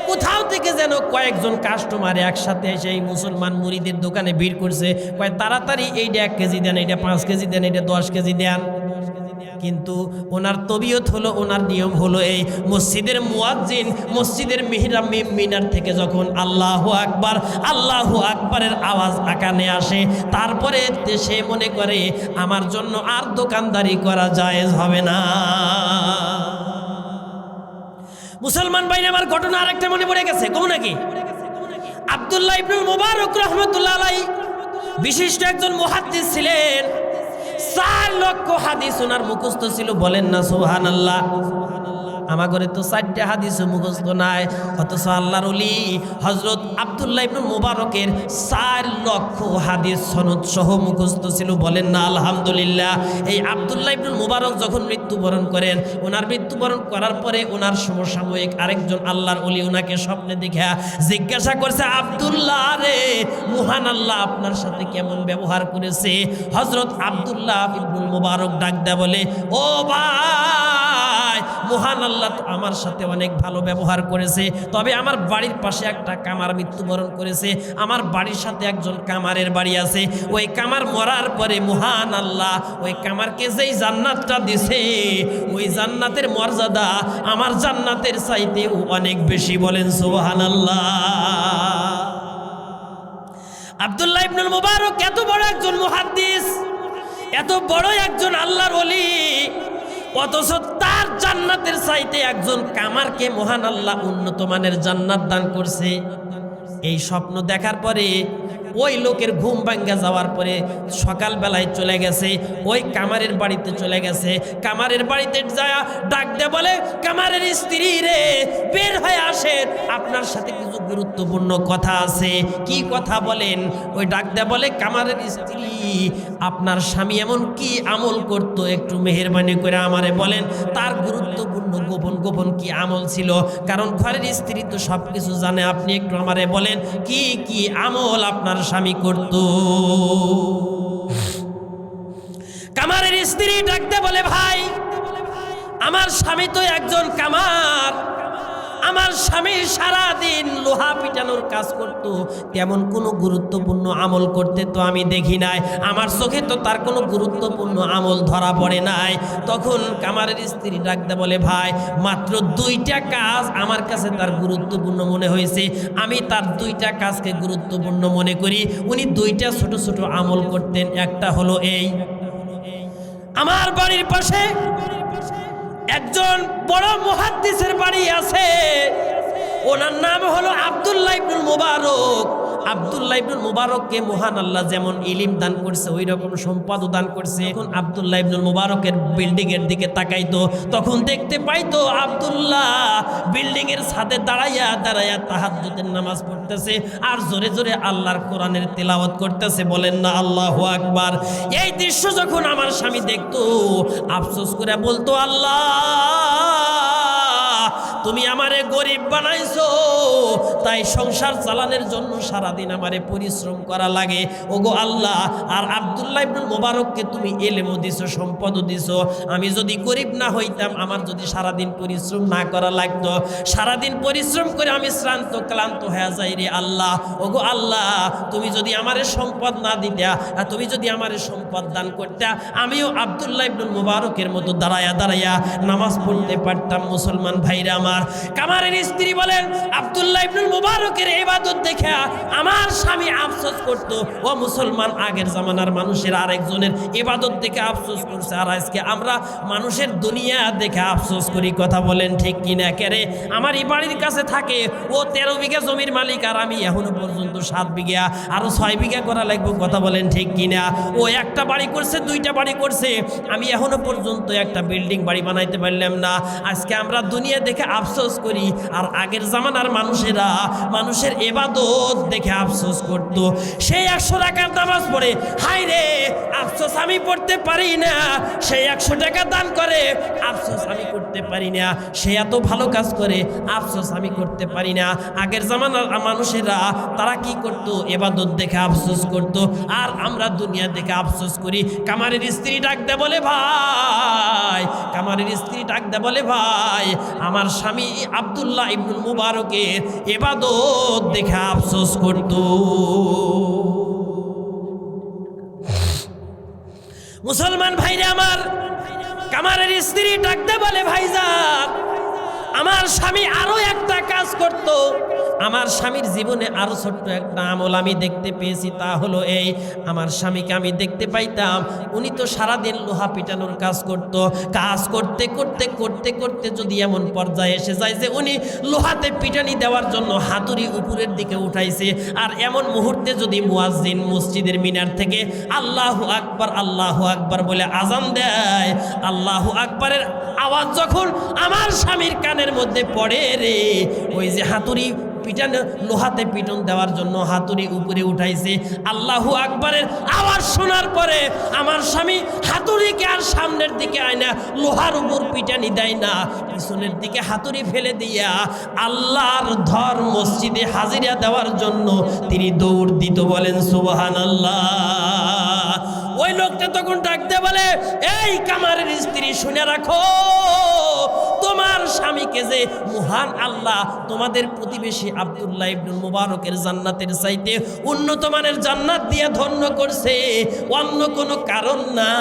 কোথাও থেকে যেন কয়েকজন কাস্টমার একসাথে এসে এই মুসলমান মুরিদের দোকানে ভিড় করছে, কয় তাড়াতাড়ি এইটা 1 কেজি দেন, এইটা 5 কেজি দেন, এইটা 10 কেজি দেন। কিন্তু ওনার তবিয়ত হলো, ওনার নিয়ম হলো এই মসজিদের মুয়াজ্জিন মসজিদের মিনার থেকে যখন আল্লাহু আকবার আল্লাহু আকবারের আওয়াজ কানে আসে, তারপরে সে মনে করে আমার জন্য আর দোকানদারি করা জায়েজ হবে না। মুসলমান ভাই আমার ঘটনা আরেকটা মনে পড়ে গেছে, কম নাকি? আব্দুল্লাহ ইবনুল মুবারক রাহমাতুল্লাহ আলাইহি বিশিষ্ট একজন মুহাদ্দিস ছিলেন। 4 লক্ষ হাদিস ওনার মুখস্থ ছিল, বলেন না সুবহানাল্লাহ। আমার ঘরে তো 4টা হাদিসও মুখস্থ নাই, অথচ আল্লাহর ওলি হযরত আব্দুল্লাহ ইবনুল মুবারকের 4 লক্ষ হাদিস সনদ সহ মুখস্থ ছিল, বলেন না আলহামদুলিল্লাহ। এই আব্দুল্লাহ ইবনুল মুবারক যখন মৃত্যুবরণ করেন, ওনার মৃত্যুবরণ করার পরে ওনার সমসাময়িক আরেকজন আল্লাহর ওলি ওনাকে স্বপ্নে দেখা জিজ্ঞাসা করছে, আব্দুল্লাহ রে, মহান আল্লাহ আপনার সাথে কেমন ব্যবহার করেছে? হযরত আব্দুল্লাহ ইবনুল মুবারক ডাক দেয়া বলে, ও ভাই, মহান আল্লাহ তো আমার সাথে অনেক ভালো ব্যবহার করেছে, তবে আমার বাড়ির পাশে একটা কামার মৃত্যুবরণ করেছে, আমার বাড়ির সাথে একজন কামারের বাড়ি আছে, ওই কামার মরার পরে মহান আল্লাহ ওই কামারকে যেই জান্নাতটা দিছে, ওই জান্নাতের মর্যাদা আমার জান্নাতের চাইতেও অনেক বেশি, বলেন সুবহানাল্লাহ। আব্দুল্লাহ ইবনুল মুবারক এত বড় একজন মুহাদ্দিস, এত বড় একজন আল্লাহর ওলি, অথচ তার জান্নাতের চাইতে একজন কামারকে মহান আল্লাহ উন্নত মানের জান্নাত দান করছে। এই স্বপ্ন দেখার পরে ওই লোকের ঘুম ভাঙ্গা যাওয়ার পরে সকালবেলায় চলে গেছে, ওই কামারের বাড়িতে চলে গেছে। কামারের বাড়িতে যায় ডাক দে বলে, কামারের স্ত্রী রে, বের হয়ে আসেন, আপনার সাথে কিছু গুরুত্বপূর্ণ কথা আছে। কি কথা বলেন? ওই ডাক দে বলে, কামারের স্ত্রী, আপনার স্বামী এমন কি আমল করত, একটু মেহেরবানি করে আমারে বলেন। তার গুরুত্বপূর্ণ গোপন গোপন কি আমল ছিল, কারণ ঘরের স্ত্রী তো সব কিছু জানে, আপনি একটু আমারে বলেন কি কি আমল আপনার স্বামী করত। কামারের স্ত্রী ডাকতে বলে, ভাই, আমার স্বামী তো একজন কামার, আমার স্বামী সারাদিন লোহা পিটানোর কাজ করত, তেমন কোনো গুরুত্বপূর্ণ আমল করতে তো আমি দেখি নাই, আমার চোখে তো তার কোনো গুরুত্বপূর্ণ আমল ধরা পড়ে নাই। তখন কামারের স্ত্রী ডাকতে বলে, ভাই, মাত্র 2টা কাজ আমার কাছে তার গুরুত্বপূর্ণ মনে হয়েছে, আমি তার 2টা কাজকে গুরুত্বপূর্ণ মনে করি। উনি 2টা ছোট ছোট আমল করতেন। একটা হলো এই, আমার বাড়ির পাশে একজন বড় মুহাদ্দিসের বাড়ি আছে, ওনার নাম হলো আব্দুল্লাহ ইবনুল মুবারক। আব্দুল্লাহ ইবনুল মুবারককে মহান আল্লাহ যেমন ইলম দান করছে, ওই রকম সম্পদও দান করছে। এখন আব্দুল্লাহ ইবনুল মুবারকের বিল্ডিং এর দিকে তাকাইতো, তখন দেখতে পাইতো আব্দুল্লাহ বিল্ডিং এর ছাদে দাঁড়াইয়া দাঁড়াইয়া তাহাজ্জুদের নামাজ পড়তেছে আর জোরে জোরে আল্লাহর কোরআনের তেলাওয়াত করতেছে, বলেন না আল্লাহু আকবার। এই দৃশ্য যখন আমার স্বামী দেখতো, আফসোস করে বলতো, আল্লাহ, তুমি আমারে গরিব বানাইছো, তাই সংসার চালানোর জন্য সারাদিন আমারে পরিশ্রম করা লাগে। ওগো আল্লাহ, আর আব্দুল্লাহ ইবনুল মুবারককে তুমি ইলমও দিছো, সম্পদও দিছো। আমি যদি গরিব না হইতাম, আমার যদি সারাদিন পরিশ্রম না করা লাগতো, সারাদিন পরিশ্রম করে আমি শ্রান্ত ক্লান্ত হয়ে যাই রে আল্লাহ। ওগো আল্লাহ, তুমি যদি আমারে সম্পদ না দিতা, তুমি যদি আমারে সম্পদ দান করতা, আমিও আব্দুল্লাহ ইবনুল মুবারকের মতো দাঁড়াইয়া দাঁড়াইয়া নামাজ পড়তে পারতাম। মুসলমান ভাইরা আমার, কামারের স্ত্রী বলেন, আব্দুল্লাহ ইবনুল মুবারকের ইবাদত দেখে আমার স্বামী আফসোস করত। ও মুসলমান, আগের জামানার মানুষের আরেকজনের ইবাদত দেখে আফসোস করছে, আর আজকে আমরা মানুষের দুনিয়া দেখে আফসোস করি। কথা বলেন ঠিক কিনা? কেরে, আমার এই বাড়ির কাছে থাকে, ও 13 বিঘা জমির মালিক, আর আমি এখনো পর্যন্ত 7 বিঘা, আরো 6 বিঘা করা লাগবে। কথা বলেন ঠিক কিনা? ও একটা বাড়ি করছে, 2টা বাড়ি করছে, আমি এখনো পর্যন্ত একটা বিল্ডিং বাড়ি বানাইতে পারলাম না। আজকে আমরা দুনিয়া দেখে আফসোস করি। আর আগের জামানার মানুষেরা মানুষের ইবাদত দেখে আফসোস করত। সেই 100 টাকার নামাজ পড়ে, হায় রে আফসোস আমি পড়তে পারি না। সেই 100 টাকা দান করে, আফসোস আমি করতে পারি না। সে এত ভালো কাজ করে, আফসোস আমি করতে পারি না। আগের জামানার মানুষেরা তারা কি করত? ইবাদত দেখে আফসোস করত। আর আমরা দুনিয়া দেখে আফসোস করি। কামারের স্ত্রী ডাক দে বলে, ভাই, কামারের স্ত্রী ডাক দে বলে, ভাই, আমার স্বামী আব্দুল্লাহ ইবনুল মুবারকের ইবাদত দেখে আফসোস করত। মুসলমান ভাইরা আমার, কামারের স্ত্রী ডাক দে বলে, ভাইজান, আমার স্বামী আরো একটা কাজ করত। আমার স্বামীর জীবনে আরো ছোট্ট একটা আমল আমি দেখতে পেয়েছি। তা হলো এই, আমার স্বামীকে আমি দেখতে পাইতাম উনি তো সারাদিন লোহা পিটানোর কাজ করত। কাজ করতে করতে করতে করতে যদি এমন পর্যায়ে এসে যায় যে উনি লোহাতে পিটানি দেওয়ার জন্য হাতুড়ি উপরের দিকে উঠাইছে, আর এমন মুহূর্তে যদি মুয়াজ্জিন মসজিদের মিনার থেকে আল্লাহু আকবার আল্লাহু আকবার বলে আজান দেয়, আল্লাহু আকবারের আওয়াজ যখন আমার স্বামীর কানের মধ্যে পড়ে রে, ওই যে হাতুড়ি পিটানো, লোহাতে পিটন দেওয়ার জন্য হাতুড়ি উপরে উঠাইছে, আল্লাহু আকবারের আওয়াজ শোনার পরে আমার স্বামী হাতুড়িকে আর সামনের দিকে আয়না লোহার উপর পিটানি দেয় না, পিছনের দিকে হাতুড়ি ফেলে দিয়া আল্লাহর ধর মসজিদে হাজিরা দেওয়ার জন্য তিনি দৌড় দিত। বলেন সুবহানাল্লাহ। ওই লোকটা তখন ডাকতে বলে, এই কামারের স্ত্রী, শুনে রাখো, তোমার স্বামীকে যে মহান আল্লাহ তোমাদের প্রতিবেশী আব্দুল্লাহ ইবনুল মুবারকের জান্নাতের চাইতে উন্নত মানের জান্নাত দিয়ে ধন্য করছে, অন্য কোনো কারণ না।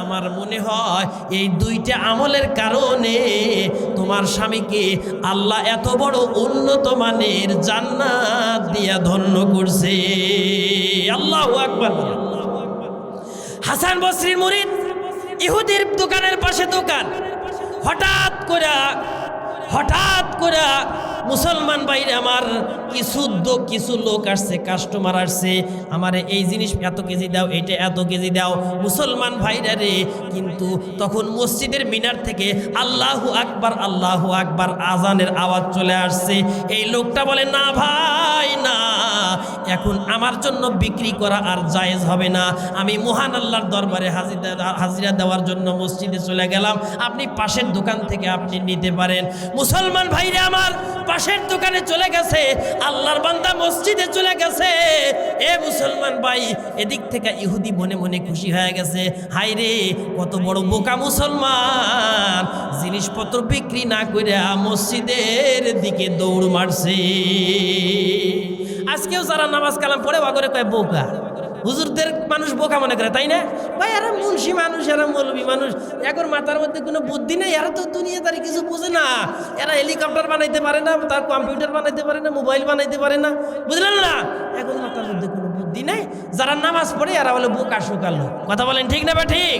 আমার মনে হয় এই দুইটা আমলের কারণে তোমার স্বামীকে আল্লাহ এত বড় উন্নত মানের জান্নাত দিয়ে ধন্য করছে। আল্লাহু আকবার। হাসান বসরির মুরিদ, ইহুদির দোকানের পাশে দোকান। হঠাৎ করে মুসলমান ভাইরা আমার, কিছু লোক আসছে, কাস্টমার আসছে, আমার এই জিনিস এত কেজি দাও, এটা এত কেজি দাও। মুসলমান ভাইরা রে, কিন্তু তখন মসজিদের মিনার থেকে আল্লাহু আকবার আল্লাহু আকবার আজানের আওয়াজ চলে আসছে। এই লোকটা বলে, না ভাই না, এখন আমার জন্য বিক্রি করা আর জায়েজ হবে না। আমি মহান আল্লাহর দরবারে হাজিরা দেওয়ার জন্য মসজিদে চলে গেলাম, আপনি পাশের দোকান থেকে আপনি নিতে পারেন। মুসলমান ভাইরা আমার পাশের দোকানে চলে গেছে, আল্লাহর বান্দা মসজিদে চলে গেছে। এ মুসলমান ভাই, এদিক থেকে ইহুদি মনে মনে খুশি হয়ে গেছে, হাই রে কত বড় বোকা মুসলমান, জিনিসপত্র বিক্রি না করে মসজিদের দিকে দৌড় মারছে। আজকেও যারা নামাজ কালাম পড়ে ওয়াগরে কয় বোকা, হুজুরদের মানুষ বোকা মনে করে, তাই না ভাই? এরা মুন্সি মানুষ, এরা মৌলবী মানুষ, এখন মাথার মধ্যে কোনো বুদ্ধি নেই, এরা তো দুনিয়াদারি কিছু বোঝে না। এরা হেলিকপ্টার বানাইতে পারে না, তার কম্পিউটার বানাইতে পারে না, মোবাইল বানাইতে পারে না, বুঝলেন না? এখন মাথার মধ্যে কোনো বুদ্ধি নেই। যারা নামাজ পড়ে এরা বলে বোকা শোকালো। কথা বলেন ঠিক না বা ঠিক?